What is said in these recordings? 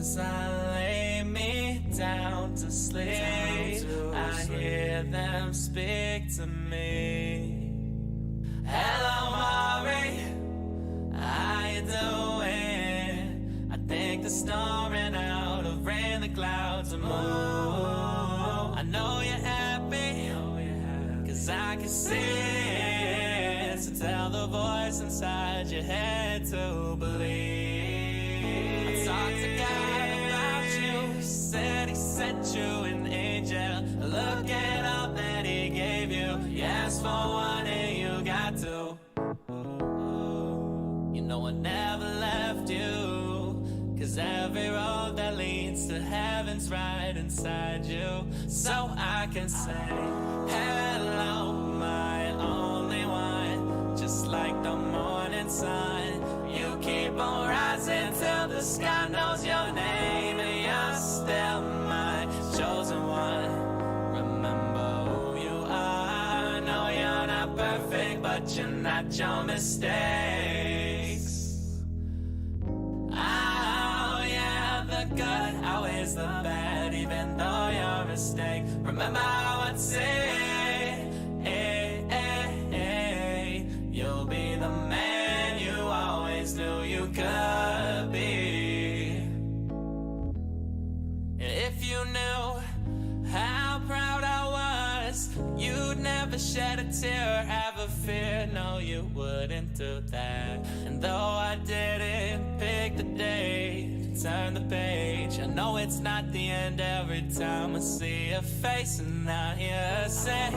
As I lay me down to sleep, I hear them speak to me. Hello, Mari, how you doing? I think the storm ran out of rain, the clouds are moved. I know you're happy, cause I can see it. So tell the voice inside your head to believe. I talked to God about you, he said he sent you an angel. Look at all that he gave you. You asked for one and you got two. You know I never left you, cause every road that leads to heaven's right inside you. So I can say hello, my only one. Just like the morning sun, you keep on rising till the sky knows your name. And you're still my chosen one. Remember who you are. No, you're not perfect, but you're not your mistakes. Oh yeah, the good outweighs the bad, even though you're a mistake. Remember how I'd say, you'll be the man you always knew you could be. If you knew how proud I was, you'd never shed a tear, have a fear. No, you wouldn't do that. And though I didn't pick the day to turn the page, I know it's not the end every time I see your face. And I hear her say,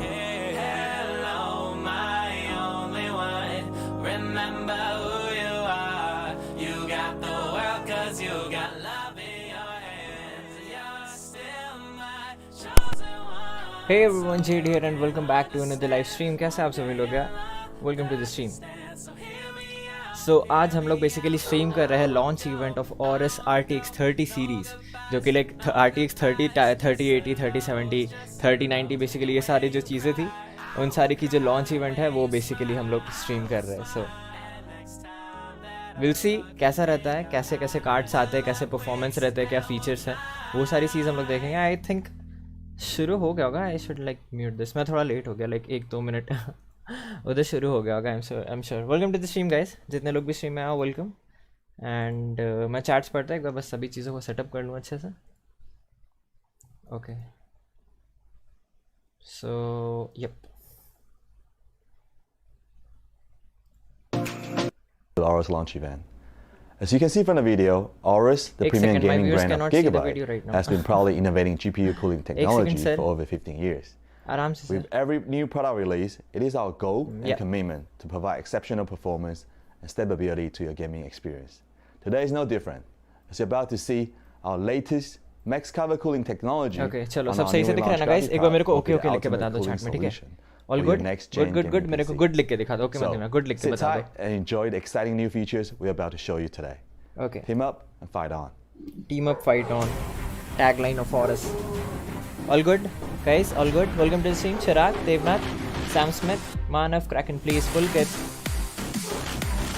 hello, my only one. Remember who you are. You got the world cause you got love in your hands. You're still my chosen one. Hey everyone, Jade here and welcome back to another live stream. कैसे आप सभी लोग हैं? Welcome to the stream. So आज हम लोग basically stream कर रहे हैं launch event of Aorus RTX 30 series, जो कि like RTX 30, 3080, 3070, 3090 basically ये सारी जो चीज़ें थी उन सारी की जो लॉन्च इवेंट है वो बेसिकली हम लोग स्ट्रीम कर रहे हैं. सो विल सी कैसा रहता है, कैसे कैसे कार्ड्स आते हैं, कैसे परफॉर्मेंस रहते हैं, क्या फीचर्स हैं, वो सारी चीज़ हम लोग देखेंगे. आई थिंक शुरू हो गया होगा. I should like mute this. मैं थोड़ा लेट हो गया, लाइक 1-2 मिनट उधर शुरू हो गया होगा. I am sure. Welcome to the stream guys. जितने लोग भी स्ट्रीम में आओ वेलकम. एंड मैं चैट्स पढ़ता एक बार बस सभी चीज़ों को सेटअप कर लूँ अच्छे से. Okay so yup. The Aorus launch event. As you can see from the video, Aorus, the premium gaming brand of Gigabyte, has been proudly innovating GPU cooling technology for over 15 years. With every new product release, it is our goal and commitment to provide exceptional performance and stability to your gaming experience. Today is no different, as you're about to see our latest max cover cooling technology. Okay, चलो सब सही से दिख रहा है ना guys? एक बार मेरे को ओके लिख के बता दो चैट में, ठीक है? All good? Good. मेरे को good लिख के दिखा दो. Okay, मतलब good लिख के बता दो. Sit tight and enjoy the exciting new features we're about to show you today. Okay. Team up and fight on. Team up, fight on. Tagline of Aorus. All good, guys? All good? Welcome to the stream. Chirag, Devnath, Sam Smith, Manav, Kraken, please, full kit.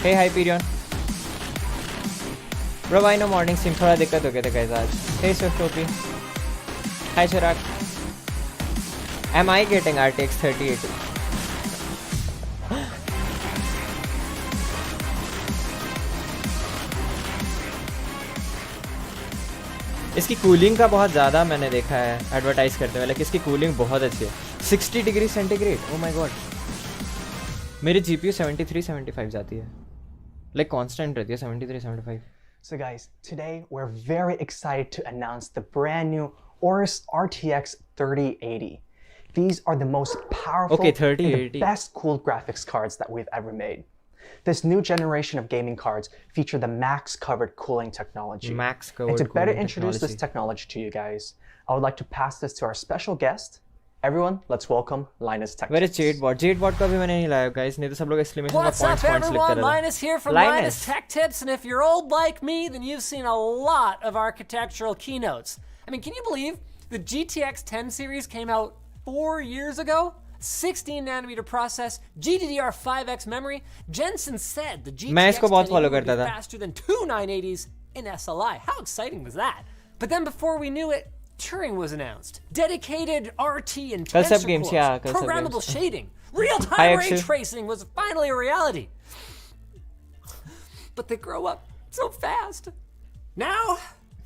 Hey, hi, Perion. Bro, I know morning stream थोड़ा दिक्कत हो गया था guys आज. Hey, Swift OP. Hi, Chirag. Am I getting RTX 3080? इसकी cooling का बहुत ज़्यादा मैंने देखा है एडवर्टाइज करते हुए, लेकिन इसकी कूलिंग बहुत अच्छी है. 60 degree centigrade. Oh my God. मेरी GPU 73-75 जाती है, लाइक कांस्टेंट रहती है 73-75. So guys, today we're very excited to announce the brand new Aorus RTX 3080. These are the most powerful and the best cooled graphics cards that we've ever made. This new generation of gaming cards feature the max covered cooling technology. And to better introduce this technology to you guys, I would like to pass this to our special guest. Everyone, let's welcome Linus Tech. Where is JadeBot? JadeBot का भी मैंने नहीं लाया guys. नहीं तो सब लोग exclamation What's up everyone? Linus here from Linus Tech Tips, and if you're old like me, then you've seen a lot of architectural keynotes. I mean, can you believe the GTX 10 series came out 4 years ago? 16 nanometer process, GDDR5X memory. Jensen said the GTX 10 would be faster than two 980s in SLI. How exciting was that? But then before we knew it, Turing was announced. Dedicated RT and tensor cores, programmable shading, real-time ray tracing was finally a reality. But they grow up so fast. Now,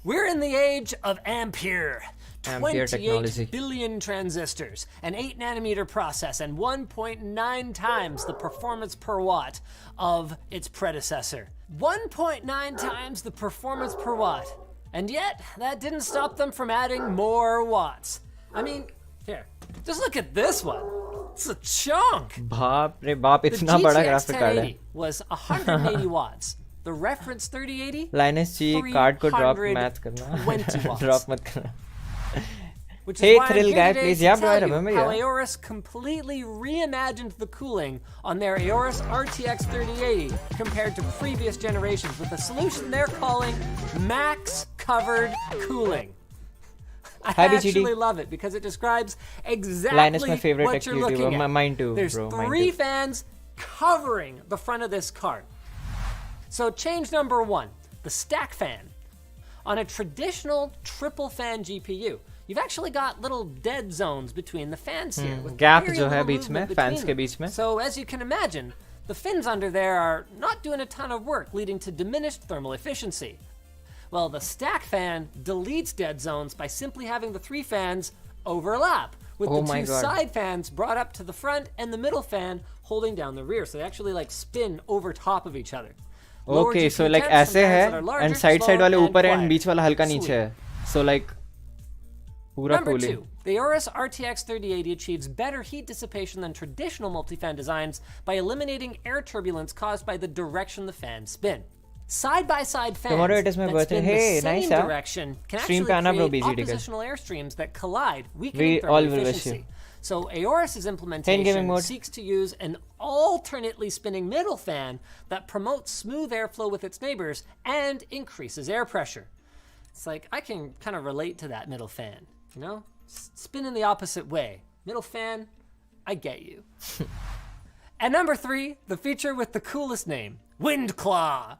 we're in the age of Ampere. 28 billion transistors, an 8nm process, and 1.9 times the performance per watt of its predecessor. 1.9 times the performance per watt. And yet, that didn't stop them from adding more watts. I mean, here, just look at this one. It's a chunk. The GTX 1080 was 180 watts. The reference 3080, Linus ji card को drop math करना drop मत करना. Which is why Thrill Guy, please, yeah, bro, I remember how Aorus completely reimagined the cooling on their Aorus RTX 3080 compared to previous generations with a solution they're calling max covered cooling. I actually love it because it describes exactly Linus, my favorite what you're looking at. Mine too, There's bro, three fans covering the front of this card. So change number one, the stack fan. On a traditional triple fan GPU, you've actually got little dead zones between the fans here. With gap जो है बीच में, fans के बीच में. So as you can imagine, the fins under there are not doing a ton of work, leading to diminished thermal efficiency. Well, the stack fan deletes dead zones by simply having the three fans overlap, with the two side fans brought up to the front and the middle fan holding down the rear. So they actually like spin over top of each other. Okay, so like ऐसे है and side वाले ऊपर है and बीच वाला हल्का नीचे है. So like पूरा cooling. Number 2, the Aorus RTX 3080 achieves better heat dissipation than traditional multi-fan designs by eliminating air turbulence caused by the direction the fans spin. Side-by-side fans that spin the same direction can actually create oppositional airstreams that collide, weakening thermal efficiency. So Aorus's implementation seeks to use an alternately spinning middle fan that promotes smooth airflow with its neighbors and increases air pressure. It's like, I can kind of relate to that middle fan, you know? Spin in the opposite way. Middle fan, I get you. And number 3, the feature with the coolest name, Wind Claw.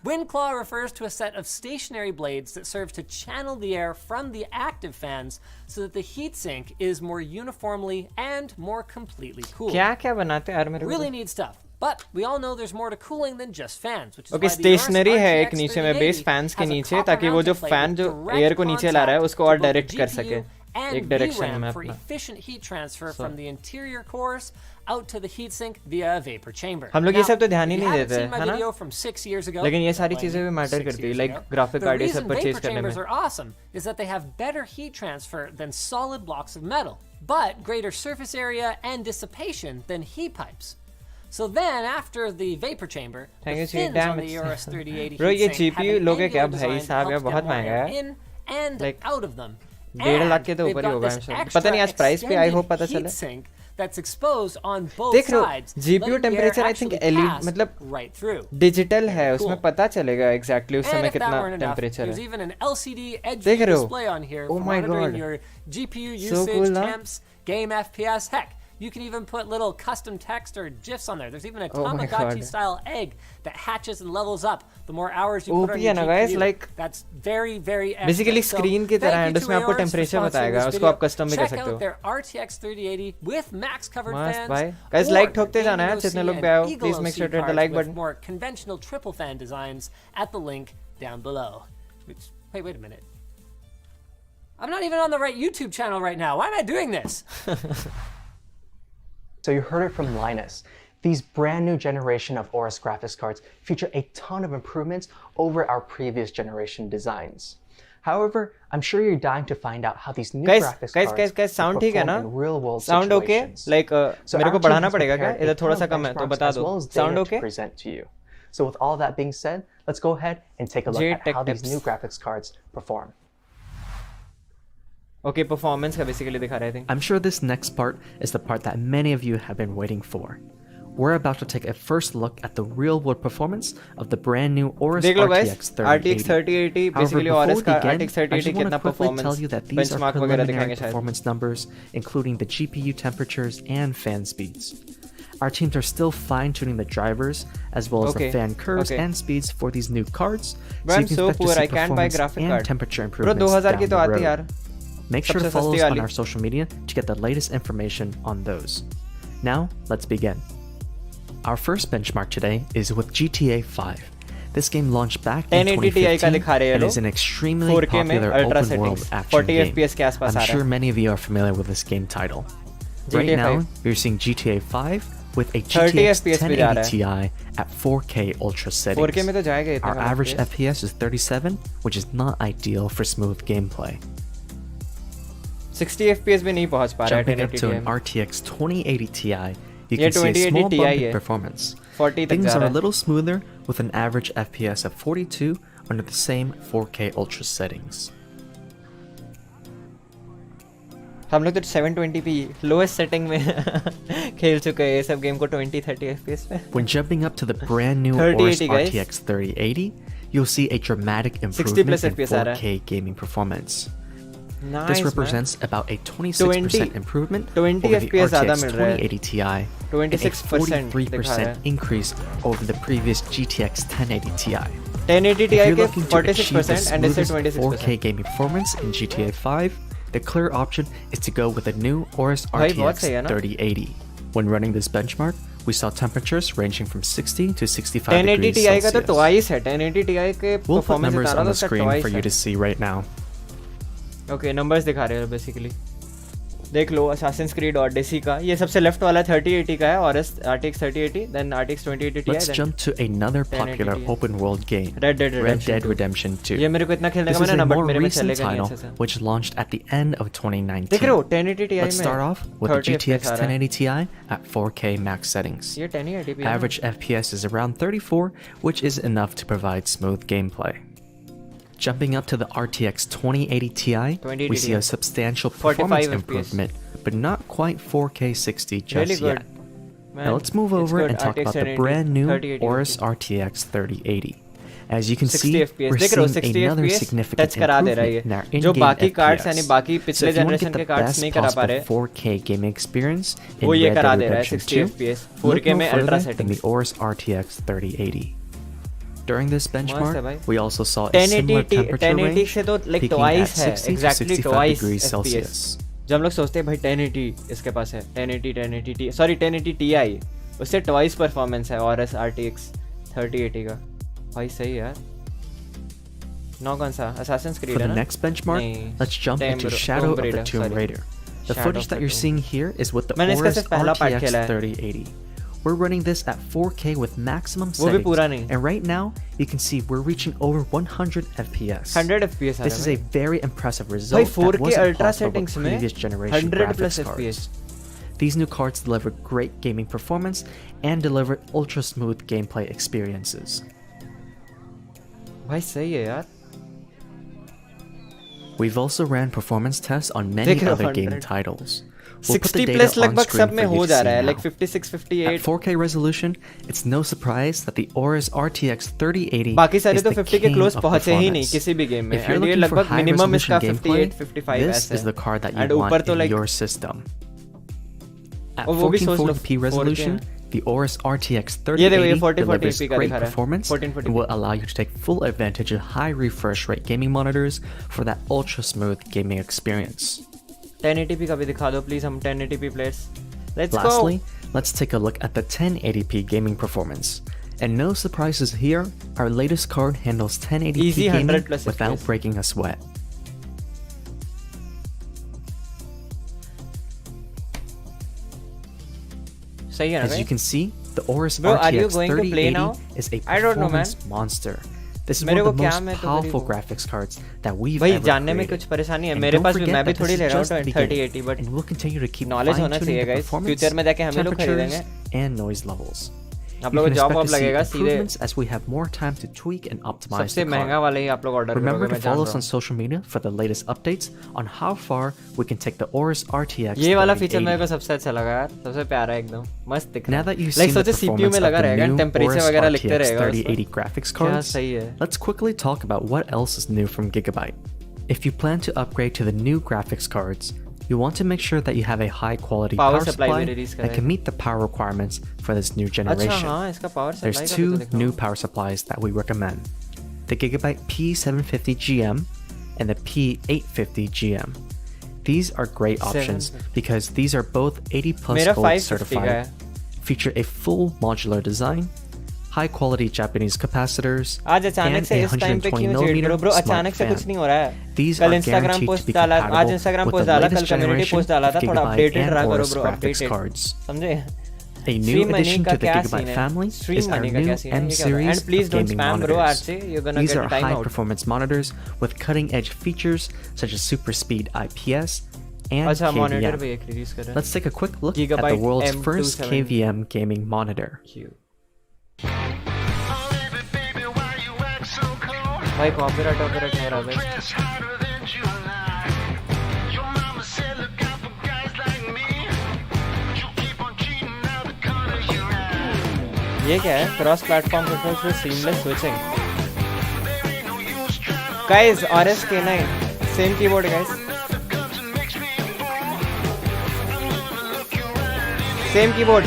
Wind Claw refers to a set of stationary blades that serve to channel the air from the active fans so that the heatsink is more uniformly and more completely cooled. Really neat stuff. But we all know there's more to cooling than just fans, which is why the stationary है एक नीचे में base fans के नीचे ताकि वो जो fan जो air को नीचे ला रहा है उसको और direct कर सके एक direction में for efficient heat transfer from the interior cores out to the heatsink via a vapor chamber. हम लोग ये सब तो ध्यान ही नहीं देते हैं, है ना? From 6 years ago, लेकिन ये सारी चीजें भी matter करती हैं, like graphic card ये सब purchase करने में. The reason vapor chambers are awesome is that they have better heat transfer than solid blocks of metal, but greater surface area and dissipation than heat pipes. So then, after the vapor chamber, the fins on the Aorus 3080 heatsink have an angular design that helps get more air in and out of them. And they've got this extra extended heatsink that's exposed on both sides. GPU temperature I think मतलब right through. Digital है, उसमें पता चलेगा exactly उस समय कितना temperature है. There's even an LCD edge display on here for monitoring your GPU usage, temps, game FPS. Heck, you can even put little custom text or GIFs on there. There's even a Tamagotchi-style egg that hatches and levels up the more hours you put on your GPU. Guys, like, that's very, very extra. Basically, screen की तरह है, उसमें आपको temperature बताएगा, उसको आप custom भी कर सकते हो. Check out their RTX 3080 with max covered fans. Guys, like ठोकते जाना है, जितने लोग भी आए हो, please make sure to hit the like button. More conventional triple fan designs at the link down below. Which, wait a minute. I'm not even on the right YouTube channel right now. Why am I doing this? So you heard it from Linus. These brand new generation of Aorus graphics cards feature a ton of improvements over our previous generation designs. However, I'm sure you're dying to find out how these new graphics cards sound ठीक है ना? in real-world sound situations. Okay? Like मेरे को बढ़ाना पड़ेगा क्या? इधर थोड़ा सा कम है तो बता दो. Sound okay? Present to you. So with all that being said, let's go ahead and take a look at how these new graphics cards perform. Okay, performance का basically दिखा रहा है, I think. I'm sure this next part is the part that many of you have been waiting for. We're about to take a first look at the real-world performance of the brand new Aorus RTX 3080. RTX 3080 basically Aorus का RTX 3080 कितना performance tell you that these are preliminary performance numbers, including the GPU temperatures and fan speeds. Our teams are still fine-tuning the drivers as well as the fan curves and speeds for these new cards. Bro, I'm so poor, I can't buy graphic card. Temperature improvements Bro, 2000 ki to down the aati yaar. road. Make sure to follow us on our social media to get the latest information on those. Now, let's begin. Our first benchmark today is with GTA 5. This game launched back in 2015 and is an extremely popular open world action game. I'm sure many of you are familiar with this game title. Right now, we're seeing GTA 5 with a GTX 1080 Ti at 4K ultra settings. Our average FPS is 37, which is not ideal for smooth gameplay. 60 FPS भी नहीं पहुंच पा रहा है 1080 Jumping up to an RTX 2080 Ti, you can see a small bump in performance. Things are a little smoother with an average FPS of 42 under the same 4K ultra settings. हम लोग तो 720p lowest setting में खेल चुके हैं ये सब game को 20-30 FPS पे. When jumping up to the brand new Aorus RTX 3080, you'll see a dramatic improvement in 4K gaming performance. Nice, this represents about a 26% improvement over the FPS RTX 2080 Ti and a 43% increase over the previous GTX 1080 Ti. 1080 Ti if you're looking to 46% achieve the smoothest 26%. 4K gaming performance in GTA 5, the clear option is to go with the new Aorus RTX 3080. When running this benchmark, we saw temperatures ranging from 60 to 65 degrees Celsius. का तो twice है 1080 Ti के we'll put performance numbers on the screen for you to see right now. Okay, numbers दिखा रहे हैं basically. देख लो Assassin's Creed Odyssey का ये सबसे left वाला 3080 का है Aorus RTX 3080 then RTX 2080 Ti. Let's jump to another popular open world game, Red Dead Redemption 2. ये मेरे को इतना खेलने का This is मैंने a नंबर more मेरे में recent चलेगा नहीं title ऐसे से. which launched at the end of 2019. देख रहे हो 1080 Ti में. Let's start off with the GTX 1080 Ti at 4K max settings. ये 1080p Average FPS is around 34, which is enough to provide smooth gameplay. Jumping up to the RTX 2080 Ti, we see a substantial performance improvement, but not quite 4K 60 just yet. Now let's move over and talk about the brand new Aorus RTX 3080. As you can see, we're seeing another significant improvement in our in-game FPS. So if you want to get the best possible 4K gaming experience in Red Dead Redemption 2, look no further than the Aorus RTX 3080. During this benchmark, we also saw a similar temperature range, peaking at 60 to 65 degrees Celsius. जब हम लोग सोचते हैं भाई 1080 इसके पास है 1080 sorry 1080 Ti उससे twice performance है Aorus RTX 3080 का भाई सही है यार. नौ कौन सा Assassin's Creed For है the ना? next benchmark, let's jump into Shadow of the Tomb Raider. The footage that you're seeing here is with the Aorus RTX 3080. We're running this at 4K with maximum settings, and right now you can see we're reaching over 100 FPS. 100 FPS. This is a very impressive result that wasn't possible with previous generation graphics cards. These new cards deliver great gaming performance and deliver ultra smooth gameplay experiences. भाई सही है यार. We've also ran performance tests on many other game titles. We'll 60 plus लगभग सब में हो जा रहा है like 56 58 at 4K resolution. It's no surprise that the Aorus RTX 3080 बाकी सारे is तो the 50 के king क्लोज of पहुंचे ही नहीं performance. किसी भी गेम में. If you're ये looking for लगभग high मिनिमम इसका resolution gameplay, 58 55 this ऐसे is the card that and you want ऊपर तो in like your system. At वो भी सोच लो 1440p resolution, the Aorus RTX ये देखो ये 3080 delivers 40 का great दिखा रहा है. performance and will allow you to take full advantage of high refresh rate gaming monitors for that ultra smooth gaming experience. 1080p का भी दिखा दो please हम 1080p players. Lastly, let's take a look at the 1080p gaming performance. And no surprises here, our latest card handles 1080p Easy gaming 100+ without FPS. breaking a sweat. सही है ना As you भाई? can see, the Aorus Bro, are you RTX going to play 3080 now? is a I don't know, man. performance monster. This is one मेरे of को the क्या most मैं तो powerful गरीब हूँ. graphics cards that we've भाई ever जानने में created. कुछ परेशानी है And मेरे don't पास भी forget मैं भी that थोड़ी this ले is रहा just हूँ the 3080 beginning, but and we'll continue to keep knowledge होना fine-tuning चाहिए the guys. performance, फ्यूचर में जाके हम लोग खरीदेंगे. temperatures, and noise levels. आप You लोगों can को job expect of to see लगेगा सीधे improvements as we have more time to tweak and optimize सबसे the महंगा card. वाला ही आप लोग ऑर्डर Remember करोगे to मैं जान follow रहा us on हूँ. social media for the latest updates on how far we can take the Aorus RTX ये वाला फीचर मेरे 3080. को सबसे अच्छा लगा यार. सबसे प्यारा एकदम मस्त दिख रहा Now है. that you've Like seen the सोचे CPU performance में of लगा the रहेगा new टेम्परेचर Aorus वगैरह लिखते RTX रहेगा 3080 उसमें. graphics क्या cards, सही है. let's quickly talk about what else is new from Gigabyte. If you plan to upgrade to the new graphics cards, you want to make sure that you have a high quality power supply that can meet the power requirements for this new generation. There's two new power supplies that we recommend. The Gigabyte P750GM and the P850GM. These are great options because these are both 80+ gold certified, feature a full modular design, high quality Japanese capacitors, and a 120mm smart fan. These are guaranteed to be compatible with the latest generation of Gigabyte and Aorus graphics cards. A new addition to the Gigabyte family is our new M series of gaming monitors. These are high-performance monitors with cutting-edge features such as super speed IPS and KVM. Let's take a quick look at the world's first KVM gaming monitor. भाई copyright नहीं रहा भाई. ये क्या है? Cross platform control for seamless switching. Guys, Aorus K9 same keyboard guys, same keyboard.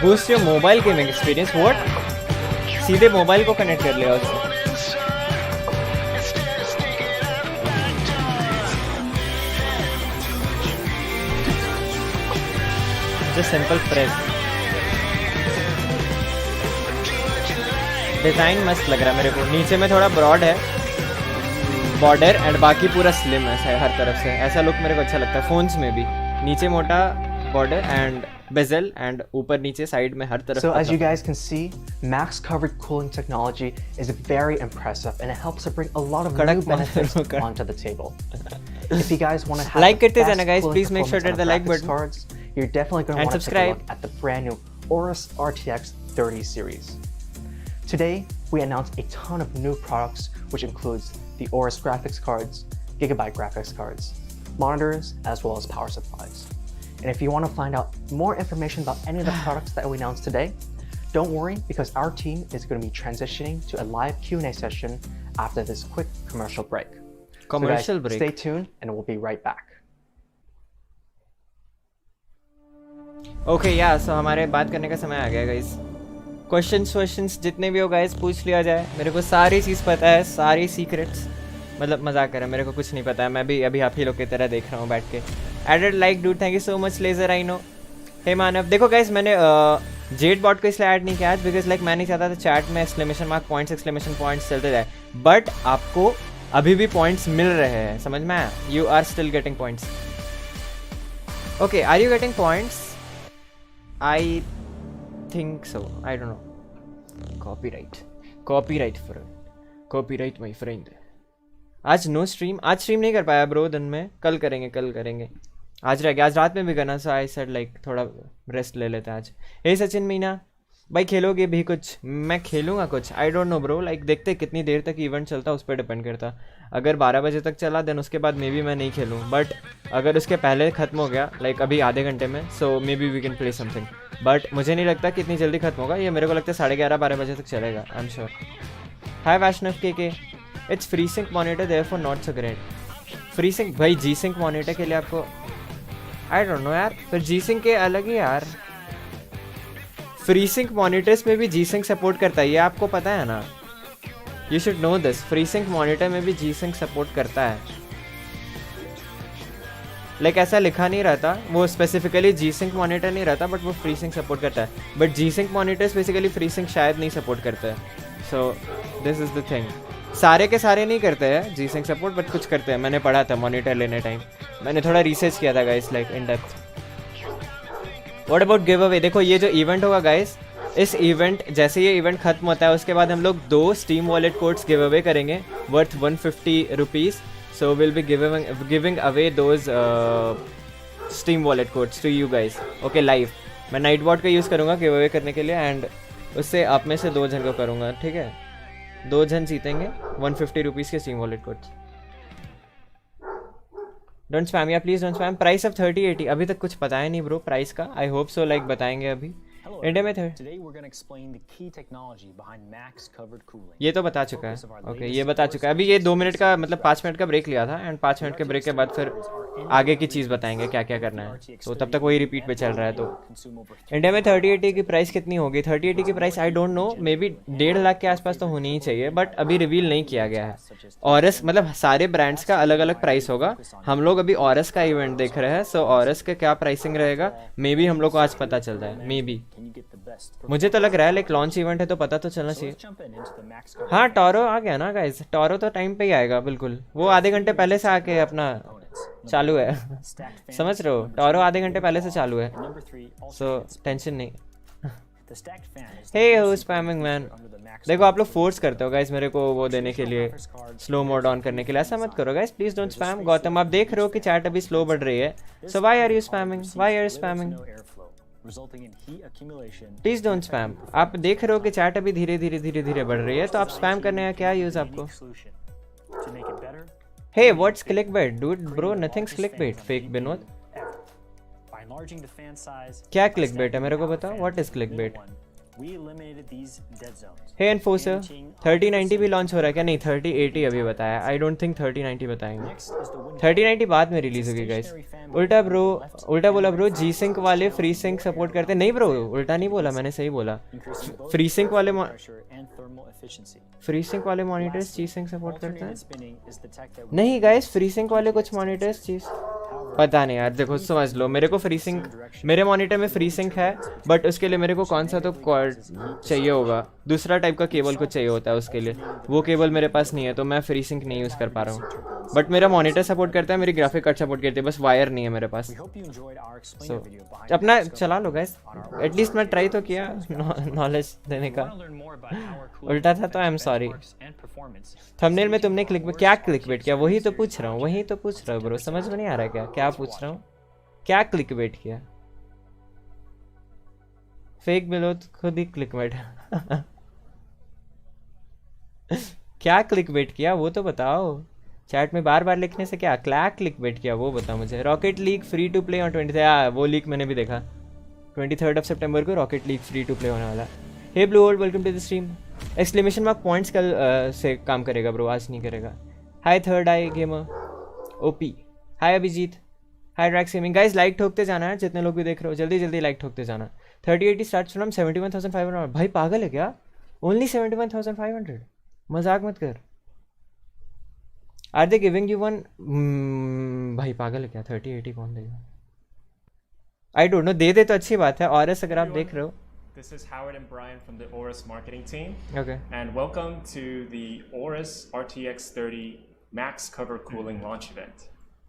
Boost your mobile gaming experience. What? सीधे mobile को connect कर लिया उससे. Just simple press. डिजाइन मस्त लग रहा है मेरे को. नीचे में थोड़ा ब्रॉड है बॉर्डर एंड बाकी पूरा स्लिम है हर तरफ से. ऐसा लुक मेरे को अच्छा लगता है. फोन्स में भी नीचे मोटा border and bezel and ऊपर नीचे side में हर तरफ. So as you guys can see, max covered cooling technology is very impressive and it helps to bring a lot of new benefits onto the table. If you guys want to have like it is, and guys, please make sure to hit the like button. Cards, you're definitely going to want to take a look at the brand new Aorus RTX 30 series. Today, we announced a ton of new products, which includes the Aorus graphics cards, Gigabyte graphics cards, monitors, as well as power supplies. And if you want to find out more information about any of the products that we announced today, don't worry, because our team is going to be transitioning to a live Q&A session after this quick commercial break. Commercial break. Stay tuned and we'll be right back. Okay, yeah, so हमारे बात करने का समय आ गया guys. Questions जितने भी हो guys पूछ लिया जाए. मेरे को सारी चीज़ पता है, सारी secrets. मतलब मजाक कर रहा है, मेरे को कुछ नहीं पता है. मैं भी अभी आप ही लोग की तरह देख रहा हूँ बैठ के. Added like dude, thank you so much laser I know. Hey मानव, देखो guys मैंने जेड बॉट को इसलिए ऐड नहीं किया आज बिकॉज लाइक मैं नहीं चाहता था चैट में exclamation mark points exclamation points चलते जाए. बट आपको अभी भी पॉइंट्स मिल रहे हैं, समझ में आया? You are still getting points. Okay, are you getting points? I think so, I don't know. Copyright friend, copyright my friend. आज नो स्ट्रीम, आज स्ट्रीम नहीं कर पाया ब्रो दिन में. कल करेंगे. आज रह गया, आज रात में भी करना. सो आई सेड लाइक थोड़ा रेस्ट ले लेते हैं आज. हे सचिन मीना भाई, खेलोगे भी कुछ? मैं खेलूंगा कुछ, आई डोंट नो ब्रो. लाइक देखते कितनी देर तक इवेंट चलता उस पर डिपेंड करता. अगर 12 बजे तक चला देन उसके बाद मे बी मैं नहीं खेलूँ. बट अगर उसके पहले ख़त्म हो गया लाइक अभी आधे घंटे में, so may be we can play something. But मुझे नहीं लगता कि इतनी जल्दी खत्म होगा. ये मेरे को लगता है 11:30-12 बजे तक चलेगा. आई एम श्योर. हाय वैष्णव के it's free sink monitor therefore not so great. Free sink भाई, जी सिंक मॉनिटर के लिए आपको आई डोंट नो यार. फिर जी सिंक के अलग ही यार. फ्री सिंक मॉनिटर्स में भी जी सिंक सपोर्ट करता है, ये आपको पता है ना? You should know this. Free sink monitor में भी जी सिंक सपोर्ट करता है. लाइक ऐसा लिखा नहीं रहता, वो स्पेसिफिकली जी सिंक मॉनिटर नहीं रहता, बट वो फ्री सिंक सपोर्ट करता है. But G sync monitors basically free sync शायद नहीं सपोर्ट करते हैं. So this is the thing. सारे के सारे नहीं करते हैं जी सिंक सपोर्ट, बट कुछ करते हैं. मैंने पढ़ा था मॉनिटर लेने टाइम, मैंने थोड़ा रिसर्च किया था guys like in depth. What about give away? देखो ये जो इवेंट होगा गाइस, इस इवेंट जैसे ये इवेंट खत्म होता है उसके बाद हम लोग 2 steam wallet codes give away करेंगे worth 150 rupees. So will be giving away those steam wallet codes to you guys. Okay, live. मैं नाइट बॉट का यूज़ करूँगा गिव अवे करने के लिए एंड उससे आप में से 2 जन को करूँगा. ठीक है, 2 जन जीतेंगे 150 रुपीज़ के steam wallet codes. Don't spam या please don't spam. Price of 3080 अभी तक कुछ पता है नहीं ब्रो प्राइस का। आई होप सो लाइक बताएंगे अभी इंडिया में थे। ये तो बता चुका है। ओके ये बता चुका है। अभी ये 2 मिनट का मतलब 5 मिनट का ब्रेक लिया था एंड 5 मिनट के ब्रेक के बाद फिर आगे की चीज़ बताएंगे क्या क्या करना है। तो तब तक वही रिपीट पे चल रहा है। तो इंडिया में 3080 की प्राइस कितनी होगी? 3080 की price I don't no, may be 1.5 lakh के आसपास तो होनी ही चाहिए, बट अभी रिवील नहीं किया गया है। ऑरस मतलब सारे ब्रांड्स का अलग अलग प्राइस होगा। हम लोग अभी ऑरस का इवेंट देख रहे हैं, सो ऑरस का क्या प्राइसिंग रहेगा मे बी हम लोग को आज पता चल जाए। मे बी मुझे तो लग रहा है लाइक लॉन्च इवेंट है तो पता तो चलना चाहिए। हाँ टॉरो आ गया ना गाइस, टॉरो तो टाइम पे ही आएगा बिल्कुल। वो आधे घंटे पहले से आके अपना चालू है समझ रहे हो, टॉरो आधे घंटे पहले से चालू है, सो टेंशन नहीं। हे हु स्पैमिंग मैन, देखो आप लोग फोर्स करते हो गाइस मेरे को वो देने के लिए, स्लो मोड ऑन करने के लिए। ऐसा मत करो guys, please don't spam. Gautam आप देख रहे हो कि चैट अभी स्लो बढ़ रही है, so why are you spamming, why are you spamming? Please don't spam. आप देख रहे हो कि चैट अभी धीरे धीरे बढ़ रही है, तो आप स्पैम करने का क्या यूज आपको? Hey what's clickbait dude? Bro nothing's clickbait fake Vinod. क्या क्लिकबेट है मेरे को बताओ, what is clickbait? Hey enforcer 3090 भी लॉन्च हो रहा है क्या? नहीं 3080 अभी बताया। आई डोंट थिंक 3090 बताएंगे। 3090 बाद में रिलीज होगी गाइस। उल्टा बोला ब्रो, जी सिंक वाले फ्री सिंक सपोर्ट करते नहीं ब्रो, उल्टा नहीं बोला मैंने, सही बोला। फ्री सिंक वाले मॉनिटर्स जी सिंक सपोर्ट करते हैं नहीं गाइस, फ्री सिंक वाले कुछ मॉनिटर्स चीज पता नहीं यार। देखो समझ लो, मेरे को फ्री सिंक, मेरे मॉनिटर में फ्री सिंक है, बट उसके लिए मेरे को कौन सा तो कॉर्ड चाहिए होगा, दूसरा टाइप का केबल कुछ चाहिए होता है उसके लिए, वो केबल मेरे पास नहीं है, तो मैं फ्री सिंक नहीं यूज़ कर पा रहा हूँ। बट मेरा मॉनिटर सपोर्ट करता है, मेरी ग्राफिक कार्ड सपोर्ट करती है, बस वायर नहीं है मेरे पास। So, अपना चला लो गाइस, एटलीस्ट मैं ट्राई तो किया नॉलेज देने का। उल्टा था तो आई एम सॉरी। थंबनेल में तुमने क्या क्लिकबेट किया? वही तो पूछ रहा हूँ ब्रो, समझ में नहीं आ रहा क्या पूछ रहा हूँ? क्या क्लिकबेट किया? फेक बिलो खुद ही क्लिकबेट क्या क्लिकबेट किया वो तो बताओ। चैट में बार बार लिखने से क्या क्लिकबेट किया वो बताओ मुझे। Rocket League free to play on 23, वो लीक मैंने भी देखा। 23 सितंबर को Rocket League free to play होने वाला। Hey blue hold welcome to the stream. Exclamation mark points कल से काम करेगा ब्रो, आज नहीं करेगा। Hi third eye gamer OP. Hi Abhijeet. Hi Drax gaming. Guys like ठोकते जाना है, जितने लोग भी देख रहे हो जल्दी लाइक ठोकते जाना। 3080 स्टार्ट्स फ्रॉम 71,500। भाई पागल है क्या? ओनली 71,500? मजाक मत कर। Are they giving you one? भाई पागल है क्या? 3080 कौन देगा? आई डोंट नो, दे दे तो अच्छी बात है। ऑरस अगर आप देख रहे हो, This is Howard and Brian from the Aorus marketing team. Okay. And welcome to the Aorus RTX 30 Max Cover Cooling launch event.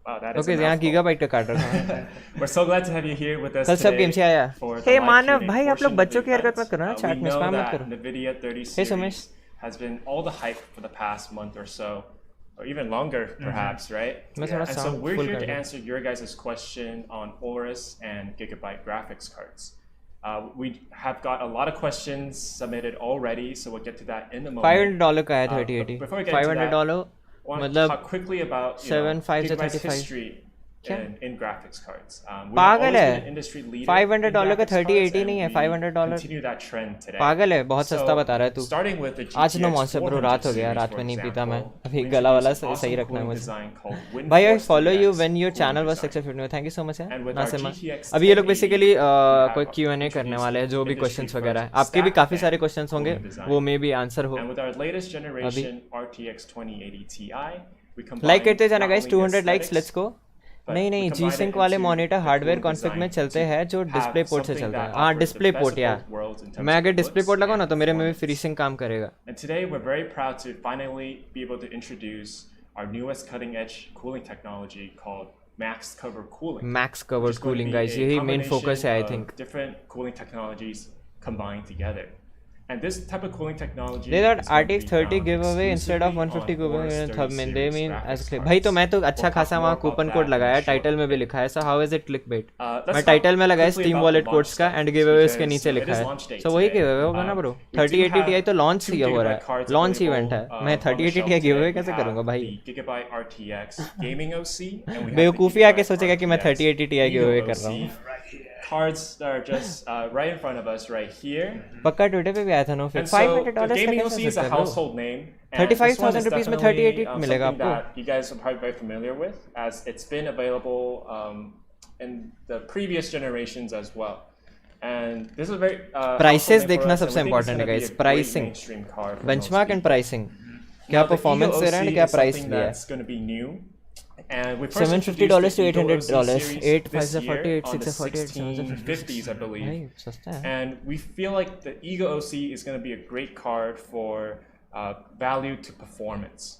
Wow, that is okay, यहाँ Gigabyte का कार्ड रखा। We're so glad to have you here with us कल सब game से आया। Hey मानव भाई, आप लोग बच्चों की हरकत मत करो ना, चैट में स्पैम मत करो। Nvidia 30 series has been all the hype for the past month or so, or even longer perhaps, right? And so we're here to answer your guys' question on Aorus and Gigabyte graphics cards. We have got a lot of questions submitted already, so we'll get to that in a moment. $500 का है 3080। Before we get to that, $500 I want to talk quickly about Gigabyte's history in graphics cards. पागल है, $500 का 3080 नहीं है, $500 पागल है, बहुत सस्ता बता रहा है तू। आज नो मॉन्स्टर ब्रो, रात हो गया, रात में नहीं पीता मैं, अभी गला वाला सही रखना है मुझे। भाई I follow you when your channel was successful. Thank you so much Nasima. अभी ये लोग बेसिकली कोई Q&A करने वाले हैं, जो भी क्वेश्चंस वगैरह है, आपके भी काफी सारे क्वेश्चंस होंगे, वो मे भी आंसर हो। लाइक करते जाना गाइस, 200 लाइक्स, लेट्स गो। नहीं जी सिंक वाले मॉनिटर हार्डवेयर कॉन्फ़िग में चलते हैं जो डिस्प्ले पोर्ट से चलता है। हाँ डिस्प्ले पोर्ट, यार मैं अगर डिस्प्ले पोर्ट लगाऊं ना तो मेरे में भी फ्री सिंक काम करेगा। And today we're very proud to finally be able to introduce our newest cutting edge cooling technology called Max Cover Cooling. Max Cover Cooling guys, यही मेन फोकस है I think. Different cooling technologies combined together. And this type of cooling technology. They got RTX 30 giveaway instead of 150 giveaway thumbnail. They mean as clip. भाई तो मैं तो अच्छा खासा वहाँ coupon code लगाया, टाइटल में भी लिखा है. So how is it clickbait? मैं टाइटल में लगाया Steam Wallet कोड्स का and giveaways के नीचे लिखा है. So वही giveaway होगा ना bro. 3080 Ti तो launch ही हो रहा है. Launch event है. मैं 3080 Ti giveaway कैसे करूँगा भाई? Gigabyte RTX gaming OC. बेवकूफ़ी आके सोचेगा कि मैं 3080 Ti giveaway कर रहा हूँ. Cards that are just right in front of us right here. पक्का ट्विटर पे भी आया था नो फिर $500 gaming OC is a household name. 35,000 rupees में 3080 मिलेगा आपको. That you guys are probably very familiar with, as it's been available in the previous generations as well. And this is very prices देखना सबसे important है guys. Pricing, benchmark and pricing. क्या performance दे रहा है, क्या price दिया है. That's going to be new. And we $750 to $800. 8 5 48 6 48 1650s, I believe. And we feel like the Eagle OC is going to be a great card for value to performance.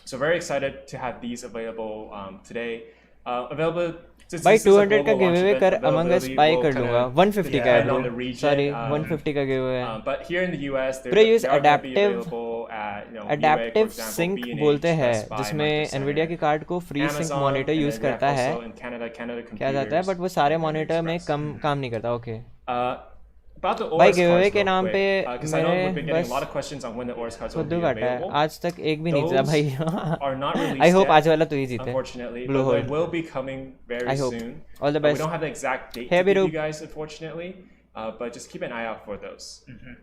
So very excited to have these available today. Available. भाई 200 का giveaway कर Among Us bye कर लूंगा. 150 का है bro. Sorry 150 का giveaway है. But here in the US they use adaptive sync बोलते हैं जिसमें Nvidia की कार्ड को फ्री सिंक मॉनिटर यूज करता है. क्या जाता है बट वो सारे मॉनिटर में काम नहीं करता. ओके भाई गिवअवे के नाम पे मैंने बस खुद घाटा है. आज तक एक भी नहीं जीता भाई. आई होप आज वाला तो ही जीते. Blue hole I hope all the best. है भी but just keep an eye out for those.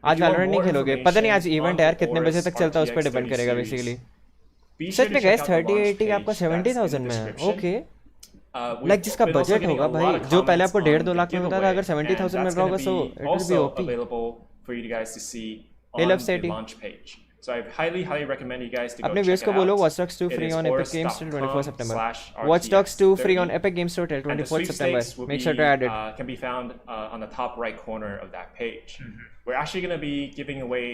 आज Valorant नहीं खेलोगे? पता नहीं आज इवेंट है यार कितने बजे तक चलता है उस पर डिपेंड करेगा बेसिकली. सच में गाइस 3080 आपका 70,000 में है. ओके लाइक जिसका बजट होगा भाई जो पहले आपको 1.5-2 लाख में होता था अगर 70,000 में होगा so it will be OP. Hey love Seti. So I highly recommend you guys to go अपने व्यूअर्स को बोलो Watch Dogs 2 free on Epic Games till 24 September. Watch Dogs 2 free on Epic Games Store till 24 September. Make sure to add it. Can be found on the top right corner of that page. We're actually going to be giving away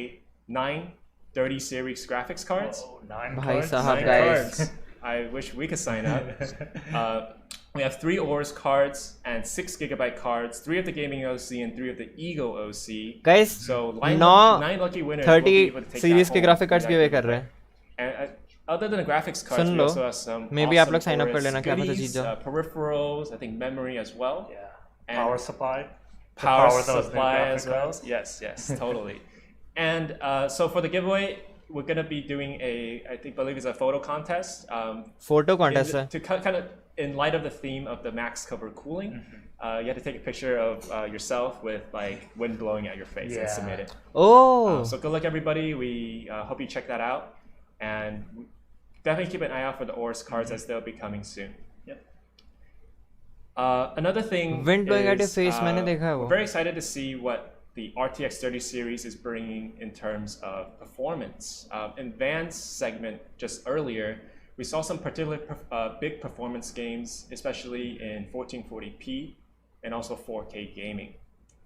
9 30 series graphics cards. 9 cards. I wish we could sign up. We have 3 Aorus cards and 6 Gigabyte cards, 3 of the gaming OC and 3 of the Eagle OC. Guys, so 9 lucky winners 30 will be able to take series के graphic cards giveaway कर रहे हैं. And other than the graphics cards, we also have some maybe आप लोग sign up कर लेना क्या पता जीत जाओ. Peripherals, I think memory as well. Yeah. And power supply. Power supply as well. Yes, totally. And so for the giveaway, we're going to be doing I believe it's a photo contest. Photo contest. To kind of, in light of the theme of the max cover cooling, you have to take a picture of yourself with like wind blowing at your face and submit it. Oh. So good luck everybody. We hope you check that out. And definitely keep an eye out for the Aorus cards as they'll be coming soon. Yep. Another thing wind blowing at your face, मैंने देखा है वो. We're very excited to see what the RTX 30 series is bringing in terms of performance. In Van's segment just earlier, we saw some particular big performance games, especially in 1440p and also 4K gaming.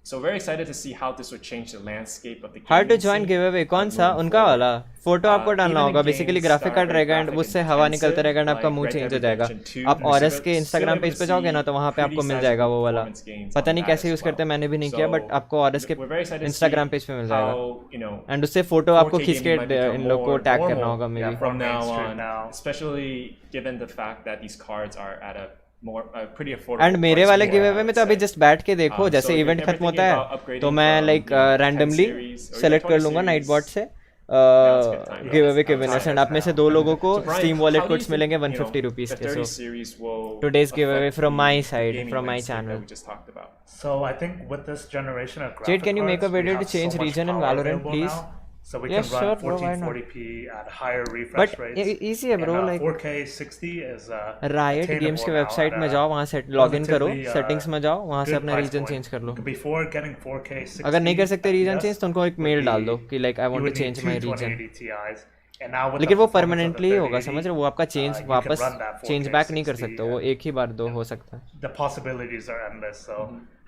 So very excited to see how this would change the landscape of the game. How to join giveaway? कौन सा? उनका वाला photo आपको डालना होगा. Basically graphic card रहेगा and उससे हवा निकलता रहेगा एंड आपका मुंह चेंज हो जाएगा. आप ऑरस के इंस्टाग्राम पेज पे जाओगे ना तो वहाँ पे आपको मिल जाएगा वो वाला. पता नहीं कैसे यूज करते हैं मैंने भी नहीं किया बट आपको ऑरस के इंस्टाग्राम पेज पे मिल जाएगा एंड उससे फोटो आपको खींच के इन लोग को टैग करना होगा may be. From now on, especially given the fact that these cards are at a pretty affordable. And मेरे वाले गिवअवे में तो अभी जस्ट बैठ के देखो जैसे इवेंट खत्म होता है तो मैं लाइक रैंडमली सेलेक्ट कर लूंगा नाइट बॉट से गिवअवे के विनर्स एंड आप में से 2 लोगों को स्टीम वॉलेट कोड्स मिलेंगे 150 रुपीस के. So today's giveaway from my side from my channel. So I think with this generation of graphics, Jade, can you make a video to change region in Valorant, please? So we can run 1440p at higher refresh rates. But easy है bro, like 4K 60 is Riot Games के website में जाओ वहाँ से login करो settings में जाओ वहाँ से अपना रीजन चेंज कर लो. Before getting 4K 60, अगर नहीं कर सकते रीजन चेंज तो उनको एक मेल डाल दो कि like I want to change my region. लेकिन वो परमानेंटली होगा समझ रहे हो. वो आपका चेंज वापस चेंज बैक नहीं कर सकते. वो एक ही बार 2 हो सकता है. The possibilities are endless. So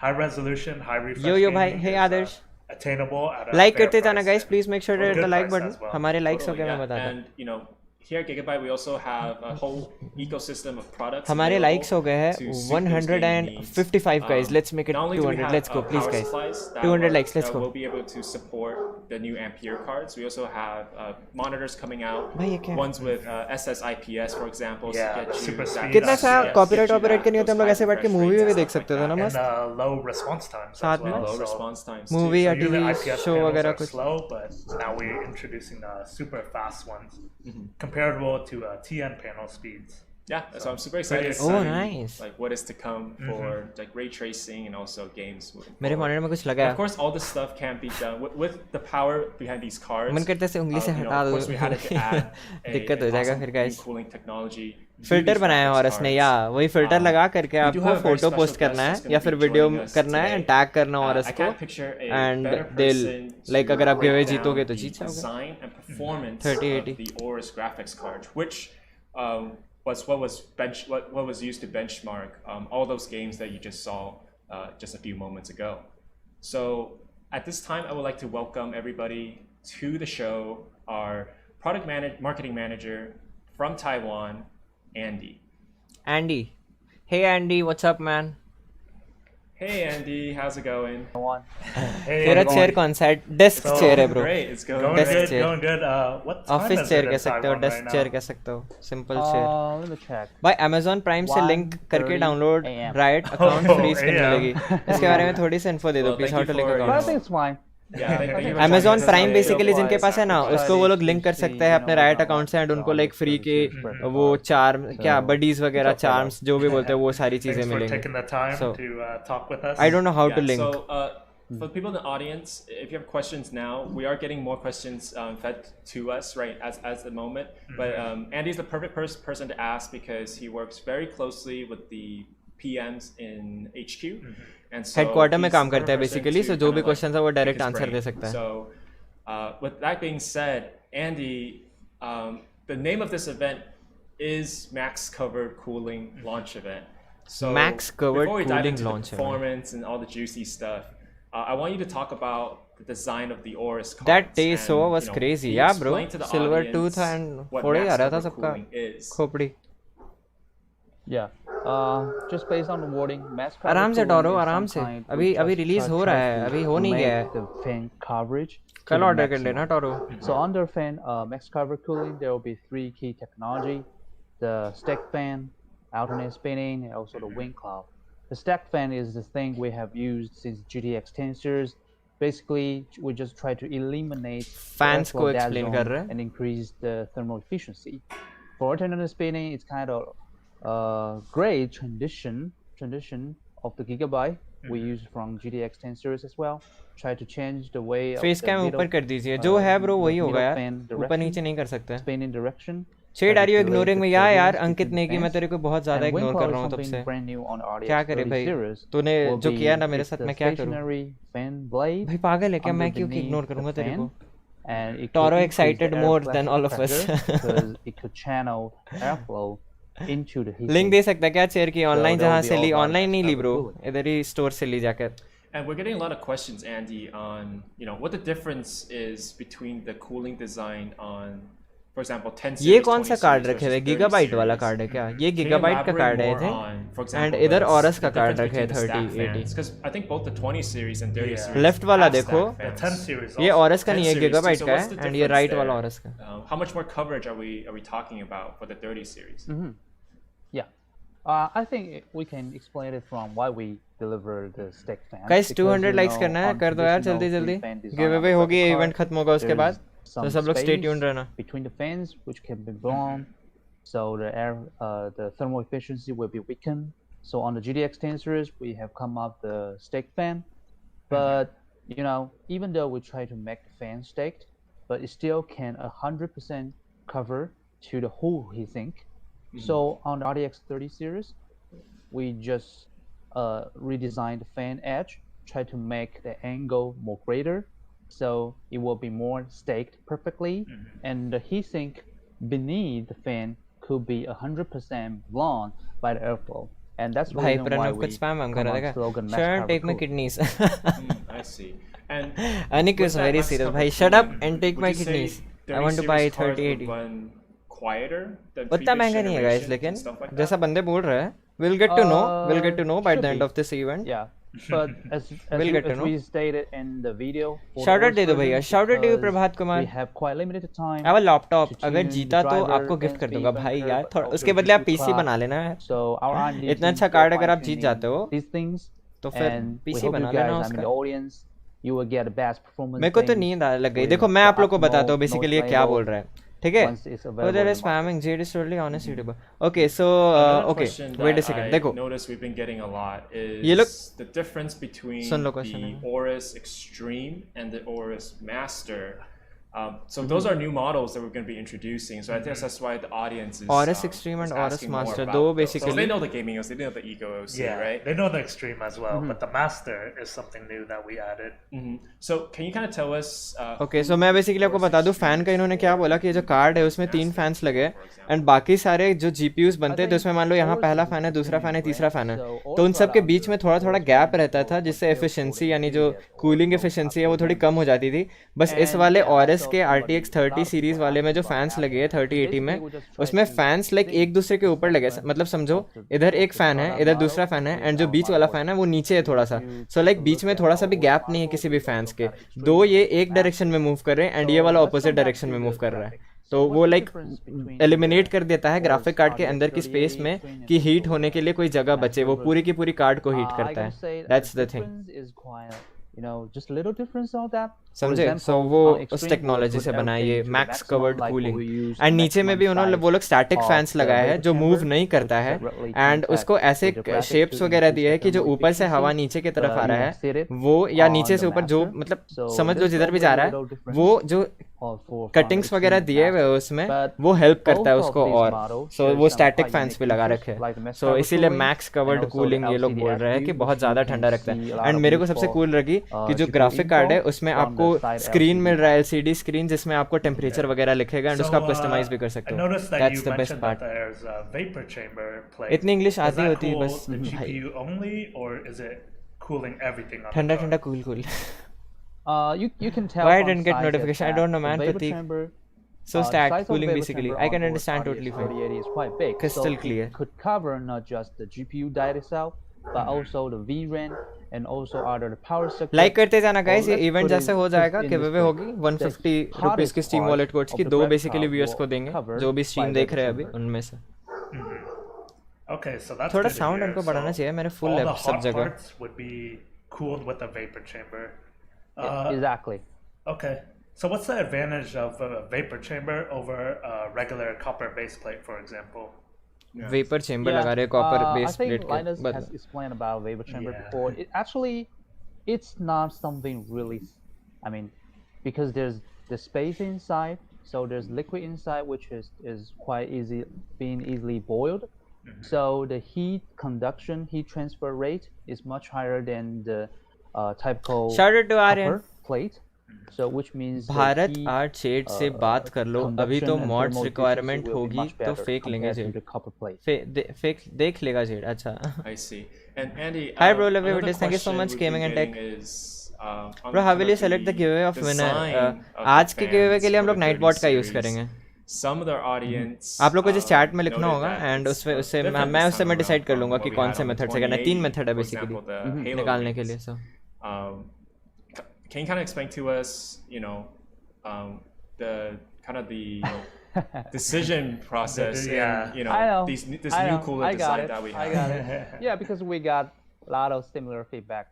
high resolution, high refresh. Yo भाई, hey Adarsh attainable at a like करते जाना guys. Please make sure to hit the like button. हमारे लाइक्स हो गए मैं बताता हूं. And you know here at Gigabyte, we also have a whole ecosystem of products. हमारे likes हो गए हैं 155 guys. Let's make it 200. Let's go, please guys. 200 likes. Let's go. We'll be able to support the new Ampere cards. We also have monitors coming out. Ones with SSIPS, for example. Yeah, super speed. कितना सा copyright का नहीं होता हम लोग ऐसे बैठ के movie भी देख सकते थे ना मस्त. And low response times. साथ में low response times. Movie या TV show वगैरह कुछ. Slow, but now we're introducing super fast ones, comparable to TN panel speeds. Yeah, so I'm super excited to see nice. like what is to come for like ray tracing and also games. मेरे monitor में कुछ लगा है. Of course, all this stuff can't be done with the power behind these cards. मन करते से उंगली से हटा दो. Of course, we had to add दिक्कत हो जाएगा फिर guys. Cooling technology. फिल्टर बनाया है और इसने या वही फिल्टर लगा करके आपको फोटो पोस्ट करना है या फिर वीडियो करना है एंड टैग करना और इसको एंड दिल लाइक अगर आप गिवे जीतोगे तो जीत जाओगे 3080 the Aorus graphics card, which was what was used to benchmark all those games that you just saw just a few moments ago. So at this time, I would like to welcome everybody to the show. Our marketing manager from Taiwan, Andy. Hey Andy, what's up man? Hey Andy, how's it going? Hey, तेरा chair कौन सा है? Desk chair है bro. Great, it's going going good. What time office is chair it कह in सकते हो, Taiwan desk right chair now? कह सकते हो, simple chair. Let me check. भाई Amazon Prime से लिंक करके download right account free spin मिलेगी. इसके बारे में थोड़ी सी इन्फो दे दो please. How to link But I account. think it's fine. Amazon Prime basically जिनके पास है ना उसको वो लोग लिंक कर सकते हैं अपने राइट अकाउंट से एंड उनको लाइक फ्री के वो चार्म क्या बडीज वगैरह चार्म्स जो भी बोलते हैं वो सारी चीजें Thanks for मिलेंगी. taking the time So, to talk with us. I don't know how to link. So, for people in the audience, if you have questions now, we are getting more questions fed to us right as the moment. But Andy's the perfect person to ask because he works very closely with the PMs in HQ. And so headquarter में he's काम the करता है perfect person basically to सो जो kinda भी like question है वो pick direct his answer brain. दे सकता है. So, with that being said, Andy, the name of this event is Max Covered Cooling Launch Event. So Max Covered before we dive Cooling into the Launch Event. performance and all the juicy stuff, I want you to talk about the design of the Aorus cards. That day and, so was crazy. can you Yeah bro, explain to the silver audience tooth and what फोड़े Max आ रहा था Covered सबका Cooling is. खोपड़ी. Yeah. Just based on the wording, mass cover आराम से cooling Toro is आराम some से. kind अभी which अभी just रिलीज हो tries रहा है, to अभी हो नहीं make गया है. the fan coverage to कल the ऑर्डर कर maximum. लेना Toro. So under fan max cover cooling, there will be three key technology: the stack fan, alternate spinning, and also the wing cloud. The stack fan is the thing we have used since GTX 10 series. Basically, we just try to eliminate Fans को airflow dead explain zone कर रहे हैं. and increase the thermal efficiency. For alternate spinning, it's kind of great transition of the Gigabyte we use from GTX 10 series as well. Try to change the way of face the cam middle, ऊपर कर दीजिए. जो है bro वही middle होगा यार. fan ऊपर direction, नीचे नहीं कर सकते. spinning direction. Shade are you Try to ignoring relate me? the यार turbulence अंकित between नेगी मैं fans. तेरे को बहुत ज्यादा And wing इग्नोर कर cloud रहा is हूँ तब something से. brand new on RTX क्या करे 30 भाई? series. तूने will जो be किया ना मेरे it's साथ the मैं क्या करूँ? stationary fan blade भाई पागल है क्या? मैं क्यों underneath इग्नोर the करूँगा तेरे fan, को? and it Toro could increase excited the more air than all of us. pressure because it could channel airflow into the heat link sink. दे सकता है क्या चेयर की ऑनलाइन that will जहाँ be से all Lee? about online नहीं ली cover bro, cooling. इधर ही store से ली जाकर. And we're getting a lot of questions, Andy, on what the difference is between the cooling design on, for example, 10 series. ये कौन सा 20 card series रखे हुए? versus 30 gigabyte वाला series. कार्ड है क्या? ये Can you गीगाबाइट का elaborate कार्ड है more थे. on, for एंड example, इधर ऑरस का the कार्ड difference रखे है between the stack 3080. fans? Because I think both the 20 series and 30 series. Left वाला have देखो, stack The fans. 10 series. ये also. ऑरस का 10 नहीं है, series. गीगाबाइट So का what's है the एंड ये difference राइट वाला there? ऑरस का. How much more coverage are we talking about for the 30 series? Yeah. I think we can explain it from why we deliver the stack fan. Guys because, 200 you likes know, करना है, on कर दो यार traditional जल्दी जल्दी. three-fan design give of away the होगी, graphic event card, खत्म होगा उसके there's बाद. some तो सब लोग स्टे space ट्यून्ड रहना. between the fans which can be blown, so the thermal efficiency will be weakened. So on the GTX 10 series, we have come up the stack fan, but even though we try to make the fan stacked, but it still can 100% cover to the whole heatsink. So on the RTX 30 series, we just redesigned the fan edge, try to make the angle more greater, so it will be more staked perfectly, and the heatsink beneath the fan could be 100% blown by the airflow, and that's the भाई reason why Pranav we कुछ spam हम कर come रहा up था. slogan mass Sure, cover take my cooling. kidneys. I see. And Anik with is that very mass serious. cover भाई shut up cooling, and take would my you say kidneys. I 30 want to buy series cards would 3080. run quieter than उतना previous महंगा नहीं है guys, generations लेकिन and stuff like जैसा that? बंदे बोल रहे हैं, we'll get to know by the end of this event. Yeah. But as we stated in the video, shout out दे दो भैया, shout out to Prabhat Kumar. We have quite limited time. I have a laptop. अगर जीता तो आपको gift कर दूंगा भाई यार. थोड़ा उसके बदले आप पीसी बना लेना है. So our इतना अच्छा कार्ड अगर आप जीत जाते हो these things, तो फिर पीसी बना लेना उसका. audience, you will get the best performance. मेरे को तो नींद आ लग गई. देखो मैं आप लोग को बताता हूँ बेसिकली ये क्या बोल रहा है. ठीक है? So there is spamming. Jade is totally honest YouTuber. Okay, so okay. Wait a second. देखो. Notice we've been getting a lot is ये लोग the difference between the Aorus Extreme and the Aorus Master. So those are new models that we're going to be introducing. So I guess that's why the audience is Aorus Extreme and Aorus Master. Do basically. So they know the gaming OC, they know the Eco OC, right? They know the Extreme as well, but the Master is something new that we added. So can you kind of tell us? Okay, so मैं basically आपको बता दूँ fan का इन्होंने क्या बोला कि जो कार्ड है उसमें 3 फैंस लगे एंड बाकी सारे जो GPUs बनते हैं तो उसमें मान लो यहाँ पहला फैन है, दूसरा फैन है, तीसरा फैन है, तो उन सब के बीच में थोड़ा थोड़ा गैप रहता था जिससे एफिशिएंसी यानी जो कूलिंग एफिशिएंसी है वो थोड़ी कम हो जाती थी. बस इस वाले Aorus के RTX 30 सीरीज वाले में जो फैंस लगे हैं 3080 में उसमें फैंस लाइक एक दूसरे के ऊपर लगे. मतलब समझो इधर एक फैन है, इधर दूसरा फैन है एंड जो बीच वाला फैन है वो नीचे है थोड़ा सा. सो लाइक बीच में थोड़ा सा भी गैप नहीं है किसी भी फैंस के. दो ये एक डायरेक्शन में मूव कर रहे हैं एंड ये वाला ऑपोजिट डायरेक्शन में मूव कर रहा है. तो वो लाइक एलिमिनेट कर देता है ग्राफिक कार्ड के अंदर की स्पेस में कि हीट होने के लिए कोई जगह बचे. वो पूरी की पूरी कार्ड को हीट करता है. That's the thing. You know, just a little difference on that. समझे? So वो उस टेक्नोलॉजी से बना ये मैक्स कवर्ड कूलिंग एंड नीचे में भी उन्होंने वो लोग स्टैटिक फैंस लगाया है जो मूव नहीं करता है एंड उसको ऐसे शेप्स वगैरह दिए है कि जो ऊपर से हवा नीचे की तरफ आ रहा है वो या नीचे से ऊपर जो मतलब समझ लो जिधर भी जा रहा है वो जो कटिंग्स वगैरह दिए हुए उसमें वो हेल्प करता है उसको. और सो वो स्टैटिक फैंस भी लगा रखे हैं. सो इसीलिए मैक्स कवर्ड कूलिंग ये लोग बोल रहे हैं कि बहुत ज़्यादा ठंडा रखता है. एंड मेरे को सबसे कूल लगी कि जो ग्राफिक कार्ड है उसमें आपको स्क्रीन मिल रहा है, LCD स्क्रीन जिसमें आपको टेम्परेचर वगैरह लिखेगा एंड उसको आप कस्टमाइज भी कर सकते हो. That's the best part. इतनी इंग्लिश आती होती है बस भाई. ठंडा ठंडा cool cool. You can tell. Why I didn't get notification? I don't know, man. Pratik. So stack cooling basically. I can understand totally fine. 3080 is quite big. Crystal clear. It could cover not just the GPU die itself, but also the VRAM and also other power circuit. Like करते जाना guys. ये event जैसे हो जाएगा giveaway होगी 150 rupees की Steam Wallet codes की 2 basically viewers को देंगे जो भी stream देख रहे हैं अभी उनमें से. Okay, so that's थोड़ा sound उनको बढ़ाना चाहिए. मेरे full है सब जगह. All the hot parts would be cooled with a vapor chamber. Exactly. Okay. So what's the advantage of a vapor chamber over a regular copper base plate, for example? Vapor chamber लगा रहे copper base plate. I think Linus has explained about vapor chamber before. It's not something really. I mean, because there's the space inside, so there's liquid inside, which is quite easily boiled. So the heat transfer rate is much higher than the typical copper plate. So which means Bharat art shade से बात कर लो. अभी तो mods requirement होगी तो fake लेंगे Z. Fake देख लेगा जेड. अच्छा. I see. And Andy, hi bro, love you. Thank you so much gaming and tech. Bro, how will you select the giveaway of winner? आज के गिवेअवे के लिए हम लोग नाइटबॉट का यूज करेंगे. Some of their audience. आप लोग को जिस चैट में लिखना होगा एंड उससे मैं डिसाइड कर लूंगा कि कौन से मेथड से करना है. 3 मेथड है बेसिकली निकालने के लिए. सो can you kind of explain to us, the kind of the decision process and this new cooler design that we have? I got it. Yeah, because we got a lot of similar feedback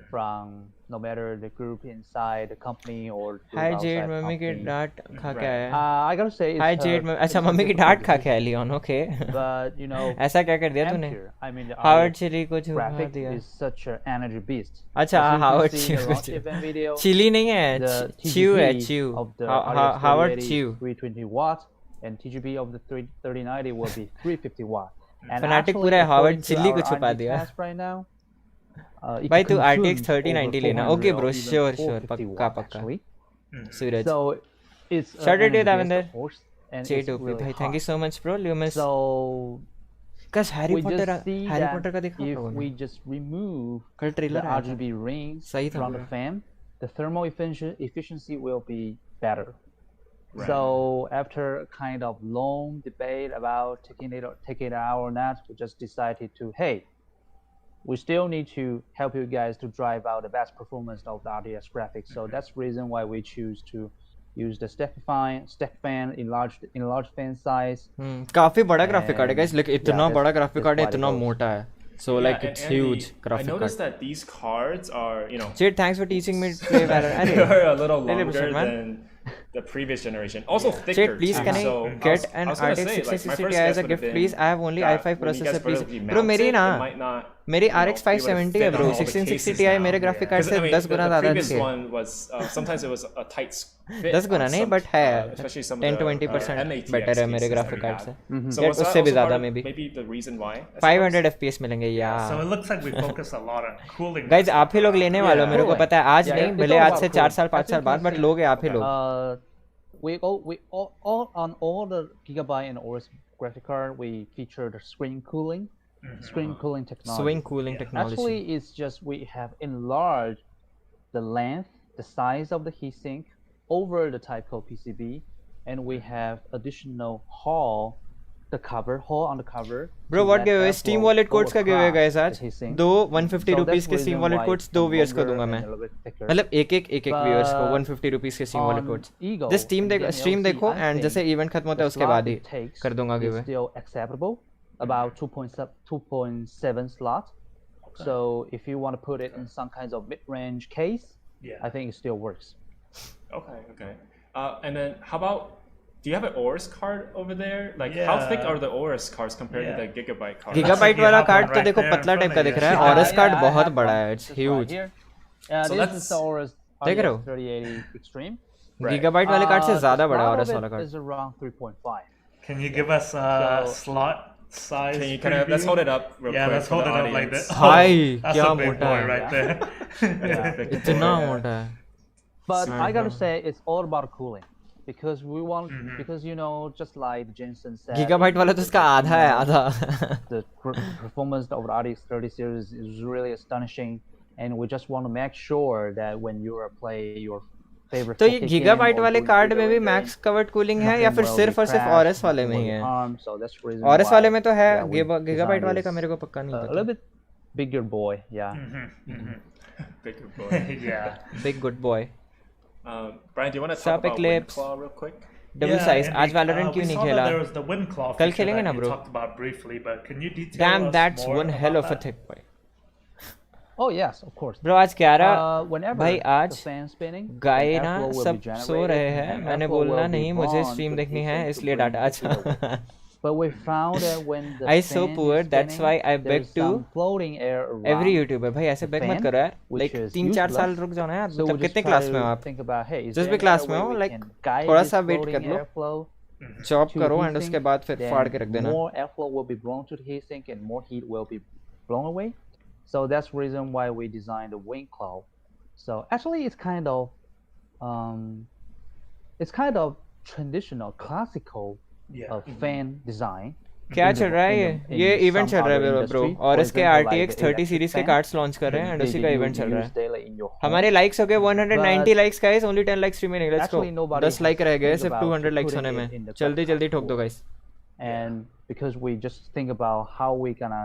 from no matter the group inside the company or Hi Jade, mummy की डांट खा के आया. I gotta say Hi Jade, अच्छा mummy की डांट खा के आया लियोन. ओके. But ऐसा क्या कर दिया तूने? I mean the Howard Chili को छुपा दिया. is such an energy beast. अच्छा हावर्ड चिली. चिली नहीं है, च्यू है, Chu. Howard Chu. 320 watt and TGB of the 3090 will be 350 watt. Fanatic पूरा हावर्ड चिली को छुपा दिया. Right now. भाई तू RTX 3090 लेना. ओके ब्रो, श्योर पक्का. सूरज. So it's shout out to Davinder. J2P भाई, thank you so much bro. Lumis. So cos Harry Potter का देखा if we just remove कल trailer the RGB rings from the fan, the thermal efficiency will be better. Right. So after a kind of long debate about taking it out or not, we just decided to, hey, we still need to help you guys to drive out the best performance of the RTX graphics. So that's the reason why we choose to use the stack fan enlarged fan size. काफी बड़ा graphic card है guys, like इतना बड़ा graphic card है, इतना मोटा है. So like it's huge graphic card. I noticed that these cards are, you know. Jade, thanks for teaching me to play Valorant. They are a little longer than the previous generation. Also thicker. Jade, please can I get an RTX 6060 Ti as a gift, please? I have only i5 processor, please. Bro, मेरी ना मेरी RX 570 है bro. 1660 Ti मेरे graphic card से 10 गुना ज़्यादा अच्छी है. The previous one was sometimes it was a tight fit. 10 गुना नहीं, but है 10-20% better है मेरे graphic card से. So उससे भी ज़्यादा maybe. Maybe the reason why. 500 FPS मिलेंगे यार. So it looks like we focus a lot on cooling. Guys, आप ही लोग लेने वाले हो, मेरे को पता है. आज नहीं, भले आज से 4 साल 5 साल बाद, but लोग हैं आप ही लोग. We all the Gigabyte and Aorus graphic card, we feature the screen cooling technology. Swing cooling technology. Actually, it's just we have enlarged the length, the size of the heatsink over the typical PCB, and we have additional hole on the cover. Bro, what giveaway? Steam wallet codes का giveaway guys आज. दो 150 rupees के Steam wallet codes 2 viewers को दूंगा मैं. मतलब एक viewers को 150 rupees के Steam wallet codes. Just stream देखो and जैसे event खत्म होता है उसके बाद ही कर दूंगा giveaway. Still acceptable, about 2.7 slot. So if you want to put it in some kinds of mid-range case, I think it still works. Okay. And then how about, do you have an Aorus card over there? Like how thick are the Aorus cards compared to the Gigabyte card? Gigabyte वाला card तो देखो पतला type का दिख रहा है. Aorus card बहुत बड़ा है. It's huge. So this is the Aorus RTX 3080 Extreme. Gigabyte वाले कार्ड से ज़्यादा बड़ा Aorus वाला card. Is around 3.5. Can you give us a slot size? Let's hold it up real quick. Let's hold it up like this. Hi, that's क्या a big मोटा boy है. right there. इतना मोटा है. But I gotta say, it's all about cooling, because we want, because you know, just like Jensen said, Gigabyte वाला तो इसका आधा है, आधा. The performance of the RTX 30 series is really astonishing, and we just want to make sure that when you are playing your favorite. तो ये Gigabyte वाले card में भी max covered cooling है या फिर सिर्फ और सिर्फ Aorus वाले में ही है? Aorus वाले में तो है, Gigabyte वाले का मेरे को पक्का नहीं पता. A little bit bigger boy, yeah. Bigger boy. Yeah. Big good boy. Brian, do you want to talk about Windclaw real quick? Double size. आज Valorant क्यों नहीं खेला? There was the Windclaw कल खेलेंगे ना bro? Talked about briefly, but can you detail Damn, us that's more one hell of a thick boy. Oh yes, of course. Bro, आज 11 whenever भाई आज the fan spinning, गाय ना सब सो रहे हैं. मैंने बोलना नहीं, मुझे स्ट्रीम देखनी है इसलिए डाटा. अच्छा. But we found that when the I so poor, that's why I beg to floating air around every YouTuber. भाई ऐसे beg मत करो यार. Like 3-4 साल रुक जाओ ना यार. मतलब कितने क्लास में हो आप? जिस भी क्लास में हो, like थोड़ा सा वेट कर लो. चॉप करो and उसके बाद फिर फाड़ के रख देना. More airflow will be blown to the heatsink and more heat will be blown away. So that's the reason why we designed the Windclaw. So actually, it's kind of traditional, classical fan design. क्या चल रहा है ये event चल रहा है bro. और इसके RTX 30 सीरीज के कार्ड्स लॉन्च कर रहे हैं एंड उसी का इवेंट चल रहा है. हमारे लाइक्स हो गए 190 likes guys. Only 10 likes remaining. Let's go. 10 like रह गए सिर्फ 200 लाइक्स होने में. जल्दी ठोक दो guys. And because we just think about how we gonna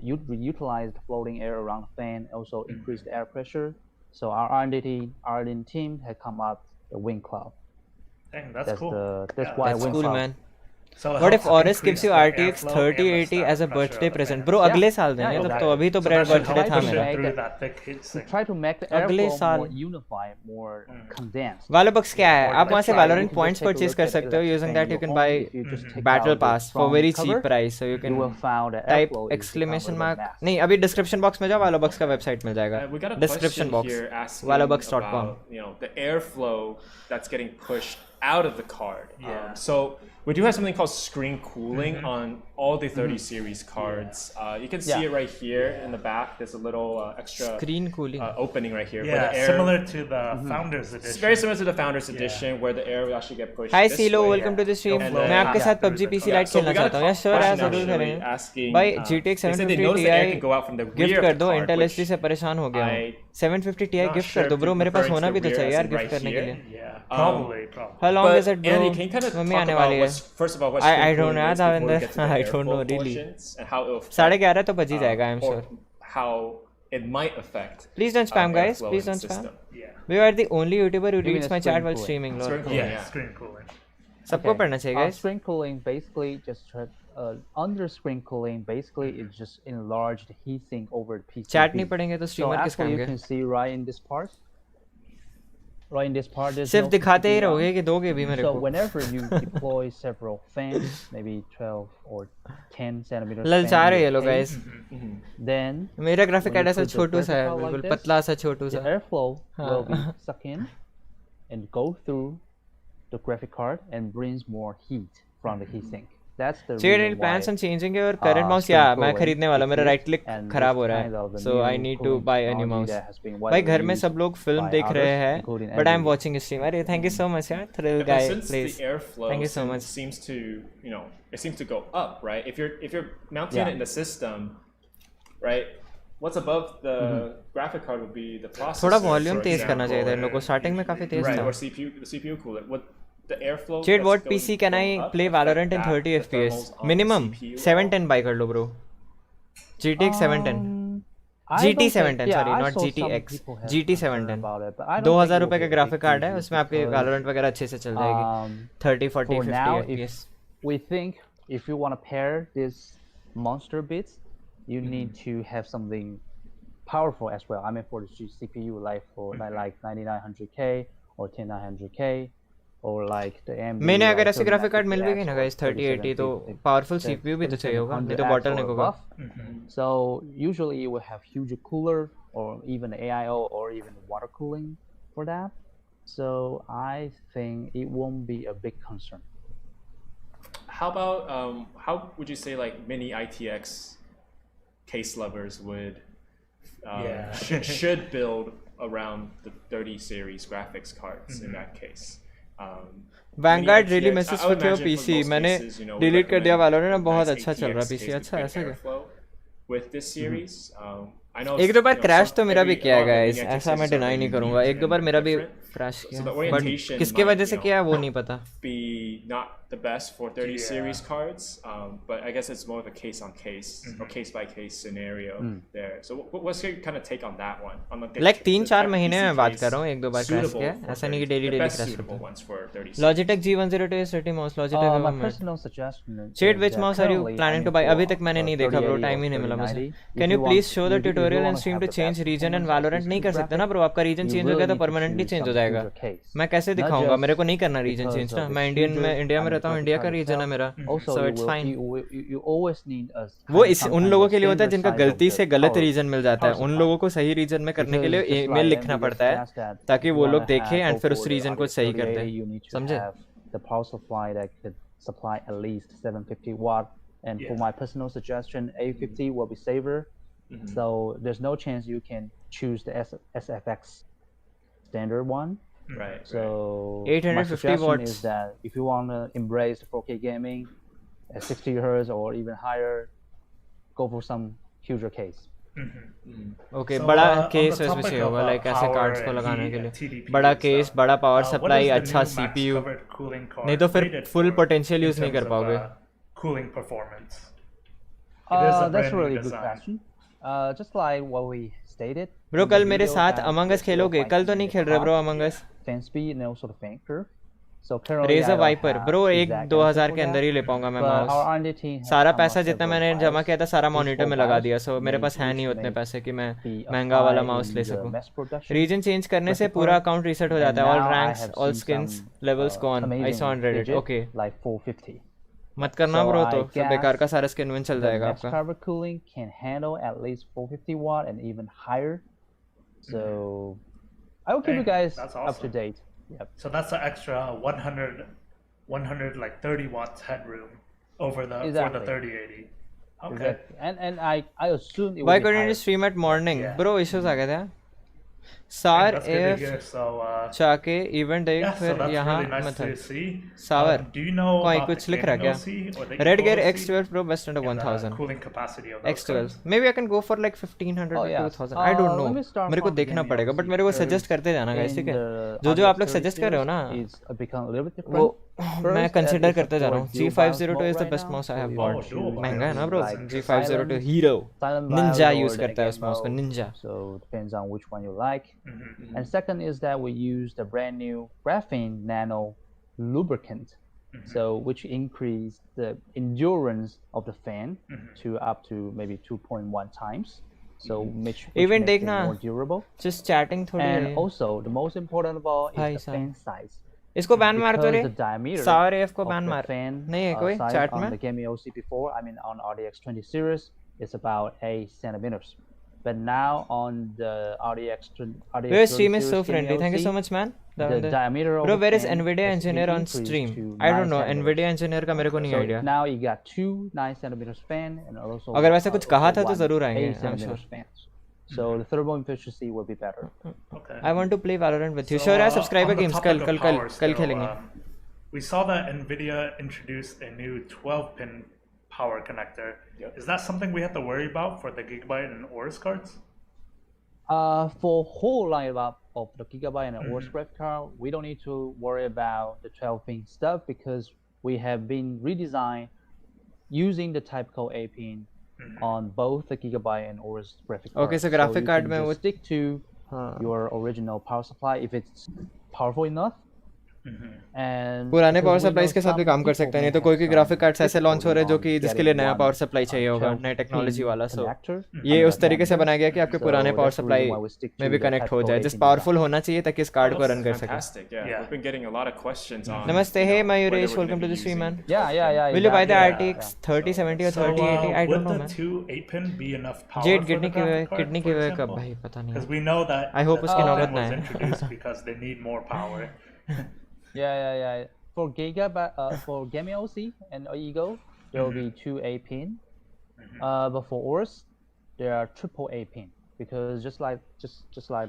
utilize the floating air around the fan, also increase the air pressure. So our R&D team had come up the Windclaw. Dang, that's cool. That's why that's Windclaw. Cool, man. So what if Aorus gives you RTX 3080 as a birthday present? Bro, अगले साल देंगे. तब तो अभी तो bread birthday था मेरा. Try to make the airflow more unified, more condensed. Valorant क्या है? आप वहाँ से Valorant points purchase कर सकते हो. Using that you can buy Battlepass for very cheap price. So you can type exclamation mark. नहीं, अभी description box में जाओ. Valorant का website मिल जाएगा. Description box. Valorant.com. You know, the airflow that's getting pushed out of the card. So we do have something called screen cooling on all the 30 series cards. You can see it right here in the back. There's a little extra screen cooling opening right here. Yeah, where the air, similar to the Founders Edition. It's very similar to the Founders Edition where the air will actually get pushed. Hi this Silo, way. welcome to the stream. मैं आपके साथ PUBG PC Lite खेलना चाहता हूँ. यार sure है जरूर करेंगे. भाई GTX 750 Ti गिफ्ट कर दो. Intel HD से परेशान हो गया हूँ. 750 Ti गिफ्ट कर दो ब्रो. मेरे पास होना भी तो चाहिए यार गिफ्ट करने के लिए. Probably. How long is it bro? Andy, can you kind of mummy talk आने about वाली है. first of all what I don't know यार Davinder. I don't know really. 11:30 तो बज ही जाएगा I'm sure. How it might affect. Please don't spam guys. Please don't spam. We are the only YouTuber who reads my chat while streaming. Screen cooling. सबको पढ़ना चाहिए guys. Screen cooling basically just under screen cooling basically it's just enlarged heatsink over the PCB. Chat नहीं पढ़ेंगे तो streamer किस काम के? You can see right in this part. Right in this part there's सिर्फ दिखाते ही रहोगे कि दोगे भी मेरे को. So whenever you deploy several fans, maybe 12 or 10 centimeters. ललचा रहे हैं लोग guys. Then मेरा graphic card ऐसा छोटू सा है, बिल्कुल पतला सा छोटू सा. The airflow will be sucked in and go through the graphic card and brings more heat from the heatsink. That's the reason plans on changing your current mouse. Yeah, मैं खरीदने वाला. मेरा right click खराब हो रहा है, so I need to buy a new mouse. भाई घर में सब लोग film देख रहे हैं, but I'm watching a stream. अरे thank you so much यार, thrill guy, please. The airflow thank you so much. Seems to, you know, it seems to go up, right? If you're mounting it in the system, right? What's above the graphic card would be the processor. थोड़ा volume तेज करना चाहिए था इन लोगों को. Starting में काफी तेज था. Right, or the CPU cooler. What the airflow. Chat, what PC can I play Valorant in 30 FPS? Minimum 710 buy कर लो bro. GTX 710. GT 710 sorry, not GTX. GT 710. 2000 रुपए का ग्राफिक कार्ड है, उसमें आपके Valorant वगैरह अच्छे से चल जाएगी. 30, 40, 50 FPS. We think if you want to pair this monster bits, you need to have something powerful as well. I mean for the CPU like for like 9900K or 10900K. Or like the AMD मैंने अगर ऐसे graphic card मिल भी गई ना guys 3080 तो powerful CPU भी तो चाहिए होगा, नहीं तो bottleneck होगा. So usually you will have huge cooler or even AIO or even water cooling for that. So I think it won't be a big concern. How about how would you say like mini ITX case lovers would should build around the 30 series graphics cards in that case? Vanguard really messes with your PC. मैंने delete कर दिया Valorant, अब बहुत अच्छा चल रहा PC. अच्छा ऐसा क्या? With this series, एक दो बार क्रैश तो मेरा भी किया है गाइस, ऐसा मैं डिनाई नहीं करूंगा. एक दो बार मेरा भी क्रैश किया, बट किसके वजह से किया वो नहीं पता. Be not the best for 30 series cards, but I guess it's more of a case on case or case by case scenario there. So what's your kind of take on that one? On the like 3-4 महीने में बात कर रहा हूँ, एक दो बार crash किया, ऐसा नहीं कि डेली क्रैश होता है. Logitech G102 SRT mouse, Logitech my personal suggestion. Chat, which mouse are you planning to buy? अभी तक मैंने नहीं देखा ब्रो, टाइम ही नहीं मिला मुझे. Can you please show the tutorial and stream to change region and Valorant? नहीं कर सकते ना ब्रो, आपका region चेंज हो गया तो परमानेंटली चेंज हो जाएगा. मैं कैसे दिखाऊंगा? मेरे को नहीं करना रीजन चेंज ना. मैं इंडिया में रहता हूँ, इंडिया का रीजन है मेरा, सो इट्स फाइन. वो इस उन लोगों के लिए होता है जिनका गलती से गलत रीजन मिल जाता है. उन लोगों को सही रीजन में करने के लिए ईमेल लिखना पड़ता है ताकि वो लोग देखें एंड फिर उस रीजन को सही कर दें. समझे? The power supply that could supply at least 750 watt, and for my personal suggestion, 850 will be safer. So there's no chance you can choose the SFX standard one. Right. So 850 watts is that if you want to embrace 4K gaming at 60 Hz or even higher, go for some huger case. Okay, बड़ा case इसमें चाहिए होगा, like ऐसे cards को लगाने के लिए बड़ा केस, बड़ा पावर सप्लाई, अच्छा CPU, नहीं तो फिर फुल पोटेंशियल यूज नहीं कर पाओगे. Cooling performance. That's a really good question. Just like what we stated. Bro, कल मेरे साथ Among Us खेलोगे? कल तो नहीं खेल रहे bro Among Us. Fan speed and also the fan curve. So currently Razer Viper bro 1-2000 के अंदर ही ले पाऊंगा मैं माउस. सारा पैसा जितना मैंने जमा किया था सारा मॉनिटर में लगा दिया, सो मेरे पास है नहीं उतने पैसे कि मैं महंगा वाला माउस ले सकूं. रीजन चेंज करने से पूरा अकाउंट रीसेट हो जाता है. All ranks, all skins, levels gone. I saw on Reddit. Okay, like 450. मत करना ब्रो, तो सब बेकार का सारा स्किन विन चल जाएगा आपका. Carver cooling can handle at least 450 watt and even higher. So I will keep you guys up to date. Yep. So that's an extra 130 watts headroom over the for the 3080. Okay. Exactly. And I assume it Why will be couldn't higher. you stream at morning? Yeah. Bro, issues आ गए थे. Sour That's good to if hear. So, जाके event देख yeah, so फिर that's यहाँ really nice मत to see. Sour. Do you know कोई about कुछ the लिख रहा क्या? gaming OC or the Redgear Eco OC X12 Pro best under and the 1000. cooling capacity of those X12. cards? Maybe I can go for like 1500 Oh, to yeah. 2000. I don't know. Let me start मेरे को from देखना gaming पड़ेगा. But OC. मेरे को There's suggest करते जाना guys, in ठीक है? the जो आप लोग RTX suggest कर रहे हो ना, it's become a little bit वो different. मैं First, consider it करते जा रहा हूँ. supports dual G502 mouse is the right best now, mouse I so have you bought. can choose महंगा है ना bro? like G502 silent, Hero. silent Ninja mode use or करता है the उस game mouse को. mode. Ninja. So depends on which one you like. And second is that we use the brand new graphene nano lubricant, so which increase the endurance of the fan to up to maybe 2.1 times. So which Even makes it देखना. more durable. Just chatting थोड़ी And है. also the most important of all भाई is the साहब. fan size. इसको ban मार तो Because रे. the diameter Sour AF को of बैन the मार. fan नहीं है कोई size chat on में? the gaming OC before, I mean on RTX 20 series, is about 8 centimeters. But now on the RTX Your stream is series so gaming friendly. Thank you OC, so much, man. the diameter of Bro, the where is fan NVIDIA has engineer been on increased stream? to I don't 9 know. centimeters. NVIDIA engineer का मेरे को नहीं So idea. now you got 2 9 centimeters fan and also अगर वैसे कुछ कहा था तो one जरूर आएंगे, 8 I'm centimeters sure. fans. So the thermal efficiency will be better. Okay. I want to play Valorant with you. So, Sure यार, subscriber on the games topic कल of कल कल power कल still, खेलेंगे. We saw that NVIDIA introduced a new 12-pin power connector. Yep. Is that something we have to worry about for the Gigabyte and Aorus cards? For whole lineup of the Gigabyte and Aorus graphics card, we don't need to worry about the 12-pin stuff because we have been redesigned using the typical 8-pin on both the Gigabyte and Aorus graphics card. Okay, so graphic you card can में just वो stick to your original power supply if it's powerful enough. And पुराने because power we know supplies के साथ भी some काम कर people सकते हैं. may नहीं तो have कोई कोई some ग्राफिक कार्ड्स ऐसे लॉन्च हो रहे हैं जो कि difficulty जिसके लिए getting नया one, पावर सप्लाई चाहिए होगा, 12 नई टेक्नोलॉजी pin वाला. सो connector ये on उस the तरीके से adapter. बनाया गया कि आपके So पुराने power that's the supply reason why we stick में to भी the कनेक्ट हो typical जाए. 18 जिस पावरफुल होना चाहिए ताकि इस कार्ड को That's रन कर सके. fantastic. Yeah. Yeah. We've been getting a lot of questions on. नमस्ते, hey whether Mayuresh, we're welcome gonna to be the stream, using man. Yeah. Will you buy the exactly. RTX 3070 or So 3080? I don't would know, the man. two 8-pin be enough power Jade for the kidney की graphic card, kidney for की कब example? भाई पता नहीं. Because we know that I hope the उसकी 12-pin नौबत ना was आए. introduced because they need more power. Yeah. For Gigabyte, for gaming OC and Ego, there will be 2 8-pin. But for Aorus, there are triple 8-pin because just like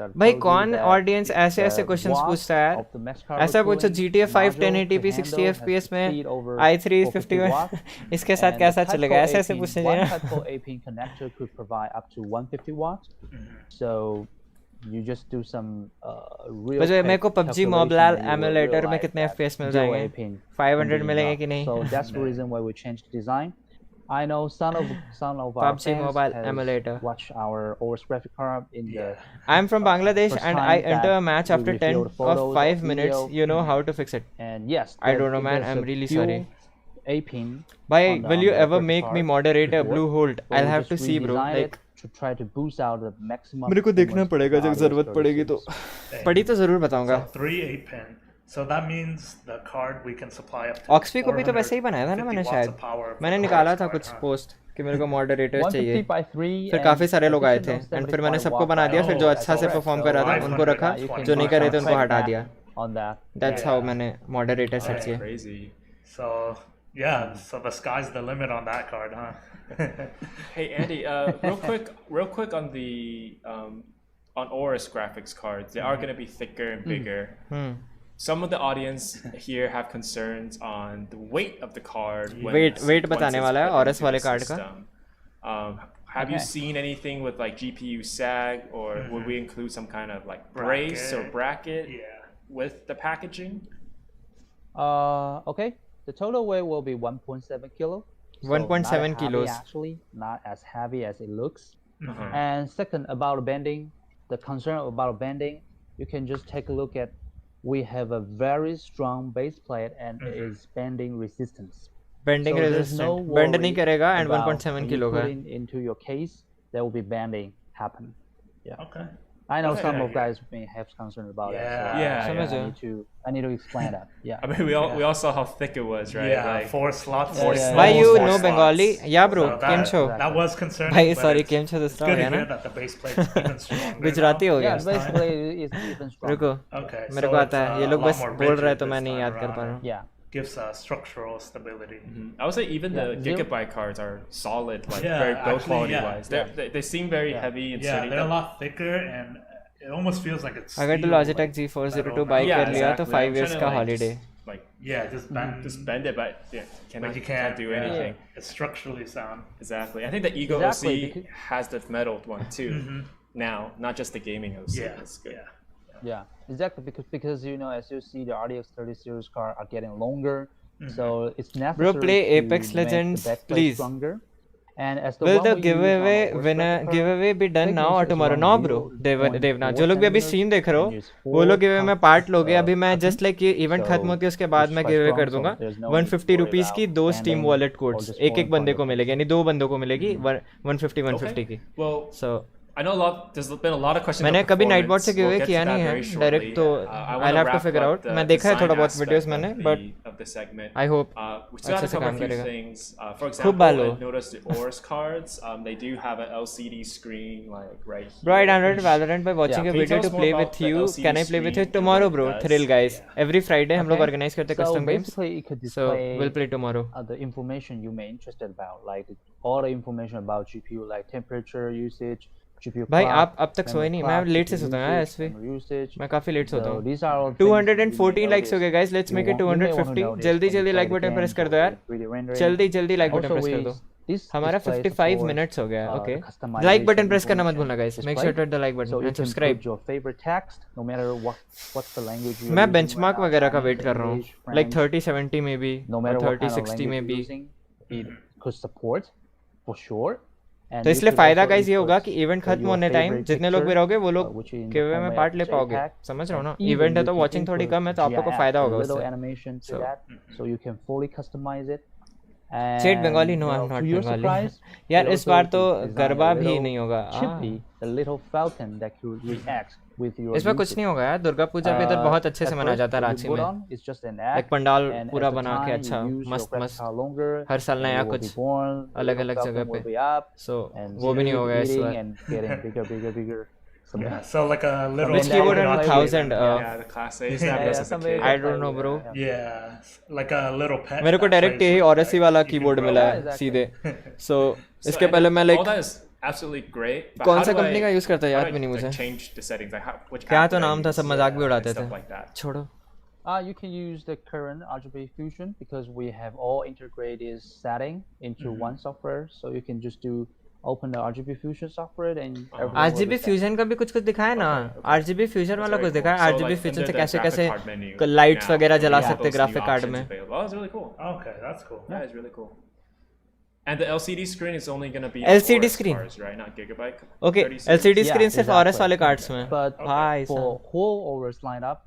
that. भाई कौन audience ऐसे ऐसे questions पूछता है यार? ऐसा पूछो GTA 5 1080p 60 fps में i3 51 इसके साथ कैसा चलेगा? ऐसे ऐसे पूछते हैं ना. Typical 8-pin connector could provide up to 150 watts. So you just do some real. वैसे मेरे को PUBG Mobile calculation and you will emulator में realize कितने that FPS मिल dual जाएंगे? 8-pin 500 can be मिलेंगे enough. कि नहीं? So that's the reason why we changed the design. I know some of our PUBG fans Mobile has emulator. watched our Aorus graphic card in the I'm from Bangladesh first and time I enter that a match we after revealed 10 photos of 5 or minutes. video. You know how to fix it. And yes, I don't know, man. there's I'm a really dual sorry. 8-pin. Bhai, on the- will on you the ever graphic make me card moderator before, blue hold? but I'll we have to just see, bro. redesigned Like it to try to boost out the maximum. मेरे को देखना performance पड़ेगा of जब the जरूरत RTX पड़ेगी तो 36. पड़ी तो जरूर बताऊंगा. So 3 8-pin. So that means the card we can supply up to ऑक्सपी को भी तो वैसे ही बनाया था ना 450 मैंने watts शायद. of power for मैंने the निकाला Aorus था card, कुछ huh? पोस्ट कि मेरे को मॉडरेटर्स 150 चाहिए. by 3 फिर and काफी सारे लोग आए थे additional एंड फिर मैंने 75 सबको watt बना दिया. फिर जो Oh, अच्छा से that's परफॉर्म all कर रहा था right. उनको रखा, You can जो नहीं कर रहे थे उनको check हटा that दिया. on that. That's how मैंने मॉडरेटर सेट किए. Crazy. So yeah, so the sky's the limit on that card, huh? Hey Andy, real quick on the on Aorus graphics cards, they are going to be thicker and bigger. Some of the audience here have concerns on the weight of the card. Weight बताने वाला है Aorus वाले card का. Have you seen anything with like GPU sag, or would we include some kind of like brace or bracket with the packaging? Okay. The total weight will be 1.7 kilo. 1.7 kilos. Actually, not as heavy as it looks. And second, about bending, the concern about bending, you can just take a look at. We have a very strong base plate and it is bending resistance. Bending So there's resistant. no Bend worry नहीं करेगा and about 1.7 when kilo you का. put it into your case, there will be bending happen. Yeah. Okay. I know Okay, some yeah, of guys may have concern about it. So Yeah. I need to explain that. Yeah. I mean, we all saw how thick it was, right? Yeah, Like, 4 slots. Yeah, yeah, Why yeah. you Four know slots. Bengali? Yeah, bro. So केम छो? that was concerning. भाई but sorry it's- केम छो it's दूसरा good हो to गया hear ना. that the base plate's even stronger. Gujarati हो Yeah, गया. the base plate is even stronger. रुको Okay. मेरे so को it's, आता है. ये a लोग lot बस more बोल रहे हैं rigid तो मैं this नहीं time याद कर पा रहा around. हूँ. Yeah. gives structural stability. I would say even the Gigabyte cards are solid, like very build quality wise. They seem very heavy and sturdy. They're a lot thicker and it almost feels like it's अगर तो Logitech G402 buy कर लिया तो 5 years का holiday. Like just bend it, but you can't do anything. It's structurally sound. Exactly. I think the Ego OC has the metal one too. Now, not just the gaming OC. That's good. Yeah, exactly, because you know, as you see, the RTX 30 series cards are getting longer, so it's necessary. Bro, play Apex Legends, please. Stronger. And as the will the giveaway be done now or tomorrow? No, bro. देवना जो लोग भी अभी stream देख रहे हो वो लोग गिवे में पार्ट लोगे. अभी मैं जस्ट लाइक ये इवेंट खत्म होती है उसके बाद मैं गिवे कर दूंगा 150 रुपीस की 2 स्टीम वॉलेट कोड्स एक बंदे को मिलेगी, यानी 2 बंदों को मिलेगी 150 की. So I know there's been a lot of questions. मैंने कभी नाइटबॉट से गिवे किया नहीं है डायरेक्ट, तो I'll have to figure out. मैं देखा है थोड़ा बहुत वीडियोस मैंने, but I hope अच्छे से काम करेगा. For example, I noticed the Aorus cards, they do have an LCD screen like right here. Bro, I downloaded Valorant by watching a video to play with you. Can I play with you tomorrow, bro? Thrill guys. Every Friday हम लोग organize करते custom games. So we'll play tomorrow. The information you may interested about, like all the information about GPU, like temperature usage. भाई आप अब तक सोए नहीं? मैं लेट से सोता हूँ ऐसे. मैं काफी लेट सोता हूँ. 214 लाइक्स हो गए गाइस. Let's make it 250. जल्दी लाइक बटन प्रेस कर दो यार. जल्दी लाइक बटन प्रेस कर दो. हमारा 55 मिनट्स हो गया. ओके, लाइक बटन प्रेस करना मत भूलना guys. Make sure to hit the like button and subscribe. मैं बेंचमार्क वगैरह का वेट कर रहा हूँ, लाइक 3070 में भी, 3060 में भी. तो इसलिए फायदा गाइस ये होगा कि इवेंट खत्म होने टाइम जितने लोग भी रहोगे वो लोग गिवअवे में पार्ट ले पाओगे. समझ रहे हो ना? इवेंट है तो वॉचिंग थोड़ी कम है, तो आप लोगों को फायदा होगा उससे. Chat Bengali? No, I am not Bengali. यार इस बार तो गरबा भी नहीं होगा. इस बार कुछ नहीं होगा यार. दुर्गा पूजा भी इधर बहुत अच्छे से मनाया जाता है रांची में. एक पंडाल पूरा बना के अच्छा मस्त हर साल नया कुछ अलग अलग जगह पे. सो वो भी नहीं होगा इस बार. So like a little. Which keyboard on 1000? The class A. I don't know, bro. Yeah, like a little pet. मेरे को डायरेक्ट यही Aorus वाला कीबोर्ड मिला है सीधे. So इसके पहले मैं all that is absolutely great. कौन सा कंपनी का यूज करता है याद भी नहीं मुझे. Change the settings. Like क्या तो नाम था, सब मजाक भी उड़ाते थे. छोड़ो. You can use the current RGB Fusion because we have all integrated setting into one software, so you can just open the RGB Fusion software and RGB Fusion का भी कुछ दिखाया ना. RGB Fusion वाला कुछ दिखाया. RGB Fusion से कैसे लाइट्स वगैरह जला सकते ग्राफिक कार्ड में. Oh, it's really cool. Okay, that's cool. That is really cool. And the LCD screen is only going to be LCD screen cards, right? Not Gigabyte. Okay, LCD screen सिर्फ Aorus वाले cards में. But for whole Aorus lineup,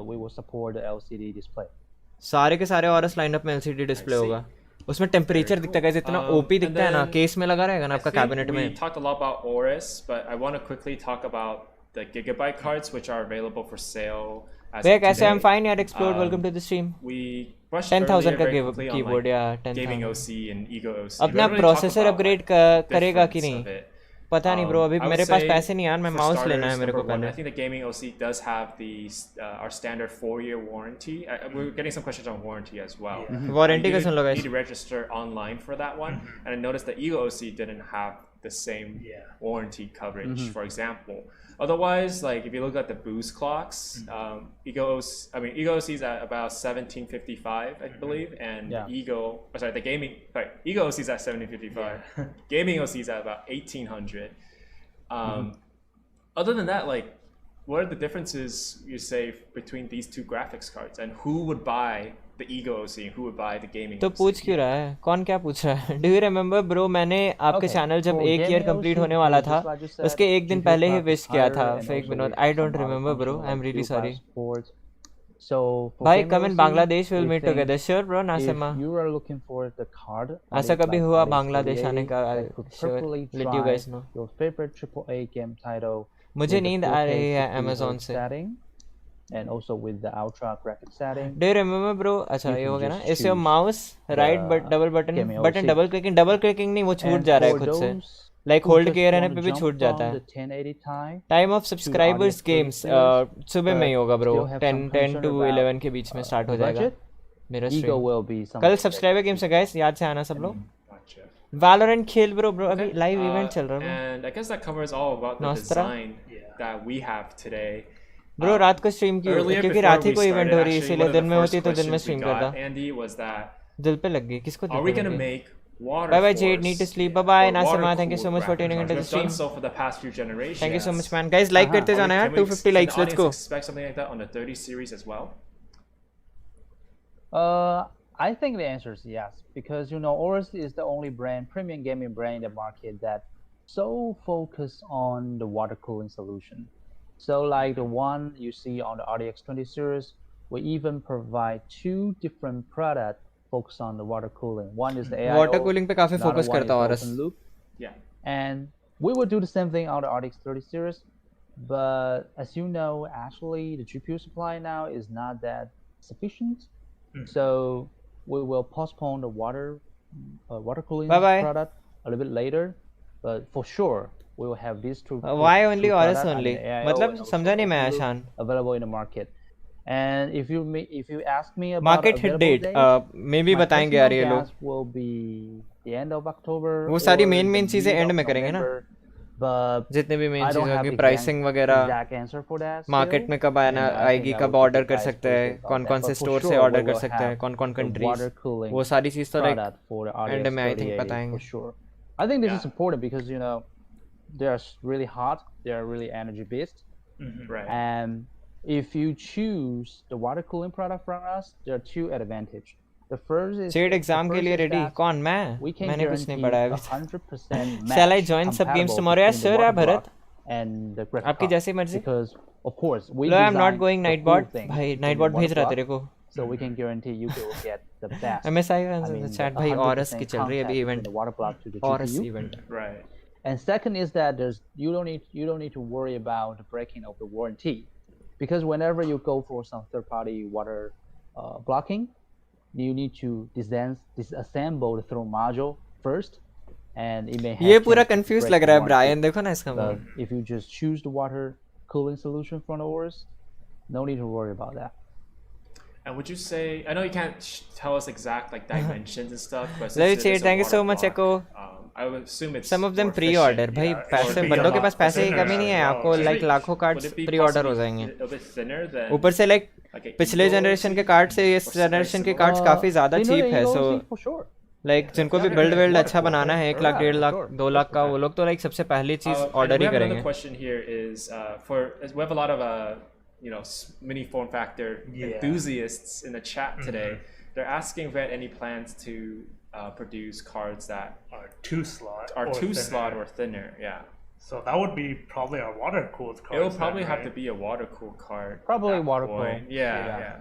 we will support the LCD display. सारे के सारे Aorus lineup में LCD display होगा. उसमें temperature दिखता है, इतना ओपी दिखता है ना. केस में लगा रहेगा ना आपका कैबिनेट में. We talked a lot about Aorus, but I want to quickly talk about the Gigabyte cards which are available for sale. Wait, कैसे? I'm fine यार. Explode, welcome to the stream. We 10,000 का keyboard या 10,000. Gaming OC and Ego OC. अपना processor upgrade करेगा कि नहीं पता नहीं ब्रो. अभी मेरे पास पैसे नहीं यार. मैं माउस लेना है मेरे को पहले. I think the gaming OC does have our standard 4-year warranty. We're getting some questions on warranty as well. Warranty का सुन लो guys. You need to register online for that one. And I noticed the Ego OC didn't have the same warranty coverage, for example. Otherwise, like if you look at the boost clocks, Ego OC is at about 1755, I believe, and Ego OC is at 1755. Gaming OC is at about 1800. Other than that, like, what are the differences you say between these two graphics cards, and who would buy the Ego OC and who would buy the gaming OC? तो पूछ क्यों रहा है? कौन क्या पूछ रहा है? Do you remember bro? मैंने आपके चैनल जब 1 ईयर कंप्लीट होने वाला था उसके 1 दिन पहले ही विश किया था. Fake Vinod. I don't remember bro. I'm really sorry. So भाई come in Bangladesh, we'll meet together. Sure bro. नासिमा. You are looking for the card. ऐसा कभी हुआ बांग्लादेश आने का? Sure. Let you guys know. Your favorite AAA game title. मुझे नींद आ रही है Amazon से. And also with the ultra graphic setting. Do you remember bro? अच्छा ये हो गया ना. Is your mouse right but double button double clicking नहीं, वो छूट जा रहा है खुद से. Like hold किए रहने पे भी छूट जाता है. Time of subscribers games सुबह में ही होगा bro. 10 to 11 के बीच में स्टार्ट हो जाएगा. मेरा ego stream will be something कल सब्सक्राइबर गेम से guys याद से आना सब लोग Valorant खेल bro अभी live event चल रहा है and I guess that covers all about the design that we have today. Bro रात को stream क्यों क्योंकि रात ही को event हो रही है इसीलिए दिन में होती तो दिन में stream करता Andy was that दिल पे लग गई किसको are we gonna make water bye bye Jade need to sleep bye bye Nasima thank you so much for tuning into the stream so for the past few generations thank you so much man guys like करते जाना यार 250 likes let's go expect something like that on the 30 series as well I think the answer is yes because you know Aorus is the only brand premium gaming brand in the market that so focused on the water cooling solution so like the one you see on the RTX 20 series we even provide 2 different products focus on the water cooling. One is the AIO, water cooling पे काफी focus करता है Aorus. Yeah. And we will do the same thing on the RTX 30 series, but as you know, actually the GPU supply now is not that sufficient, so we will postpone the water cooling product a little bit later. But for sure, we will have these two. Why only Aorus only? मतलब समझा नहीं मैं आशान. Available in the market. And if you ask me about market hit date maybe बताएंगे यार ये लोग will be the end of October वो सारी main चीजें end में करेंगे ना जितने भी main चीजें होंगी pricing वगैरह market में कब आएगी कब order कर सकते हैं कौन से store से order कर सकते हैं कौन countries वो सारी चीज तो like end में I think बताएंगे I think this is important because you know they are really hot they are really energy based right and if you choose the water cooling product from us, there are 2 advantages. The first is Shade exam के लिए ready कौन मैं मैंने कुछ नहीं पढ़ा है 100% Shall I join sub games tomorrow? Yes sir है भरत and the आपकी जैसी मर्जी because of course we I am not going nightbot भाई nightbot भेज रहा तेरे को so we can guarantee you will get the best MSI chat भाई Aorus की चल रही है अभी event Aorus event right and second is that you don't need to worry about the breaking of the warranty because whenever you go for some third-party water blocking, you need to disassemble the thermal module first, and it may have. ये पूरा confused लग रहा है Brian देखो ना इसका but if you just choose the water cooling solution from Aorus, no need to worry about that. And would you say I know you can't tell us exact like dimensions and stuff, but thank you so much Echo. I would assume it's some of them pre-order भाई पैसे बंदों के पास पैसे की कमी नहीं है आपको like लाखों कार्ड्स pre-order हो जाएंगे ऊपर से like पिछले जनरेशन के कार्ड से इस जनरेशन के कार्ड्स काफी ज्यादा चीप है so like जिनको भी बिल्ड वेल्ड अच्छा बनाना है 1 लाख 1.5 लाख 2 लाख का वो लोग तो like सबसे पहली चीज ऑर्डर ही करेंगे question here is we have a lot of you know mini form factor enthusiasts in the chat today they're asking if we had any plans to produce cards that are 2 slot or thinner. Yeah. So that would be probably a water cooled card. It will probably have to be a water cooled card. Probably water cooled. Yeah.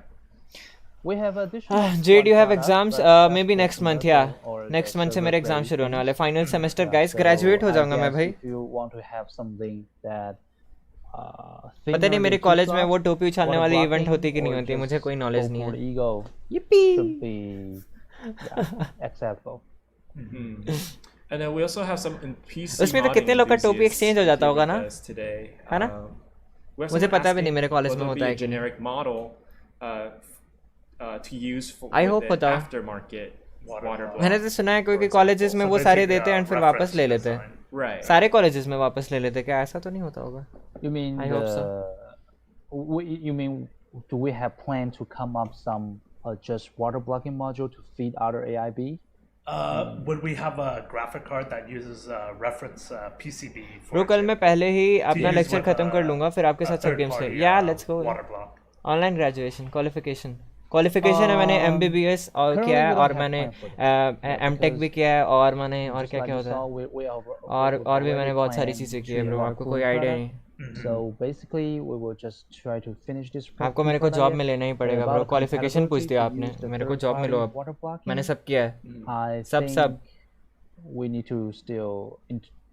We have additional. Jade, you have exams? Maybe next month. Yeah. Next month से मेरे exam शुरू होने वाले. Final semester, guys. Graduate हो जाऊँगा मैं भाई. If you want to have something that. पता नहीं मेरे कॉलेज में वो टोपी उछालने वाली इवेंट होती कि नहीं होती मुझे कोई नॉलेज नहीं है. Yippee! acceptable. And then we also have some in PC उसमें तो कितने लोग का टोपी एक्सचेंज हो जाता होगा ना है ना मुझे पता भी नहीं मेरे कॉलेज में होता है कि generic model to use for I hope होता aftermarket water block. मैंने तो सुना है क्योंकि कॉलेजेस में वो सारे देते हैं और फिर वापस ले लेते हैं सारे कॉलेजेस में वापस ले लेते हैं क्या ऐसा तो नहीं होता होगा You mean I hope so you mean do we have plan to come up some just water blocking module to feed other AIB? Would we have a graphic card that uses reference PCB? Bro, कल मैं पहले ही अपना lecture खत्म कर लूँगा फिर आपके साथ सब गेम्स खेल या let's go online graduation qualification है मैंने MBBS और किया है और मैंने M.Tech भी किया है और मैंने और क्या क्या होता है और भी मैंने बहुत सारी चीज़ें की है ब्रो आपको कोई आइडिया नहीं So basically we will just try to finish this. आपको मेरे को जॉब में लेना ही पड़ेगा ब्रो क्वालिफिकेशन पूछ दिया आपने मेरे को जॉब में लो अब मैंने सब किया है सब we need to still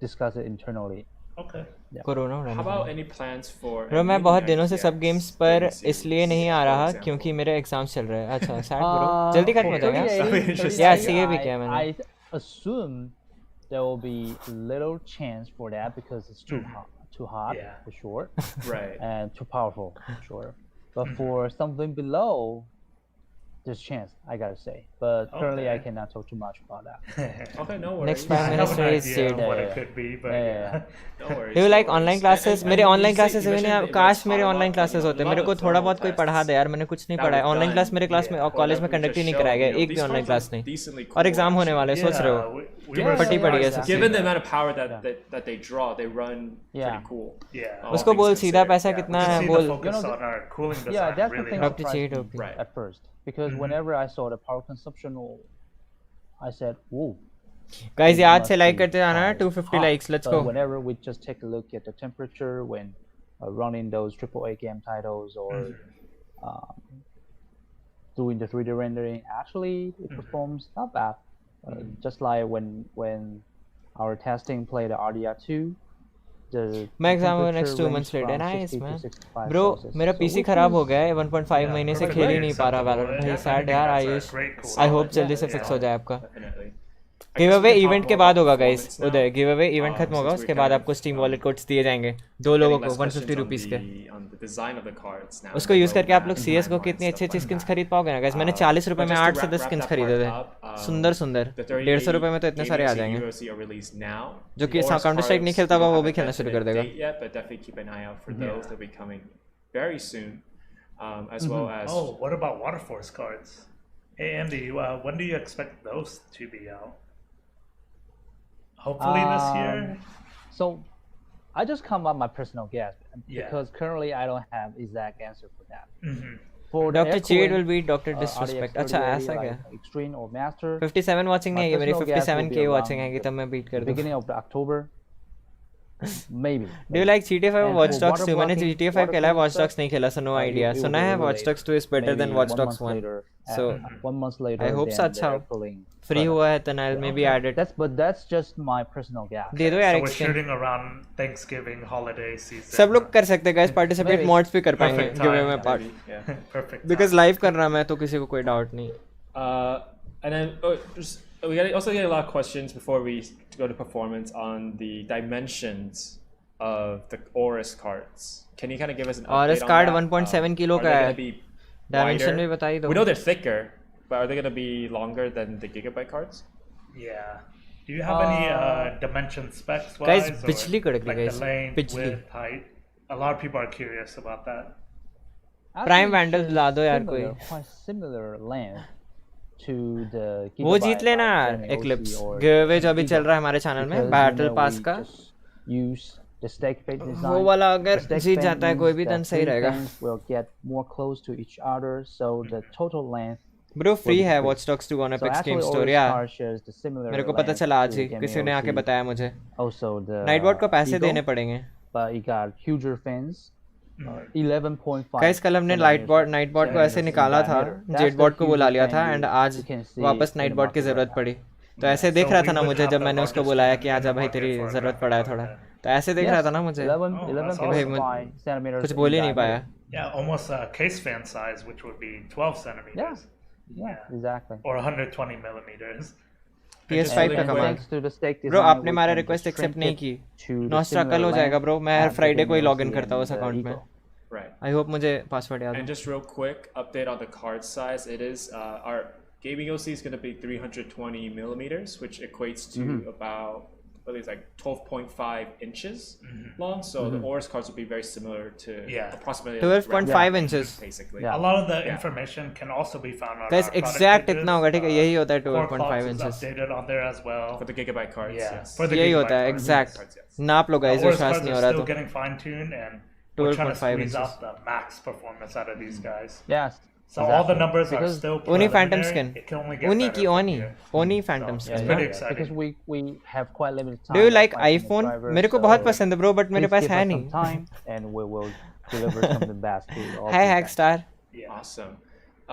discuss it internally. Okay. Corona How about any plans for bro मैं बहुत दिनों से सब गेम्स पर इसलिए नहीं आ रहा क्योंकि मेरे एग्जाम्स चल रहे हैं अच्छा सैड ब्रो जल्दी खत्म हो जाएगा या सीए भी किया मैंने I assume there will be little chance for that because it's too hot for sure right and too powerful for sure but for something below there's chance, I gotta say, but currently I cannot talk too much about that. Okay, no worries. Next 5 minutes to is Jade. What it could be, but No worries. Do you like online classes? मेरे online classes हुए नहीं, काश मेरे online classes होते. मेरे को थोड़ा बहुत कोई पढ़ा दे यार, मैंने कुछ नहीं पढ़ा है. Online class मेरे क्लास में और कॉलेज में कंडक्ट ही नहीं कराया गया, एक भी online class नहीं. और एग्जाम होने वाले, सोच रहे हो? फटी पड़ी है. Given the amount of power that they draw, they run pretty cool. उसको बोल सीधा पैसा कितना है बोल. Yeah, that's the thing that surprised me at first, because whenever I saw the power consumption, I said, "Whoa." Guys, याद से like करते जाना है. 250 likes. Let's go. Whenever we just take a look at the temperature when running those AAA game titles or doing the 3D rendering, actually it performs not bad. Just like when our testing played the RDR2. मैं exam हुआ next 2 months later. Nice man. Bro मेरा PC खराब हो गया है, 1.5 महीने से खेल ही नहीं पा रहा Valorant. भाई सैड यार. आई होप जल्दी से फिक्स हो जाए आपका. गिव अवे इवेंट के बाद होगा गाइस. उदय गिव अवे इवेंट खत्म होगा, उसके बाद आपको स्टीम वॉलेट कोड्स दिए जाएंगे 2 लोगों को 150 रुपीस के. उसको यूज करके आप लोग सीएस को कितनी अच्छी अच्छी स्किन्स खरीद पाओगे ना गाइस. मैंने 40 रुपए में 8 से 10 स्किन्स खरीदे थे. सुंदर सुंदर. 150 रुपए में तो इतने सारे आ जाएंगे. जो कि काउंटर स्ट्राइक नहीं खेलता होगा वो भी खेलना शुरू कर देगा. As well as what about Water Force cards? AMD, when do you expect those to be out? Hopefully this year. So, I just come up my personal guess because currently I don't have exact answer for that. For Dr. Jade will be Dr. Disrespect. अच्छा ऐसा क्या? Extreme or Master. 57 watching नहीं है, मेरी 57k watching है कि तब मैं beat कर दूँ. Beginning of October. Maybe. Do you like GTA 5 or Watch Dogs 2? मैंने GTA 5 खेला है, Watch Dogs नहीं खेला, so no idea. सुना है Watch Dogs 2 is better than Watch Dogs 1. So 1 month later, I hope so. अच्छा free हुआ है तो I'll maybe add it. That's just my personal guess. दे दो यार So we're shooting around Thanksgiving holiday season. सब लोग कर सकते हैं guys, participate mods भी कर पाएंगे giveaway में part. Perfect. Because live कर रहा मैं तो किसी को कोई doubt नहीं. And then we also get a lot of questions before we go to performance on the dimensions of the Aorus cards. Can you kind of give us an update Aorus card 1.7 kilo का है. Dimension भी बता ही दो. We know they're thicker, but are they going to be longer than the Gigabyte cards? Yeah. Do you have any dimension specs wise? Guys, पिछली कड़क like guys. the length, पिछली. width, height? A lot of people are curious about that. Prime Vandal ला दो यार कोई. Quite similar length to the Gigabyte. वो जीत लेना Eclipse. Giveaway जो अभी चल रहा है हमारे चैनल में Battle Pass का. Use the stake phase design. वो वाला अगर जीत जाता है कोई भी तो सही रहेगा. Will get more close to each other, so the total length. Bro free है Watch Dogs 2 on Epic Game Store यार. मेरे को पता चला आज ही, किसी ने आके बताया मुझे. Nightbot को पैसे देने पड़ेंगे. But it got huger fans. 11.5. Guys कल हमने Nightbot को ऐसे निकाला था, Jadebot को बुला लिया था एंड आज वापस Nightbot की जरूरत पड़ी. तो ऐसे देख रहा था ना मुझे जब मैंने उसको बुलाया कि आजा भाई तेरी जरूरत पड़ा है थोड़ा. तो ऐसे देख रहा था ना मुझे. 11.5 centimeters. कुछ बोल ही नहीं पाया. Yeah, almost a case fan size, which would be 12 centimeters. Yeah, exactly. Or 120 millimeters. PS5 का कमाल. Bro आपने हमारा रिक्वेस्ट एक्सेप्ट नहीं की. नॉस्ट्रा कल हो जाएगा ब्रो. मैं हर फ्राइडे को ही लॉग इन करता हूँ उस अकाउंट में. Right. I hope मुझे पासवर्ड याद है. And just real quick update on the card size. It is our gaming OC is going to be 320 millimeters, which equates to about I think it's like 12.5 inches long. So the Aorus cards will be very similar to approximately 12.5 inches. Basically. A lot of the information can also be found on Guys, our exact इतना होगा ठीक है. यही होता है 12.5 inches. Updated on there as well. For the Gigabyte cards. Yes. For the यही Gigabyte होता है cards. exact. नाप लो guys विश्वास नहीं हो रहा still तो. getting fine tuned and we're trying to 12.5 squeeze inches. out the max performance out of these guys. Yes. So all the numbers are still Oni Phantom preliminary. skin. It can only get Oni better की from Oni. here. Oni Phantom So, skin. it's pretty exciting. Because we have quite limited time. Do you like to find iPhone? drivers, मेरे को so बहुत पसंद है bro, but मेरे please pass give है us some नहीं. time and we will deliver something best to all. Hi you Hack guys. Star. Awesome.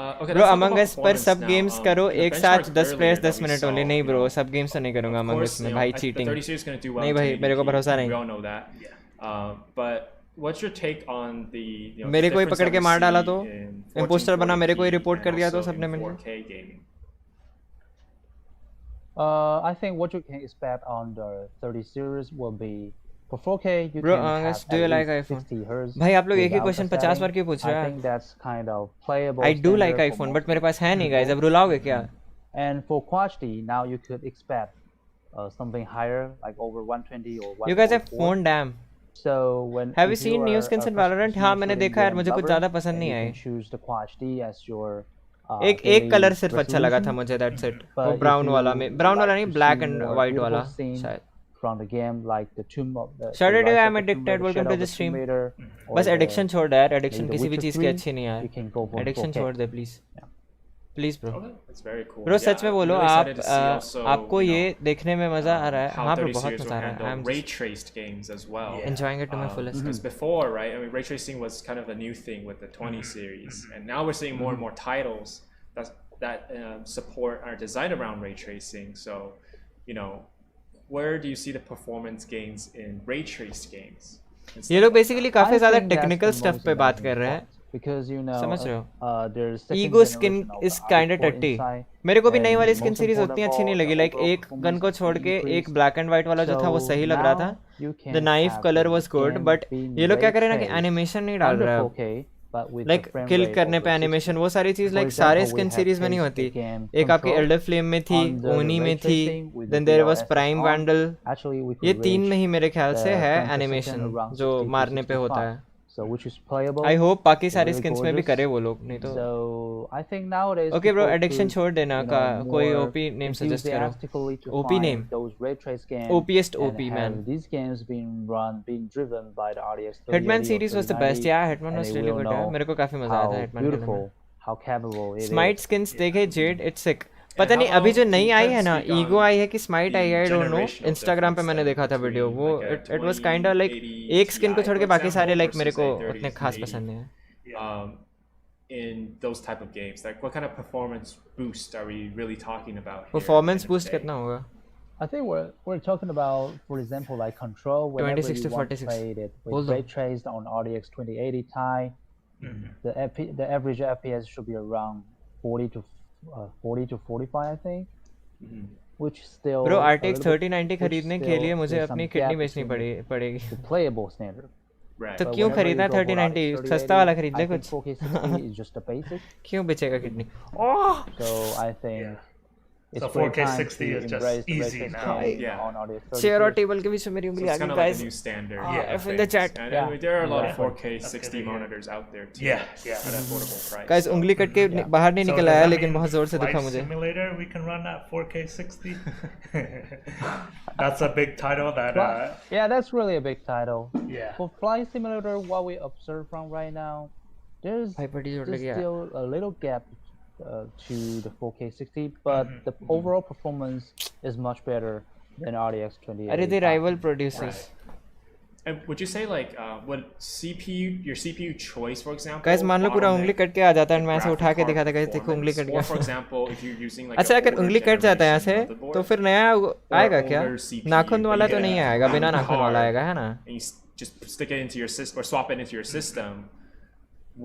Okay, Bro let's talk Among about Us पर performance सब now. games करो The एक साथ benchmark 10 earlier players that 10 we minute saw, only. नहीं you bro know, सब games तो नहीं करूँगा of Among course, Us में you know, भाई the cheating. 30 series is going to do well. नहीं on भाई 1080p. मेरे को भरोसा नहीं. We all know that. But what's your take on the मेरे को ही difference पकड़ that के we मार डाला see तो in imposter बना, मेरे को ही 1440p report कर and दिया तो also सबने in मिलके. 4K gaming? I think what you can expect on the 30 series will be For 4K, you Bro, can have do you at like least iPhone? 60 hertz. भाई आप लोग एक ही without question the 50 bar setting. क्यों पूछ रहे I हो? think that's kind of playable. I do like standard for iPhone, most but मेरे पास है नहीं guys. अब रुलाओगे क्या? And for quality, now you could expect something higher, like over 120 or 144. You guys have phone damn. So when Have you seen new skins in Valorant? हाँ मैंने देखा यार, मुझे कुछ ज़्यादा पसंद नहीं आई. choose the quality as your एक कलर सिर्फ अच्छा लगा था मुझे, that's it. वो ब्राउन वाला नहीं, ब्लैक एंड वाइट वाला शायद. From the game, like the Tomb of the Shout out to you, I'm addicted. Welcome to the stream. बस एडिक्शन छोड़ दे यार, एडिक्शन किसी भी चीज़ की अच्छी नहीं है यार. एडिक्शन छोड़ दे प्लीज. Please bro. ब्रो सच में बोलो, आपको ये देखने में मजा आ रहा है? हाँ ब्रो, बहुत मजा आ रहा है. I'm ray traced games as well. Enjoying it to my fullest. Because before, right? I mean, ray tracing was kind of a new thing with the 20 series, and now we're seeing more and more titles that support our design around ray tracing. So, you know, where do you see the performance gains in ray traced games? ये लोग basically काफी ज्यादा technical stuff पे बात कर रहे हैं. Because you know, समझ रहे हो? Ego skin is kind of टट्टी. मेरे को भी नई वाली स्किन सीरीज उतनी अच्छी नहीं लगी. लाइक एक गन को छोड़ के एक ब्लैक एंड व्हाइट वाला जो था वो सही लग रहा था. The knife colour was good, but ये लोग क्या कर रहे हैं ना कि एनिमेशन नहीं डाल रहे हैं. लाइक किल करने पे एनिमेशन, वो सारी चीज लाइक सारे स्किन सीरीज में नहीं होती. एक आपकी एल्डर फ्लेम में थी, ओनी में थी, then there was prime vandal. ये 3 में ही मेरे ख्याल से है एनिमेशन जो मारने पे होता है. I hope बाकी सारे स्किन्स में भी करे वो लोग, नहीं तो. Okay bro, एडिक्शन छोड़ देना का कोई OP नेम सजेस्ट करो. OP name. OPest OP man. Hitman series was the best. Yeah, Hitman was really good. मेरे को काफी मजा आया था Hitman खेलने में. Smite skins देखे Jade, it's sick. पता नहीं अभी जो नई आई है ना, ईगो आई है कि स्माइट आई है, आई डोंट नो. इंस्टाग्राम पे मैंने देखा था वीडियो, वो it was kind of like एक स्किन को छोड़ के बाकी सारे लाइक मेरे को उतने खास पसंद नहीं है. In those type of games, like what kind of performance boost are we really talking about? Performance boost कितना होगा? I think we're talking about, for example, like Control. 2060 46. Played it with ray traced on RTX 2080 Ti. The average FPS should be around 40 to 45, I think. Which still. Bro, RTX 3090 खरीदने के लिए मुझे अपनी kidney बेचनी पड़ेगी. Playable standard. तो क्यों खरीदना 3090? सस्ता वाला खरीद ले कुछ. 4K60 is just a basic. क्यों बेचेगा kidney? So I think. So 4K60 is just easy now. Chair और टेबल के बीच में मेरी उंगली आ गई guys. New standard. F in the chat. And there are a lot of 4K60 monitors out there too. Yeah. At an affordable price. Guys, उंगली cut के बाहर नहीं निकल आया, लेकिन बहुत जोर से दिखा मुझे. Simulator we can run at 4K60. That's a big title that. Yeah, that's really a big title. Yeah. For Flight Simulator, what we observe from right now, there's still a little gap to the 4K60, but the overall performance is much better than RTX 2080. Are they rival producers? And would you say like would your CPU choice, for example? Guys, मान लो पूरा उंगली cut के आ जाता है, मैं ऐसे उठा के दिखाता guys, देखो उंगली कट गया. For example, if you're using like. अच्छा, अगर उंगली कट जाता है यहाँ से, तो फिर नया आएगा क्या? नाखून वाला तो नहीं आएगा, बिना नाखून वाला आएगा, है ना? Just stick it into your system or swap it into your system.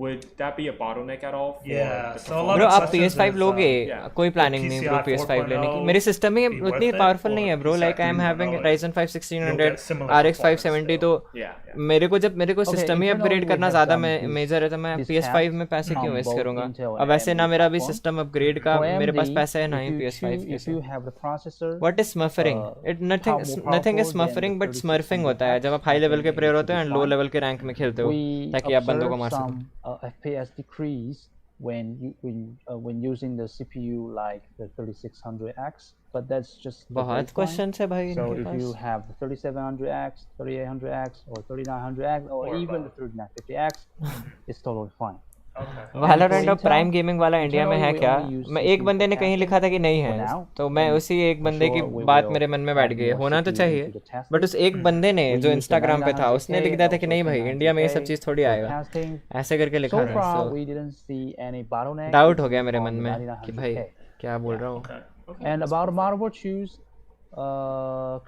Would that be a bottleneck at all? Bro, आप PS5 लोगे? कोई प्लानिंग नहीं ब्रो PS5 लेने की. मेरे सिस्टम में उतनी पावरफुल नहीं है bro. Like I am having Ryzen 5 1600 RX 570. तो मेरे को सिस्टम ही अपग्रेड करना ज़्यादा मेजर है, तो मैं PS5 में पैसे क्यों वेस्ट करूँगा? अब वैसे ना मेरा भी सिस्टम अपग्रेड का मेरे पास पैसे है, ना ही PS5 के. What is smurfing? Nothing is smurfing, but smurfing होता है जब आप हाई लेवल के प्लेयर होते हैं एंड लो लेवल के रैंक में खेलते हो, ताकि आप बंदों को मार सको. FPS decrease when using the CPU like the 3600X, but that's just बहुत questions है भाई. So if you have the 3700X, 3800X, or 3900X, or even the 3950X, it's totally fine. Valorant और प्राइम गेमिंग वाला India में है क्या? मैं एक बंदे ने कहीं लिखा था कि नहीं है, तो मैं उसी एक बंदे की बात मेरे मन में बैठ गई. होना तो चाहिए, बट उस एक बंदे ने जो इंस्टाग्राम पे था उसने लिख दिया था कि नहीं भाई इंडिया में ये सब चीज़ थोड़ी आएगा, ऐसे करके लिखा था. डाउट हो गया मेरे मन में कि भाई क्या बोल रहा हूँ. And about motherboard choose,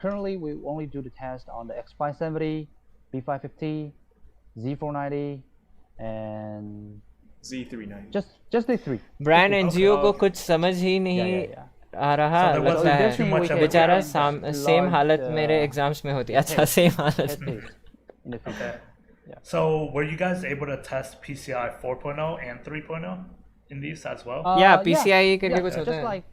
currently we only do the test on the X570, B550, Z490, and Z390. Just the 3. Brand NGO को कुछ समझ ही नहीं आ रहा लगता है बेचारा सेम हालत मेरे एग्जाम्स में होती है अच्छा सेम हालत Okay. So were you guys able to test PCI 4.0 and 3.0 in these as well? Yeah, PCIe के लिए कुछ होता है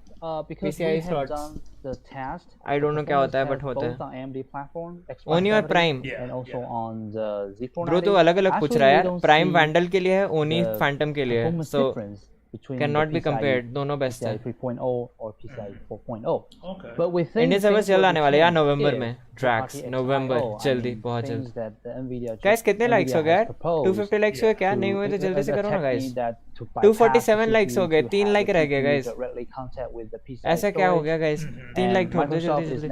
because we have done the test. I don't know क्या होता है but होता है both on AMD platform Oni और Prime and also on the Z490. Bro तो अलग-अलग पूछ रहा है यार Prime Vandal के लिए है Oni Phantom के लिए है so cannot be compared दोनों बेस्ट है PCIe 3.0 or PCIe 4.0 Okay. but we think India server जल्द आने वाले यार नवंबर में ट्रैक्स नवंबर जल्दी बहुत जल्दी गाइस कितने लाइक्स हो गए यार 250 लाइक्स हुए क्या नहीं हुए तो जल्दी से करो ना गाइस 247 लाइक्स हो गए 3 लाइक रह गए गाइस ऐसा क्या हो गया गाइस 3 लाइक ठोक दो जल्दी जल्दी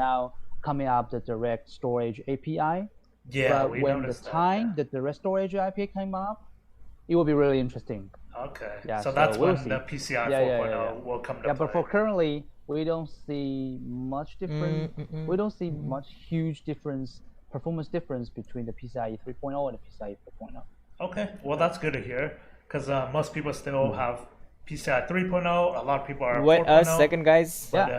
coming up the direct storage API Yeah, but when the time that the direct storage API came up it will be really interesting. Okay. Yeah, so that's we'll when see. the PCI 4.0 will come to play. But for currently, we don't see much difference. We don't see much huge difference, performance difference between the PCIe 3.0 and the PCIe 4.0. Okay. Well, that's good to hear because most people still have PCIe 3.0. A lot of people are 4.0. Wait a second, guys. But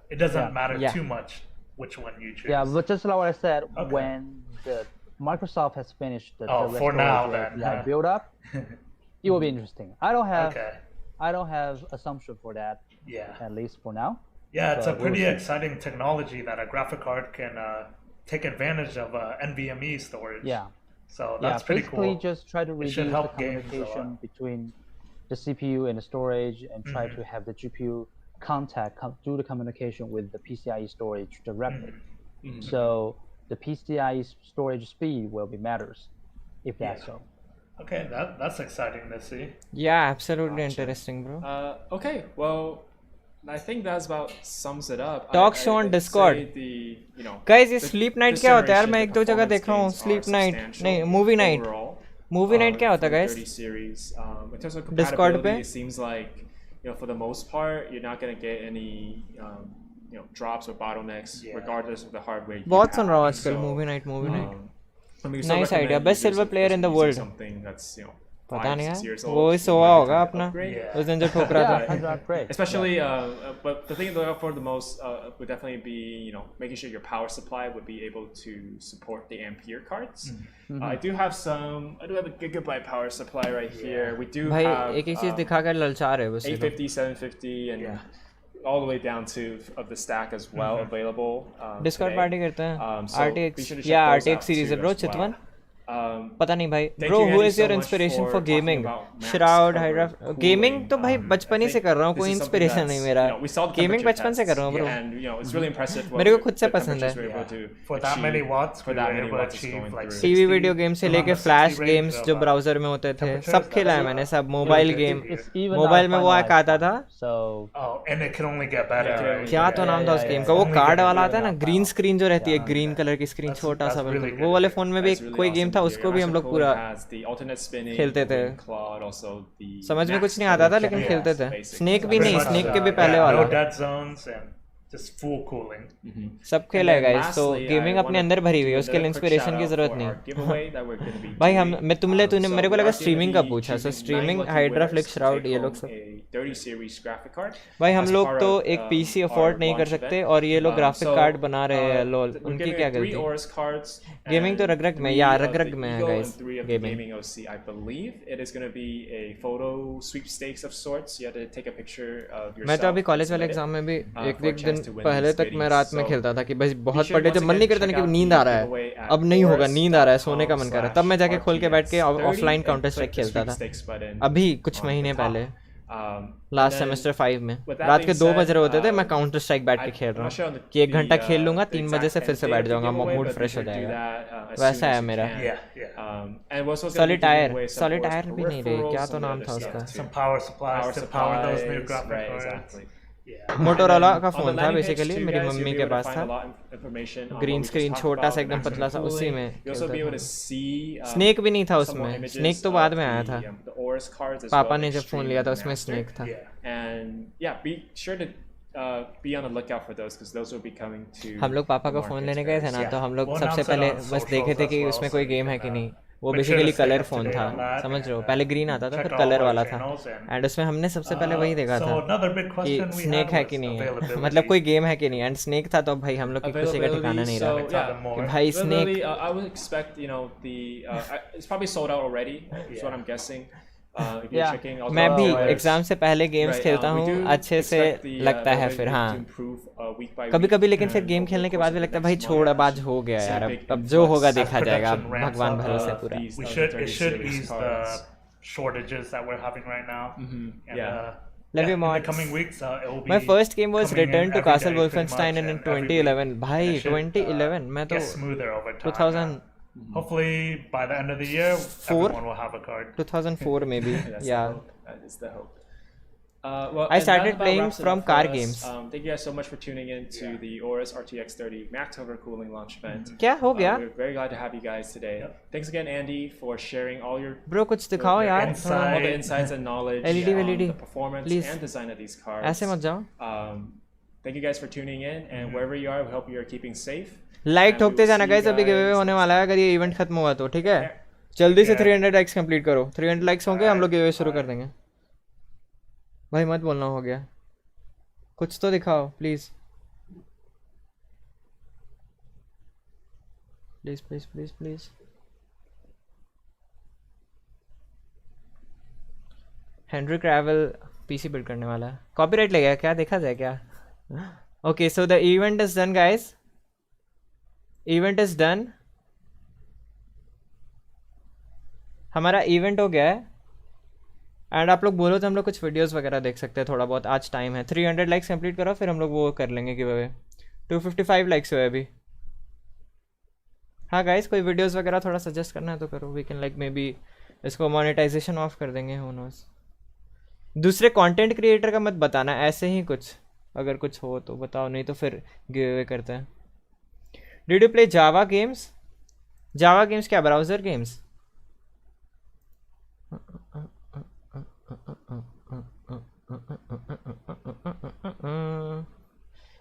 it doesn't matter too much which one you choose. Yeah, but just like what I said, when the Microsoft has finished the for now, then build up. It will be interesting. I don't have assumption for that. Yeah. At least for now. Yeah, it's a pretty exciting technology that a graphic card can take advantage of NVMe storage. Yeah. So that's pretty cool. Basically, just try to reduce the communication between the CPU and the storage, and try to have the GPU do the communication with the PCIe storage directly. So the PCIe storage speed will be matters, if that's so. Okay, that's exciting to see. Yeah, absolutely interesting, bro. Okay, well, I think that's about sums it up. Talk show on Discord. Guys, ये sleep night क्या होता है यार? मैं एक दो जगह देख रहा हूँ sleep night, नहीं movie night. Movie night क्या होता है guys? In terms of Discord पे? It seems like for the most part you're not gonna get any drops or bottlenecks regardless of the hardware. बहुत सुन रहा हूँ आजकल movie night. Nice idea. Best silver player in the world. पता नहीं यार वो ही सोआ होगा अपना उस दिन जो ठोक रहा था. Especially, but the thing to look out for the most would definitely be making sure your power supply would be able to support the Ampere cards. I do have a Gigabyte power supply right here. We do भाई have एक चीज दिखा कर ललचा रहे बस 850, 750 and all the way down to of the stack as well available. Discord party करते हैं RTX या RTX series है bro चितवन पता नहीं भाई bro who is your inspiration for gaming Shroud Hydra gaming तो भाई बचपन ही से कर रहा हूँ कोई इंस्पिरेशन नहीं मेरा गेमिंग बचपन से कर रहा हूँ bro मेरे को खुद से पसंद है टीवी वीडियो गेम से लेके फ्लैश गेम्स जो ब्राउजर में होते थे सब खेला है मैंने सब मोबाइल गेम मोबाइल में वो आता था क्या तो नाम था उस गेम का वो कार्ड वाला आता है ना ग्रीन स्क्रीन जो रहती है ग्रीन कलर की स्क्रीन छोटा सा वो वाले फोन में भी कोई गेम था उसको भी हम लोग पूरा खेलते थे समझ में कुछ नहीं आता था लेकिन खेलते थे स्नेक भी नहीं स्नेक के भी पहले वाला सब खेला है गाइस तो गेमिंग अपने अंदर भरी हुई है उसके लिए इंस्पिरेशन की जरूरत नहीं भाई तूने मेरे को लगा स्ट्रीमिंग का पूछा सो स्ट्रीमिंग हाइड्रा फ्लिक्स श्राउड ये लोग सब भाई हम लोग तो एक पीसी अफोर्ड नहीं कर सकते और ये लोग ग्राफिक कार्ड बना रहे हैं लोल उनकी क्या गलती गेमिंग तो रग में या रग में है guys gaming I believe it is going to be a photo sweepstakes of sorts. You have to take a picture of yourself. मैं तो अभी कॉलेज वाले एग्जाम में भी एक दिन पहले तक मैं रात में खेलता था कि बस बहुत पढ़े जब मन नहीं करता ना कि नींद आ रहा है अब नहीं होगा नींद आ रहा है सोने का मन कर रहा है तब मैं जाके खोल के बैठ के ऑफलाइन काउंटर स्ट्राइक खेलता था अभी कुछ महीने पहले लास्ट सेमेस्टर 5 में रात के 2 बज रहे होते थे मैं काउंटर स्ट्राइक बैठ के खेल रहा हूँ कि 1 घंटा खेल लूंगा 3 बजे से फिर से बैठ जाऊंगा मूड फ्रेश हो जाएगा वैसा है मेरा सॉलिटायर भी नहीं रही क्या तो नाम था उसका मोटोरोला का फोन था बेसिकली मेरी मम्मी के पास था ग्रीन स्क्रीन छोटा सा एकदम पतला सा उसी में स्नेक भी नहीं था उसमें स्नेक तो बाद में आया था पापा ने जब फोन लिया था उसमें स्नेक था हम लोग पापा का फोन लेने गए थे ना तो हम लोग सबसे पहले बस देखे थे कि उसमें कोई गेम है कि नहीं वो बेसिकली कलर फोन था, समझ रहे हो, पहले ग्रीन आता था फिर कलर वाला था, एंड उसमें हमने सबसे पहले वही देखा था कि स्नेक है कि नहीं है, मतलब कोई गेम है कि नहीं, एंड स्नेक था तो भाई हम लोग की खुशी का ठिकाना नहीं रहा कि भाई snake. I would expect, you know, it's probably sold out already, is what I'm guessing. मैं भी एग्जाम से पहले गेम्स खेलता हूँ, अच्छे से लगता है फिर, हाँ कभी कभी, लेकिन फिर गेम खेलने के बाद भी लगता है भाई छोड़, अब आज हो गया यार, अब जो होगा देखा जाएगा, अब भगवान भरोसे पूरा। Love you mods. My first game was Return to Castle Wolfenstein in 2011. भाई 2011 मैं तो 2000 Hopefully by the end of the year, everyone will have a card. 2004 maybe. Yeah. That is the hope. Well, I started playing from car games. Thank you guys so much for tuning in to the Aorus RTX 30 Mactober cooling launch event. क्या हो गया? We're very glad to have you guys today. Thanks again, Andy, for sharing all your bro कुछ दिखाओ यार, all the insights and knowledge on the performance Please. and design of these cards. ऐसे मत जाओ. Thank you guys for tuning in, and wherever you are, we hope you are keeping safe. Like ठोकते जाना guys, अभी give away होने वाला है अगर ये इवेंट खत्म हुआ तो, ठीक है जल्दी से 300 लाइक्स कंप्लीट करो, 300 लाइक्स होंगे हम लोग गिव अवे शुरू कर देंगे। भाई मत बोलना हो गया, कुछ तो दिखाओ please please please please please. Henry क्रेवल पीसी बिल्ड करने वाला है, कॉपीराइट ले गया क्या, देखा जाए क्या? Okay so the event is done guys, event is done, हमारा इवेंट हो गया है, एंड आप लोग बोलो तो हम लोग कुछ वीडियोस वगैरह देख सकते हैं थोड़ा बहुत, आज टाइम है। 300 लाइक्स कंप्लीट करो फिर हम लोग वो कर लेंगे गिव अवे। 255 लाइक्स हुए अभी। हाँ गाइस कोई वीडियोस वगैरह थोड़ा सजेस्ट करना है तो करो, we can like maybe इसको मोनेटाइजेशन ऑफ कर देंगे, हू नोस। दूसरे कंटेंट क्रिएटर का मत बताना, ऐसे ही कुछ अगर कुछ हो तो बताओ, नहीं तो फिर गिव अवे करते हैं। Did you play Java games? Java games क्या, ब्राउजर गेम्स?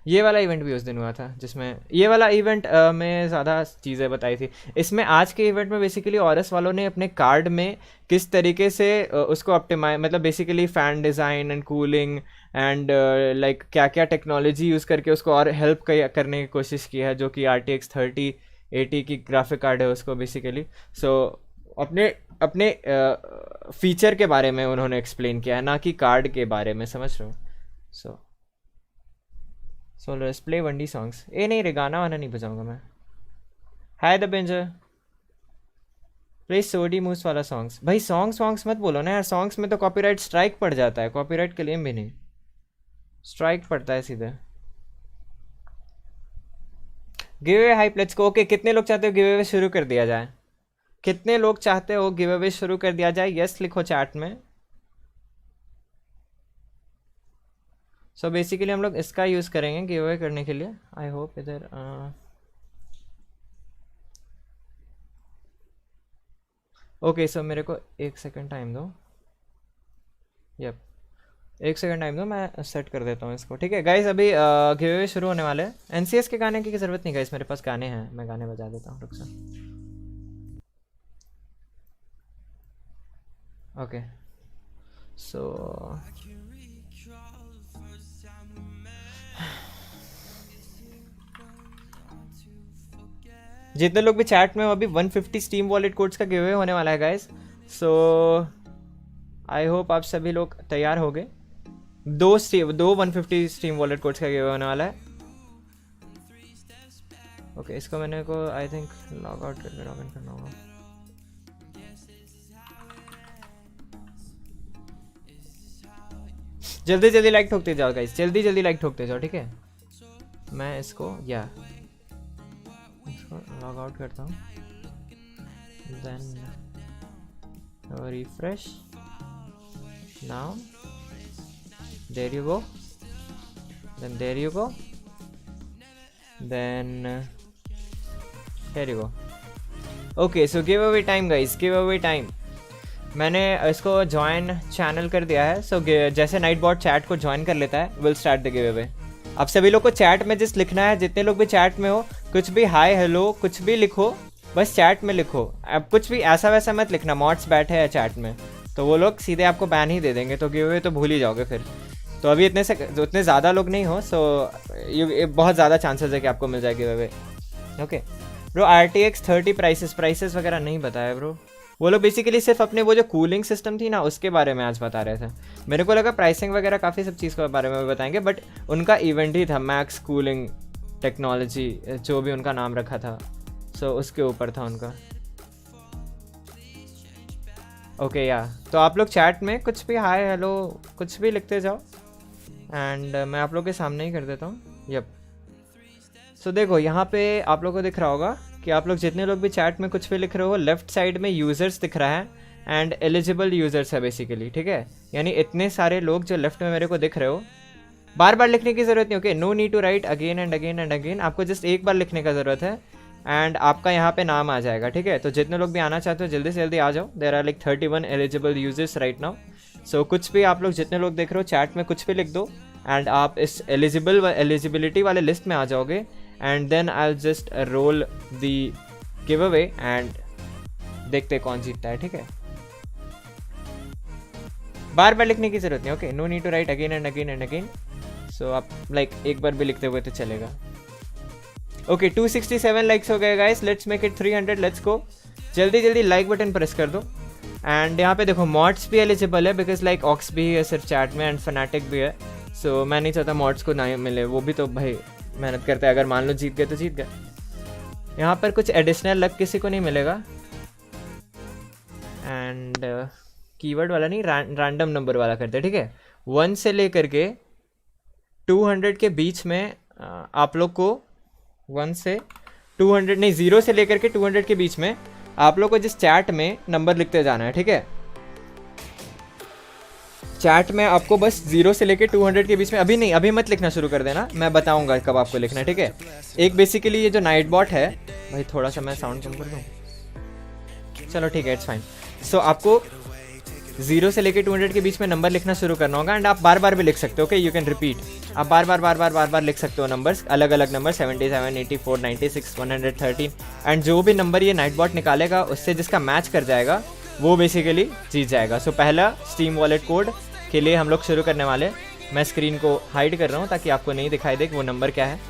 ये वाला इवेंट भी उस दिन हुआ था जिसमें ये वाला इवेंट में ज़्यादा चीज़ें बताई थी। इसमें आज के इवेंट में बेसिकली ऑरस वालों ने अपने कार्ड में किस तरीके से उसको ऑप्टिमाइज, मतलब basically fan design and cooling and like क्या क्या टेक्नोलॉजी यूज़ करके उसको और हेल्प करने की कोशिश की है, जो कि RTX 3080 की ग्राफिक कार्ड है उसको बेसिकली। सो अपने फीचर के बारे में उन्होंने एक्सप्लेन किया है, ना कि कार्ड के बारे में, समझ रहे हो। So let's play 1D songs. ए नहीं रे, गाना वाना नहीं बजाऊंगा मैं। Hi the banger, play Sidhu Moose Wala songs. भाई सॉन्ग्स मत बोलो ना यार, सॉन्ग्स में तो कॉपीराइट स्ट्राइक पड़ जाता है, कॉपीराइट क्लेम भी नहीं, स्ट्राइक पड़ता है सीधे। Give away hype, let's go. Okay कितने लोग चाहते हो गिव अवे शुरू कर दिया जाए? कितने लोग चाहते हो गिव अवे शुरू कर दिया जाए? यस लिखो चैट में। सो बेसिकली हम लोग इसका यूज़ करेंगे गिव अवे करने के लिए। आई होप इधर ओके सो मेरे को 1 सेकंड टाइम दो। यप 1 सेकंड टाइम दो, मैं सेट कर देता हूँ इसको, ठीक है गाइस। अभी गिव अवे शुरू होने वाले हैं। NCS के गाने की ज़रूरत नहीं गाइस, मेरे पास गाने हैं, मैं गाने बजा देता हूँ, रुक से। ओके सो जितने लोग भी चैट में हो, अभी 150 स्टीम वॉलेट कोड्स का गिव अवे होने वाला है गाइस। सो आई होप आप सभी लोग तैयार हो गए। दो 150 स्टीम वॉलेट कोड्स का गिव अवे होने वाला है। ओके इसको मैंने को आई थिंक लॉग आउट करके लॉग इन करना होगा। जल्दी जल्दी लाइक ठोकते जाओ गाइस, जल्दी जल्दी लाइक ठोकते जाओ, ठीक है। मैं इसको इसको लॉग आउट करता हूँ, then refresh. Now there you go, then there you go, then here you go. Okay so giveaway time guys, giveaway time. मैंने इसको ज्वाइन चैनल कर दिया है। सो जैसे नाइट बॉट चैट को join कर लेता है, will start the give away. आप सभी लोग को चैट में जिस लिखना है, जितने लोग भी चैट में हो, कुछ भी हाय हेलो कुछ भी लिखो, बस चैट में लिखो, अब कुछ भी ऐसा वैसा मत लिखना मॉड्स बैठे हैं चैट में, तो वो लोग सीधे आपको बैन ही दे देंगे, तो गिव अवे तो भूल ही जाओगे फिर। तो अभी उतने ज़्यादा लोग नहीं हो, सो बहुत ज़्यादा चांसेस है कि आपको मिल जाए give away. Okay bro, RTX 30 prices वगैरह नहीं बताया ब्रो, वो लोग बेसिकली सिर्फ अपने वो जो कूलिंग सिस्टम थी ना उसके बारे में आज बता रहे थे। मेरे को लगा प्राइसिंग वगैरह काफ़ी सब चीज़ के बारे में बताएंगे, बट उनका इवेंट ही था मैक्स कूलिंग टेक्नोलॉजी, जो भी उनका नाम रखा था, सो उसके ऊपर था उनका। ओके या तो आप लोग चैट में कुछ भी हाय हेलो कुछ भी लिखते जाओ, एंड मैं आप लोग के सामने ही कर देता हूँ। यप, सो देखो यहाँ पे आप लोगों को दिख रहा होगा कि आप लोग जितने लोग भी चैट में कुछ भी लिख रहे हो, लेफ्ट साइड में यूज़र्स दिख रहा है एंड एलिजिबल यूज़र्स है बेसिकली, ठीक है। यानी इतने सारे लोग जो लेफ्ट में मेरे को दिख रहे हो, बार बार लिखने की ज़रूरत नहीं। Okay, no need to write again and again and again, आपको जस्ट एक बार लिखने का ज़रूरत है एंड आपका यहाँ पे नाम आ जाएगा, ठीक है। तो जितने लोग भी आना चाहते हो जल्दी से जल्दी आ जाओ। There are like 31 eligible users right now. So कुछ भी आप लोग जितने लोग देख रहे हो चैट में कुछ भी लिख दो एंड आप इस एलिजिबिलिटी वाले लिस्ट में आ जाओगे, and then I will just roll the giveaway and देखते कौन जीतता है, ठीक है। बार बार लिखने की जरूरत नहीं। Okay, no need to write again and again and again. So आप लाइक एक बार भी लिखते हुए तो चलेगा। ओके, 267 लाइक्स हो गए guys, let's make it 300, let's go. जल्दी जल्दी लाइक बटन प्रेस कर दो। एंड यहाँ पे देखो मॉड्स भी एलिजिबल है, बिकॉज लाइक ऑक्स भी है सिर्फ चैट में एंड फनाटिक भी है। सो मैं नहीं चाहता मॉड्स को ना मिले, वो भी तो भाई मेहनत करते हैं। अगर मान लो जीत गए तो जीत गए। यहाँ पर कुछ एडिशनल लक किसी को नहीं मिलेगा। एंड कीवर्ड वाला नहीं, रैंडम नंबर वाला करते हैं, ठीक है। 1 से लेकर के 200 के बीच में आप लोग को 1 से 200 नहीं 0 से लेकर के 200 के बीच में आप लोग को जिस चैट में नंबर लिखते जाना है, ठीक है। चैट में आपको बस 0 से लेकर 200 के बीच में, अभी नहीं, अभी मत लिखना शुरू कर देना, मैं बताऊंगा कब आपको लिखना है, ठीक है। एक बेसिकली ये जो नाइट बॉट है, भाई थोड़ा सा मैं साउंड कम कर दूँ, चलो ठीक है, इट्स फाइन। सो आपको 0 से लेकर 200 के बीच में नंबर लिखना शुरू करना होगा एंड आप बार बार भी लिख सकते हो। ओके, यू कैन रिपीट, आप बार बार लिख सकते हो नंबर्स, अलग अलग नंबर 77, 84, 96, 113 एंड जो भी नंबर ये नाइट बॉट निकालेगा उससे जिसका मैच कर जाएगा वो बेसिकली जीत जाएगा। सो पहला स्टीम वॉलेट कोड के लिए हम लोग शुरू करने वाले। मैं स्क्रीन को हाइड कर रहा हूँ ताकि आपको नहीं दिखाई दे कि वो नंबर क्या है,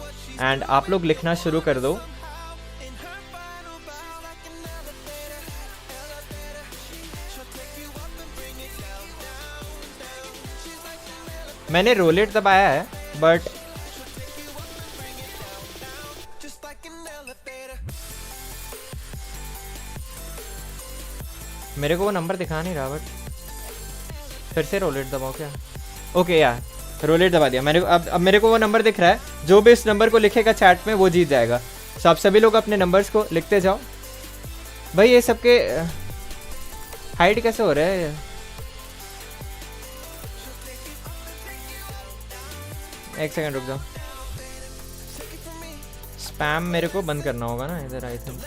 एंड आप लोग लिखना शुरू कर दो। मैंने रोलेट दबाया है बट मेरे को वो नंबर दिखा नहीं रहा, बट फिर से रोलेट दबाओ क्या। ओके यार, रोलेट दबा दिया मैंने। अब मेरे को वो नंबर दिख रहा है, जो भी इस नंबर को लिखेगा चैट में वो जीत जाएगा। सो आप सभी लोग अपने नंबर्स को लिखते जाओ। भाई ये सबके हाइड कैसे हो रहा है? एक सेकंड रुक जाओ, स्पैम मेरे को बंद करना होगा ना इधर, आई थिंक।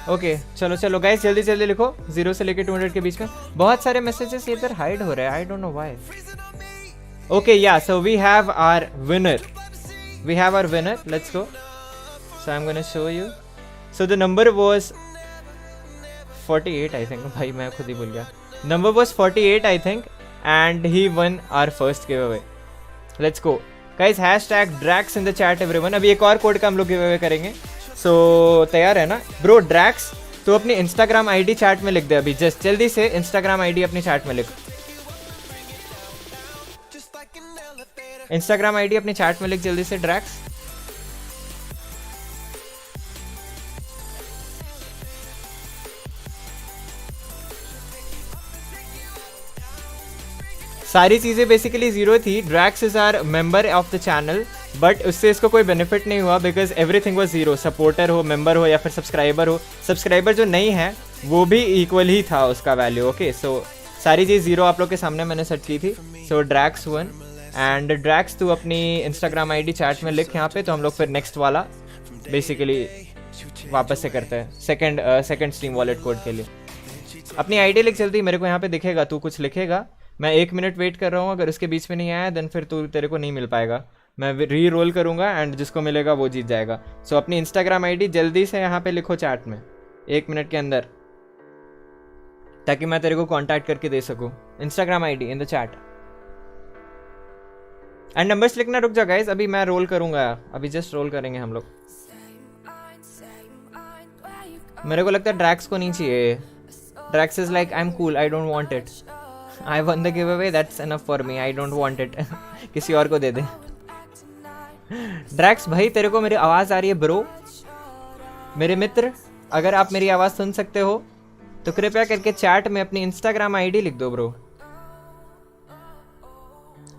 ओके चलो चलो गाइस, जल्दी जल्दी लिखो 0 से लेके 200 के बीच में। बहुत सारे मैसेजेस इधर हाइड हो रहे हैं, I don't know why. Okay yeah, so we have our winner, let's go. So I am gonna show you. So the number was 48 I think, भाई मैं खुद ही भूल गया। Number was 48 I think and he won our first giveaway. Let's go guys, hashtag Drax in the chat everyone। अभी एक और code का हम लोग गिव अवे करेंगे। So तैयार है ना ब्रो? ड्रैक्स तो अपनी इंस्टाग्राम आईडी चैट में लिख दे अभी, जस्ट जल्दी से इंस्टाग्राम आईडी अपनी चैट में लिख। इंस्टाग्राम आईडी अपनी चैट में लिख जल्दी से ड्रैक्स। सारी चीज़ें बेसिकली जीरो थी। Drax is our member of the channel, but उससे इसको कोई बेनिफिट नहीं हुआ because everything was zero. Supporter हो, मेंबर हो या फिर सब्सक्राइबर हो, सब्सक्राइबर जो नहीं है वो भी इक्वल ही था उसका वैल्यू। ओके, सो सारी चीज़ जीरो आप लोग के सामने मैंने सेट की थी। सो ड्रैक्स वन एंड ड्रैक्स तू अपनी इंस्टाग्राम आईडी चैट में लिख यहाँ पे, तो हम लोग फिर नेक्स्ट वाला बेसिकली वापस से करते हैं सेकंड स्टीम वॉलेट कोड के लिए। अपनी आईडी लिख जल्दी, मेरे को यहाँ पे दिखेगा, तू कुछ लिखेगा मैं 1 मिनट वेट कर रहा हूँ, अगर उसके बीच में नहीं आया देन फिर तेरे को नहीं मिल पाएगा। मैं री रोल करूँगा एंड जिसको मिलेगा वो जीत जाएगा। सो अपनी इंस्टाग्राम आईडी जल्दी से यहाँ पे लिखो चैट में 1 मिनट के अंदर, ताकि मैं तेरे को कांटेक्ट करके दे सकूँ। Instagram ID in the chat and numbers लिखना। रुक जाओ गाइस, अभी मैं रोल करूँगा, अभी जस्ट रोल करेंगे हम लोग। मेरे को लगता है ड्रैक्स को नहीं चाहिए। Drax is like I am cool, I don't want it, I won the give away, that's enough for me, I don't want it. किसी और को दे दे। ड्रैक्स भाई तेरे को मेरी आवाज़ आ रही है ब्रो? मेरे मित्र, अगर आप मेरी आवाज़ सुन सकते हो तो कृपया करके चैट में अपनी इंस्टाग्राम आईडी लिख दो ब्रो।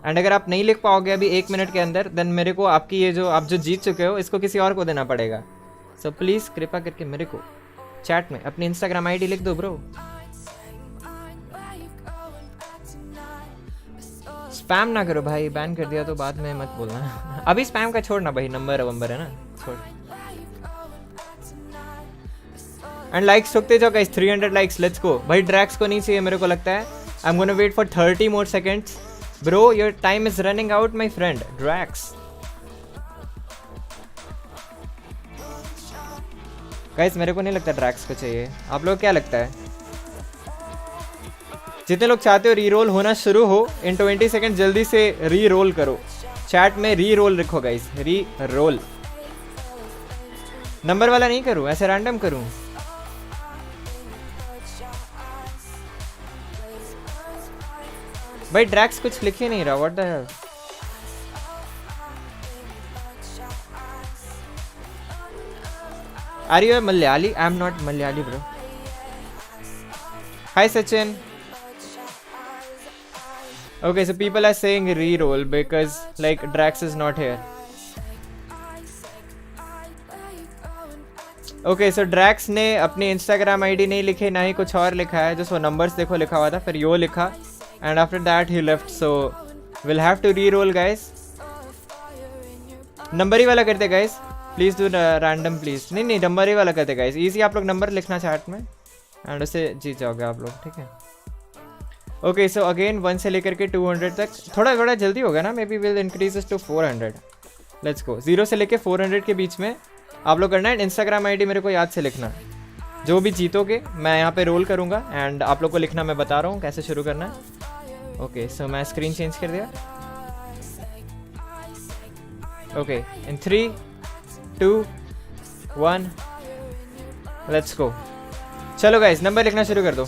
एंड अगर आप नहीं लिख पाओगे अभी 1 मिनट के अंदर देन मेरे को आपकी ये जो आप जो जीत चुके हो इसको किसी और को देना पड़ेगा। सो प्लीज़ कृपया करके मेरे को चैट में अपनी इंस्टाग्राम आईडी लिख दो ब्रो। स्पैम ना करो भाई, बैन कर दिया तो बाद में मत बोलना। अभी स्पैम का छोड़ना भाई, नंबर है ना, छोड़। एंड लाइक्स ठोकते जाओ गाइस, 300 लाइक्स, लेट्स गो भाई। ड्रैक्स को नहीं चाहिए मेरे को लगता है। I am gonna wait for 30 more seconds bro, your time is running out my friend Drax. Guys मेरे को नहीं लगता ड्रैक्स को चाहिए, आप लोग क्या लगता है? जितने लोग चाहते हो री रोल होना शुरू हो, इन 20 सेकेंड जल्दी से री रोल करो। चैट में री रोल लिखो गाइस, री रोल। नंबर वाला नहीं करूं, ऐसे रैंडम करूं। भाई ड्रैक्स कुछ लिख ही नहीं रहा, what the hell. Are you Malayali? I am not Malayali bro. Hi Sachin. Okay, so people are saying re-roll because like Drax is not here. Okay, so Drax ने अपनी Instagram ID नहीं लिखी, ना ही कुछ और लिखा है, just वो numbers देखो लिखा हुआ था, फिर यो लिखा and after that he left, so we'll have to re-roll guys. Number ही वाला करते guys, please do random please. नहीं नंबर ही वाला करते guys, easy। आप लोग नंबर लिखना चैट में and उसे जीत जाओगे आप लोग, ठीक है। ओके सो अगेन 1 से लेकर के 200 तक, थोड़ा जल्दी होगा ना, maybe will increase to 400। Let's go. 0 से लेकर 400 के बीच में आप लोग करना है। इंस्टाग्राम आईडी मेरे को याद से लिखना। जो भी जीतोगे मैं यहाँ पे रोल करूँगा एंड आप लोग को लिखना मैं बता रहा हूँ कैसे शुरू करना है। ओके सो मैं स्क्रीन चेंज कर दिया। Okay in 3 2 1 let's go. चलो गाइस नंबर लिखना शुरू कर दो।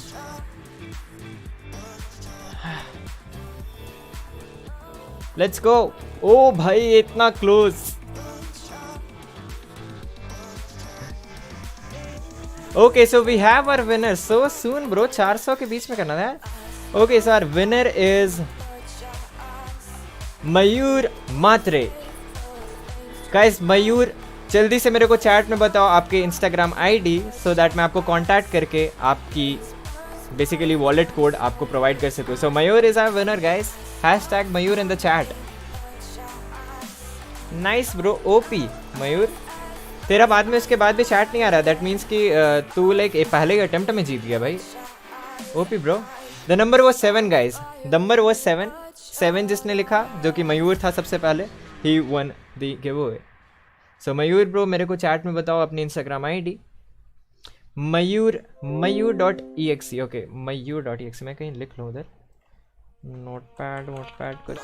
Let's go. ओ भाई इतना close. Okay so we have our winner so soon bro. 400 के बीच में करना था। Okay so our winner is Mayur Matre. Guys Mayur जल्दी से मेरे को चैट में बताओ आपके इंस्टाग्राम आईडी सो दैट मैं आपको कांटेक्ट करके आपकी बेसिकली वॉलेट कोड आपको प्रोवाइड कर सकूँ। So Mayur is our winner guys. Hashtag Mayur in the chat. Nice bro OP Mayur. तेरा बाद में उसके बाद भी चैट नहीं आ रहा, दैट मीन्स कि तू लाइक पहले के अटेम्प्ट में जीत गया भाई। OP bro. The number was 7 guys, number was 7 जिसने लिखा जो कि मयूर था सबसे पहले, he won the giveaway. So Mayur bro मेरे को चैट में बताओ अपनी इंस्टाग्राम आईडी। मयूर.exe। ओके मयूर.exe मैं कहीं लिख लूँ उधर, नोटपैड कुछ।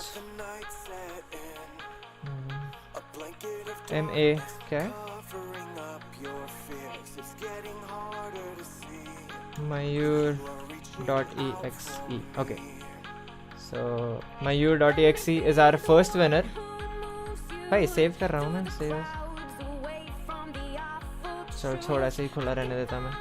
MA क्या है? Mayur.exe। Okay so Mayur.exe is our first winner. भाई सेव कर रहा हूँ मैं, सेव। चल छोड़ ऐसे ही खुला रहने देता मैं।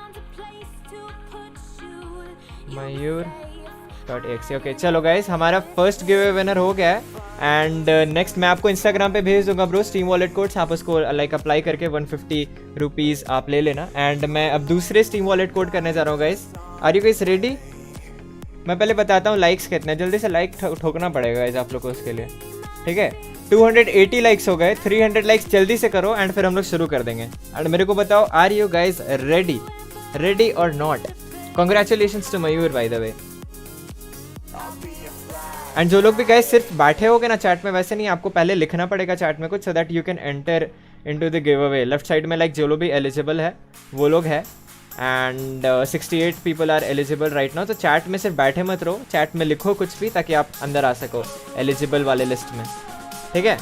Mayur.exe। ओके चलो गाइस हमारा फर्स्ट गिव विनर हो गया है एंड नेक्स्ट मैं आपको इंस्टाग्राम पे भेज दूंगा ब्रो स्टीम वॉलेट कोड्स। आप उसको लाइक अप्लाई करके 150 रुपीज़ आप ले लेना। एंड मैं अब दूसरे स्टीम वॉलेट कोड करने जा रहा हूँ guys. Are you guys ready? मैं पहले बताता हूँ लाइक्स कितने, जल्दी से लाइक ठोकना पड़ेगा गाइस आप लोग को उसके लिए, ठीक है। 280 लाइक्स हो गए, 300 लाइक्स जल्दी से करो एंड फिर हम लोग शुरू कर देंगे। एंड मेरे को बताओ आर यू गाइस रेडी और not? Congratulations to Mayur by the way. And जो लोग भी गाइस सिर्फ बैठे होगे ना चैट में, वैसे नहीं, आपको पहले लिखना पड़ेगा चैट में कुछ, so that you can enter into the give away. Left side में लाइक जो लोग भी एलिजिबल है वो लोग है, and 68 people are eligible right now. तो चैट में सिर्फ बैठे मत रहो, चैट में लिखो कुछ भी ताकि आप अंदर आ सको एलिजिबल वाले लिस्ट में, ठीक है।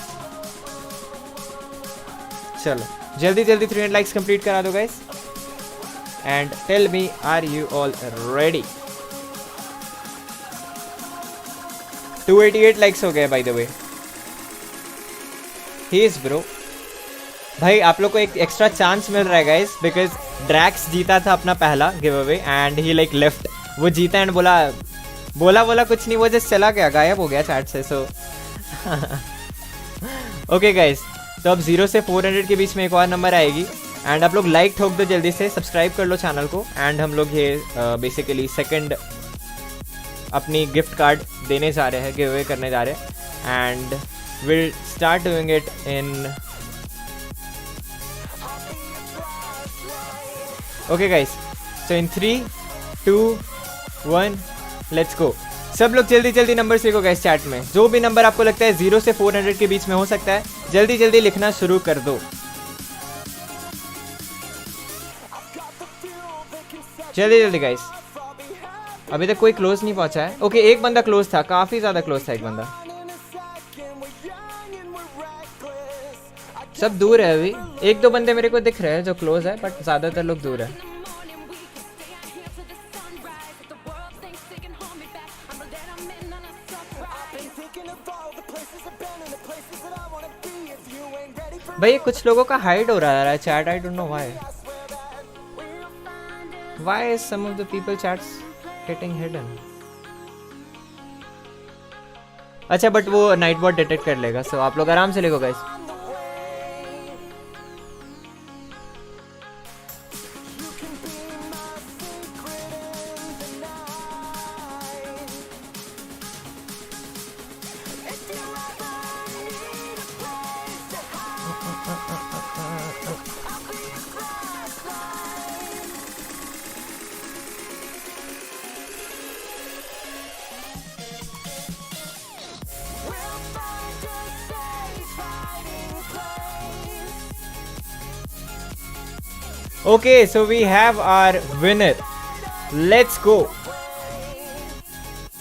चलो जल्दी जल्दी 300 लाइक्स कंप्लीट करा दो guys, and tell me are you all ready. 288 likes हो गए by the way. He is bro. भाई आप लोग को एक एक्स्ट्रा चांस मिल रहा है गाइस, बिकॉज ड्रैक्स जीता था अपना पहला give away and he like left. वो जीता एंड बोला कुछ नहीं, वो जस्ट चला गया, गायब हो गया चैट से। सो ओके गाइस, तो अब 0 से 400 के बीच में एक और नंबर आएगी, एंड आप लोग लाइक ठोक दो जल्दी से, सब्सक्राइब कर लो चैनल को, एंड हम लोग ये बेसिकली सेकंड अपनी गिफ्ट कार्ड देने जा रहे हैं, गिव अवे करने जा रहे हैं, and will start doing it in okay guys. So in 3 2 1 let's go. सब लोग जल्दी जल्दी नंबर लिखो गाइस चैट में, जो भी नंबर आपको लगता है 0 से 400 के बीच में हो सकता है, जल्दी जल्दी लिखना शुरू कर दो। जल्दी जल्दी गाइस, अभी तक कोई क्लोज नहीं पहुंचा है। ओके एक बंदा क्लोज था, काफी ज्यादा क्लोज था एक बंदा। सब दूर है अभी, 1-2 बंदे मेरे को दिख रहे हैं जो क्लोज है, बट ज्यादातर लोग दूर है। भाई कुछ लोगों का हाइड हो रहा है chat, I don't know why is some of the people chats getting hidden. अच्छा बट वो नाइट बॉट डिटेक्ट कर लेगा, सो आप लोग आराम से लिखो guys. Okay, so we have our winner. Let's go.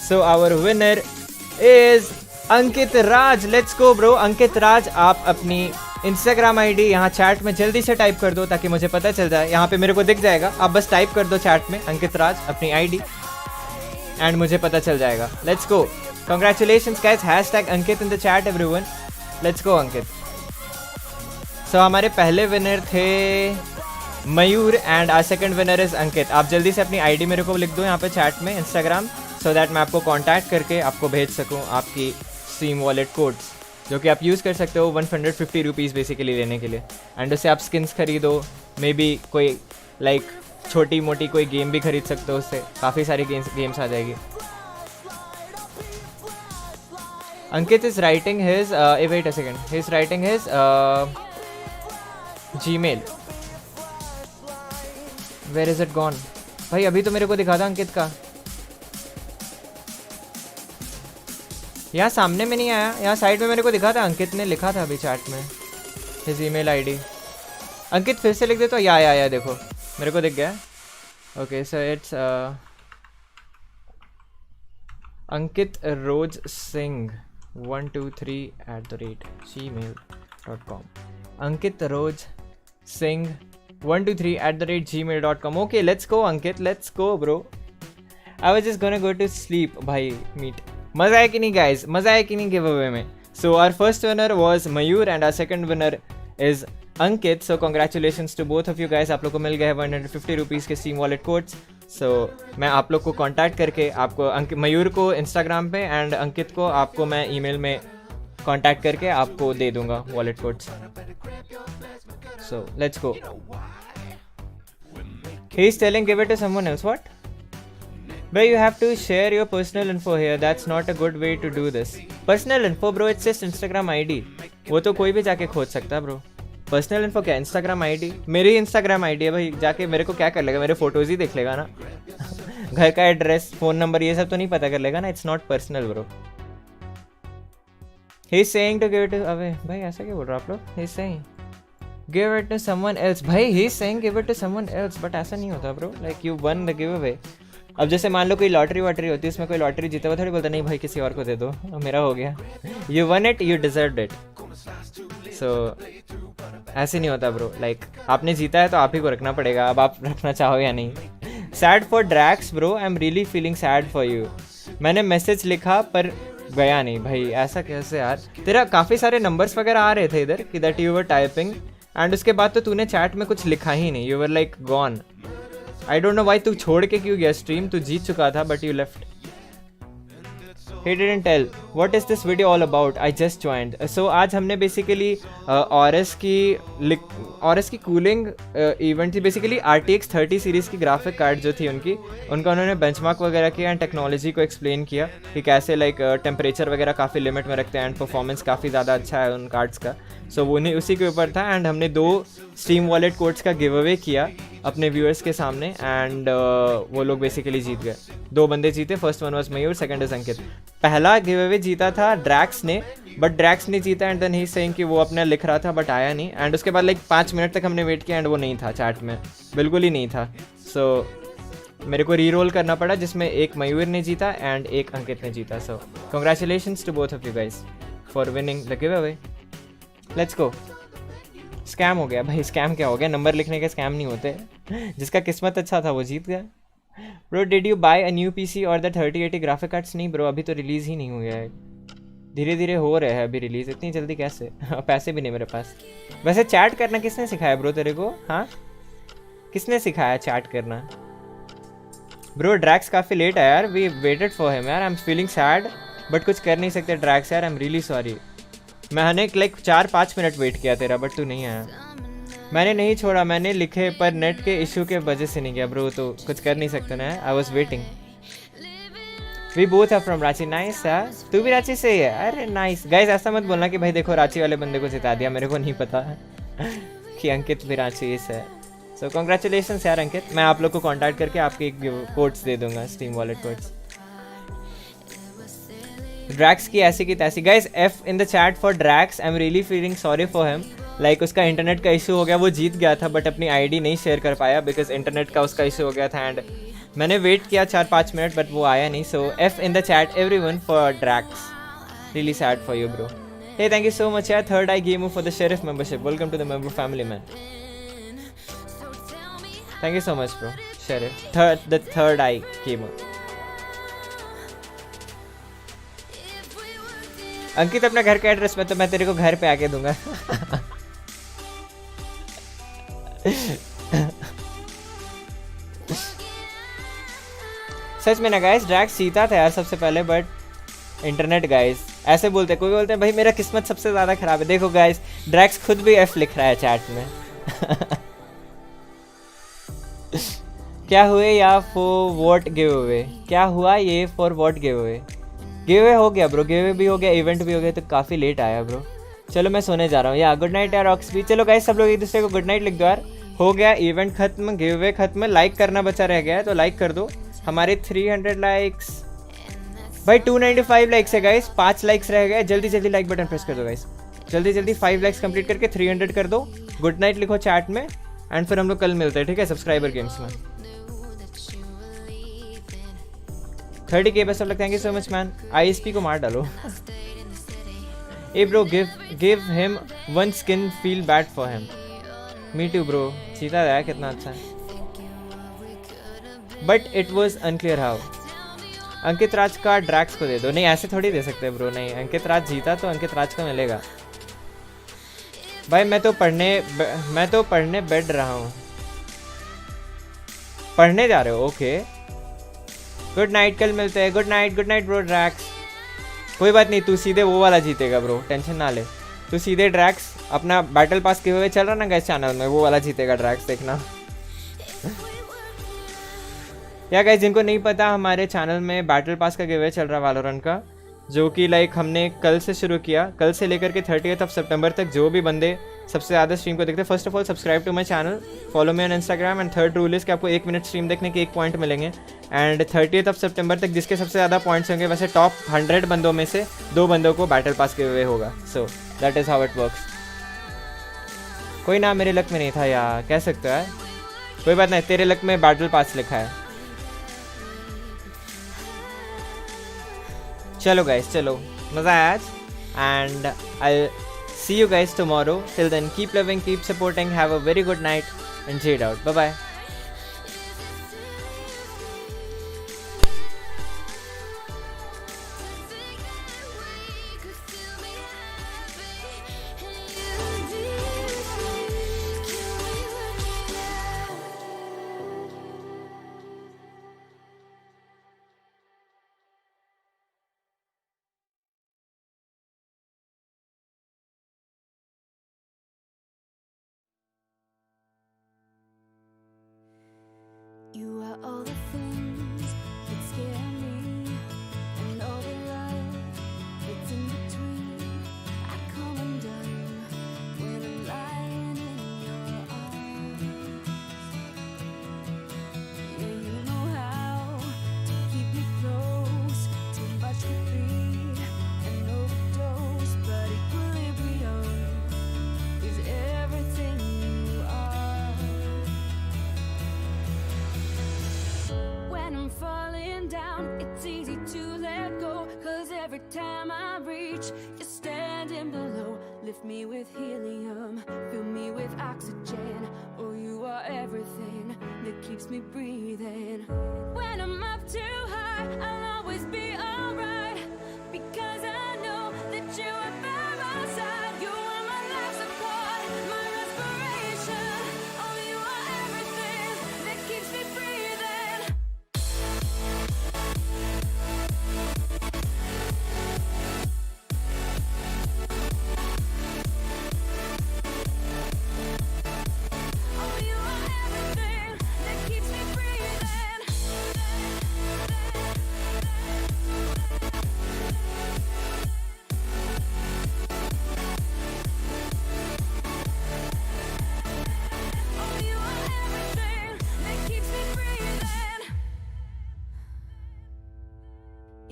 So our winner is Ankit Raj. Let's go bro. अंकित राज, आप अपनी Instagram ID यहाँ चैट में जल्दी से टाइप कर दो ताकि मुझे पता चल जाए। यहाँ पे मेरे को दिख जाएगा, आप बस टाइप कर दो चैट में अंकित राज अपनी ID एंड मुझे पता चल जाएगा। Let's go. Congratulations guys. Hashtag Ankit in the chat everyone. Let's go Ankit. So हमारे पहले विनर थे Mayur and our second winner is Ankit. आप जल्दी से अपनी आईडी मेरे को लिख दो यहाँ पे चैट में इंस्टाग्राम, सो दैट मैं आपको कांटेक्ट करके आपको भेज सकूँ आपकी स्ट्रीम वॉलेट कोड्स, जो कि आप यूज़ कर सकते हो 150 रुपीज़ बेसिकली लेने के लिए, एंड उससे आप स्किन्स खरीदो, मे बी कोई लाइक छोटी मोटी कोई गेम भी खरीद सकते हो, उससे काफ़ी सारी गेम्स आ जाएगी। Ankit is writing his wait a second, he is writing his Gmail। Where is it gone? भाई अभी तो मेरे को दिखा था अंकित का, यहाँ सामने में नहीं आया, यहाँ साइड में मेरे को दिखा था अंकित ने लिखा था अभी चैट में his email ID। अंकित फिर से लिख दे तो या देखो मेरे को दिख गया। Okay so it's Ankit Rose Singh 123@gmail.com। Ankit Rose Singh 123@gmail.com। Okay, let's go Ankit, let's go bro. I was just gonna go to sleep भाई मीट। मज़ा आया कि नहीं guys, मज़ा आया कि नहीं गिव अवे में। So our first winner was Mayur and our second winner is Ankit. So congratulations to both of you guys. आप लोग को मिल गए 150 रुपीज़ के स्टीम वॉलेट कोड्स। So मैं आप लोग को कॉन्टैक्ट करके आपको मयूर को इंस्टाग्राम पे एंड अंकित को आपको मैं ईमेल में कॉन्टैक्ट करके आपको दे दूंगा wallet codes. So let's go. He's telling give it to someone else. What? But you have to share your personal info here. That's not a good way to do this. Personal info bro, it's just Instagram ID. वो तो कोई भी जाके खोज सकता है bro. Personal info क्या? Instagram ID. मेरी Instagram ID है भाई, जाके मेरे को क्या कर लेगा, मेरे फोटोज ही देख लेगा ना। घर का एड्रेस, फ़ोन नंबर ये सब तो नहीं पता कर लेगा ना। It's not personal bro. He is saying to give it to अबे भाई ऐसा क्या बोल रहे हो आप लोग? He is saying give it to someone else. भाई he is saying give it to someone else, but ऐसा नहीं होता bro, like you won the give away. अब जैसे मान लो कोई लॉटरी वॉटरी होती है, उसमें कोई लॉटरी जीता हुआ थोड़ी बोलता नहीं भाई किसी और को दे दो, मेरा हो गया। You won it, you deserve it. So ऐसे नहीं होता ब्रो, लाइक आपने जीता है तो आप ही को रखना पड़ेगा, अब आप रखना चाहो या नहीं। Sad for Drax bro, I am really feeling sad for you. मैंने मैसेज लिखा पर गया नहीं भाई, ऐसा कैसे यार? तेरा काफ़ी सारे नंबर्स वगैरह आ रहे थे इधर कि that you were typing, and उसके बाद तो तूने चैट में कुछ लिखा ही नहीं, you were like gone. I don't know why, तू छोड़ के क्यों गया स्ट्रीम? तू जीत चुका था but you left. He didn't tell. What is this video all about? I just joined. So आज हमने बेसिकली Aorus की कूलिंग इवेंट थी। बेसिकली RTX 30 सीरीज़ की ग्राफिक कार्ड जो थी उनका उन्होंने बेंचमार्क वगैरह किया एंड टेक्नोलॉजी को एक्सप्लेन किया कि कैसे लाइक टेम्परेचर वगैरह काफ़ी लिमिट में रखते हैं एंड परफॉर्मेंस काफ़ी ज़्यादा अच्छा है उन कार्ड्स का। सो वो नहीं उसी के ऊपर था एंड हमने 2 स्टीम वॉलेट कोड्स का गिव अवे किया अपने व्यूअर्स के सामने एंड वो लोग बेसिकली जीत गए। 2 बंदे जीते, first one was Mayur, second is Ankit. पहला गिव अवे जीता था ड्रैक्स ने, बट ड्रैक्स नहीं जीता एंड देन ही सेइंग कि वो अपना लिख रहा था बट आया नहीं, एंड उसके बाद लाइक 5 मिनट तक हमने वेट किया एंड वो नहीं था चैट में, बिल्कुल ही नहीं था। सो मेरे को री रोल करना पड़ा जिसमें एक मयूर ने जीता एंड एक अंकित ने जीता। So congratulations to both of you guys for winning the give away. Let's go. Scam हो गया भाई, स्कैम क्या हो गया? नंबर लिखने के स्कैम नहीं होते, जिसका किस्मत अच्छा था वो जीत गया। Bro did you buy a new PC और द 3080 ग्राफिक कार्ड्स? नहीं ब्रो, अभी तो रिलीज़ ही नहीं हुआ है, धीरे धीरे हो रहा है अभी रिलीज़, इतनी जल्दी कैसे? पैसे भी नहीं मेरे पास। वैसे चैट करना किसने सिखाया ब्रो तेरे को? हाँ किसने सिखाया चैट करना? ब्रो ड्रैक्स काफ़ी लेट है यार, वी वेटेड फॉर हिम यार, I am feeling sad but कुछ कर नहीं सकते ड्रैक्स यार, आई एम रियली सॉरी। मैंने लाइक 4-5 मिनट वेट किया तेरा बट तू नहीं आया। मैंने नहीं छोड़ा, मैंने लिखे पर नेट के इशू के वजह से नहीं गया ब्रो, तो कुछ कर नहीं सकते ना, I was waiting. We both are from Ranchi. Nice यार, तू भी रांची से ही है? अरे नाइस। गाइस ऐसा मत बोलना कि भाई देखो रांची वाले बंदे को जिता दिया, मेरे को नहीं पता है कि अंकित भी रांची से है। सो कॉन्ग्रेचुलेशंस यार अंकित, मैं आप लोग को कॉन्टैक्ट करके आपके कोड्स दे दूंगा, स्टीम वॉलेट कोड्स। ड्रैक्स की ऐसी की तैसी। Guys F in the chat for Drax, I am really feeling sorry for him. Like उसका इंटरनेट का इशू हो गया, वो जीत गया था बट अपनी आईडी नहीं शेयर कर पाया बिकॉज इंटरनेट का उसका इशू हो गया था एंड मैंने वेट किया 4-5 मिनट बट वो आया नहीं। So F in the chat everyone for Drax, really sad for you bro. Hey thank you so much यार, third eye game for the sheriff membership, welcome to the member family man. Thank you so much bro sheriff, the third eye game. Ankit अपना घर का address में तो मैं तेरे को घर पे आके दूंगा सच में ना गाइस, ड्रैक्स जीता था यार सबसे पहले बट इंटरनेट गाइस ऐसे बोलते, कोई बोलते हैं भाई मेरा किस्मत सबसे ज़्यादा ख़राब है। देखो गाइस ड्रैक्स खुद भी एफ लिख रहा है चैट में क्या हुए या फॉर वॉट गिव अवे? क्या हुआ ये for what give away? Give away हो गया ब्रो, गिव अवे भी हो गया, इवेंट भी हो गया, तो काफ़ी लेट आया ब्रो। चलो मैं सोने जा रहा हूँ। या गुड नाइट यार ऑक्स भी। चलो गाइस सब लोग एक दूसरे को गुड नाइट लिख दो यार। हो गया इवेंट खत्म, गिव अवे खत्म, लाइक करना बचा रह गया है तो लाइक कर दो। हमारे 300 लाइक्स भाई, 295 लाइक्स है गाइस, 5 लाइक्स रह गए। जल्दी जल्दी लाइक बटन प्रेस कर दो गाइस, जल्दी जल्दी 5 लाइक्स कंप्लीट करके 300 कर दो। गुड नाइट लिखो चैट में एंड फिर हम लोग कल मिलते हैं, ठीक है, सब्सक्राइबर गेम्स में। 30K best of luck, thank you so much man. ISP को मार डालो। ए bro give him 1 skin, feel bad for him. Me too bro, जीता है कितना अच्छा है but it was unclear how. Ankit Raj का ड्रैक्स को दे दो। नहीं ऐसे थोड़ी दे सकते ब्रो, नहीं, अंकित राज जीता तो अंकित राज को मिलेगा भाई। मैं तो पढ़ने बैठ रहा हूँ। पढ़ने जा रहे हो? ओके गुड नाइट, कल मिलते हैं। Good night bro Drax. कोई बात नहीं, तू सीधे वो वाला जीतेगा ब्रो, टेंशन ना ले। तू सीधे ड्रैक्स अपना बैटल पास गिव अवे चल रहा ना गाइस चैनल में, वो वाला जीतेगा ड्रैक्स, देखना। या गाइस जिनको नहीं पता, हमारे चैनल में बैटल पास का गिव अवे चल रहा है वैलोरेंट का, जो कि लाइक हमने कल से शुरू किया, कल से लेकर के 30th सितंबर तक जो भी बंदे सबसे ज़्यादा स्ट्रीम को देखते हैं, first of all subscribe to my channel, follow me on Instagram, and third rule is कि आपको 1 मिनट स्ट्रीम देखने के 1 पॉइंट मिलेंगे। एंड 30th सितंबर तक जिसके सबसे ज़्यादा पॉइंट्स होंगे वैसे टॉप 100 बंदों में से 2 बंदों को बैटल पास गिव अवे होगा। So that is how it works. कोई ना, मेरे लक में नहीं था यार, कह सकते हो यार, कोई बात नहीं, तेरे लक में बैटल पास लिखा है। चलो गाइस, चलो मज़ा आया आज, and I see you guys tomorrow. Till then, keep loving, keep supporting, have a very good night, and jade out. Bye bye. You are all the things that scare me, and all the love that's in between. I come undone when I'm lying in your arms. Yeah, you know how to keep me close. Too much could be an overdose, but equilibrium is everything you are. When I'm falling down, it's easy to let go, 'cause every time I reach, you're standing below. Lift me with helium, fill me with oxygen. Oh, you are everything that keeps me breathing. When I'm up too high, I'll always be alright, because I know that you are by my side. You are my life support, my respiration. Oh, you are everything that keeps me breathing.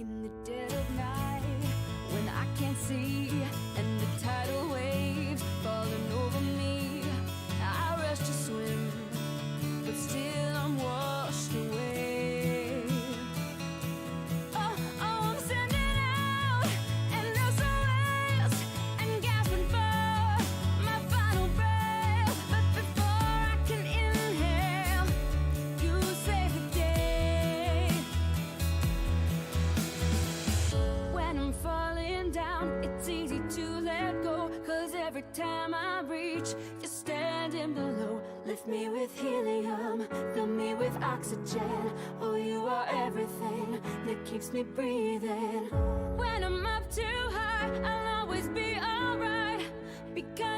In the dead of night, when I can't see, and the tidal waves falling over me, I rush to swim, but still I'm washed away. Oh, I'm sending out, and no surrenders, and gasping for my final breath. But before I can inhale, you save the day. When I'm falling down, it's easy to let go, 'cause every time I reach, you're standing below. Lift me with helium, fill me with oxygen. Oh, you are everything that keeps me breathing. When I'm up too high, I'll always be alright, because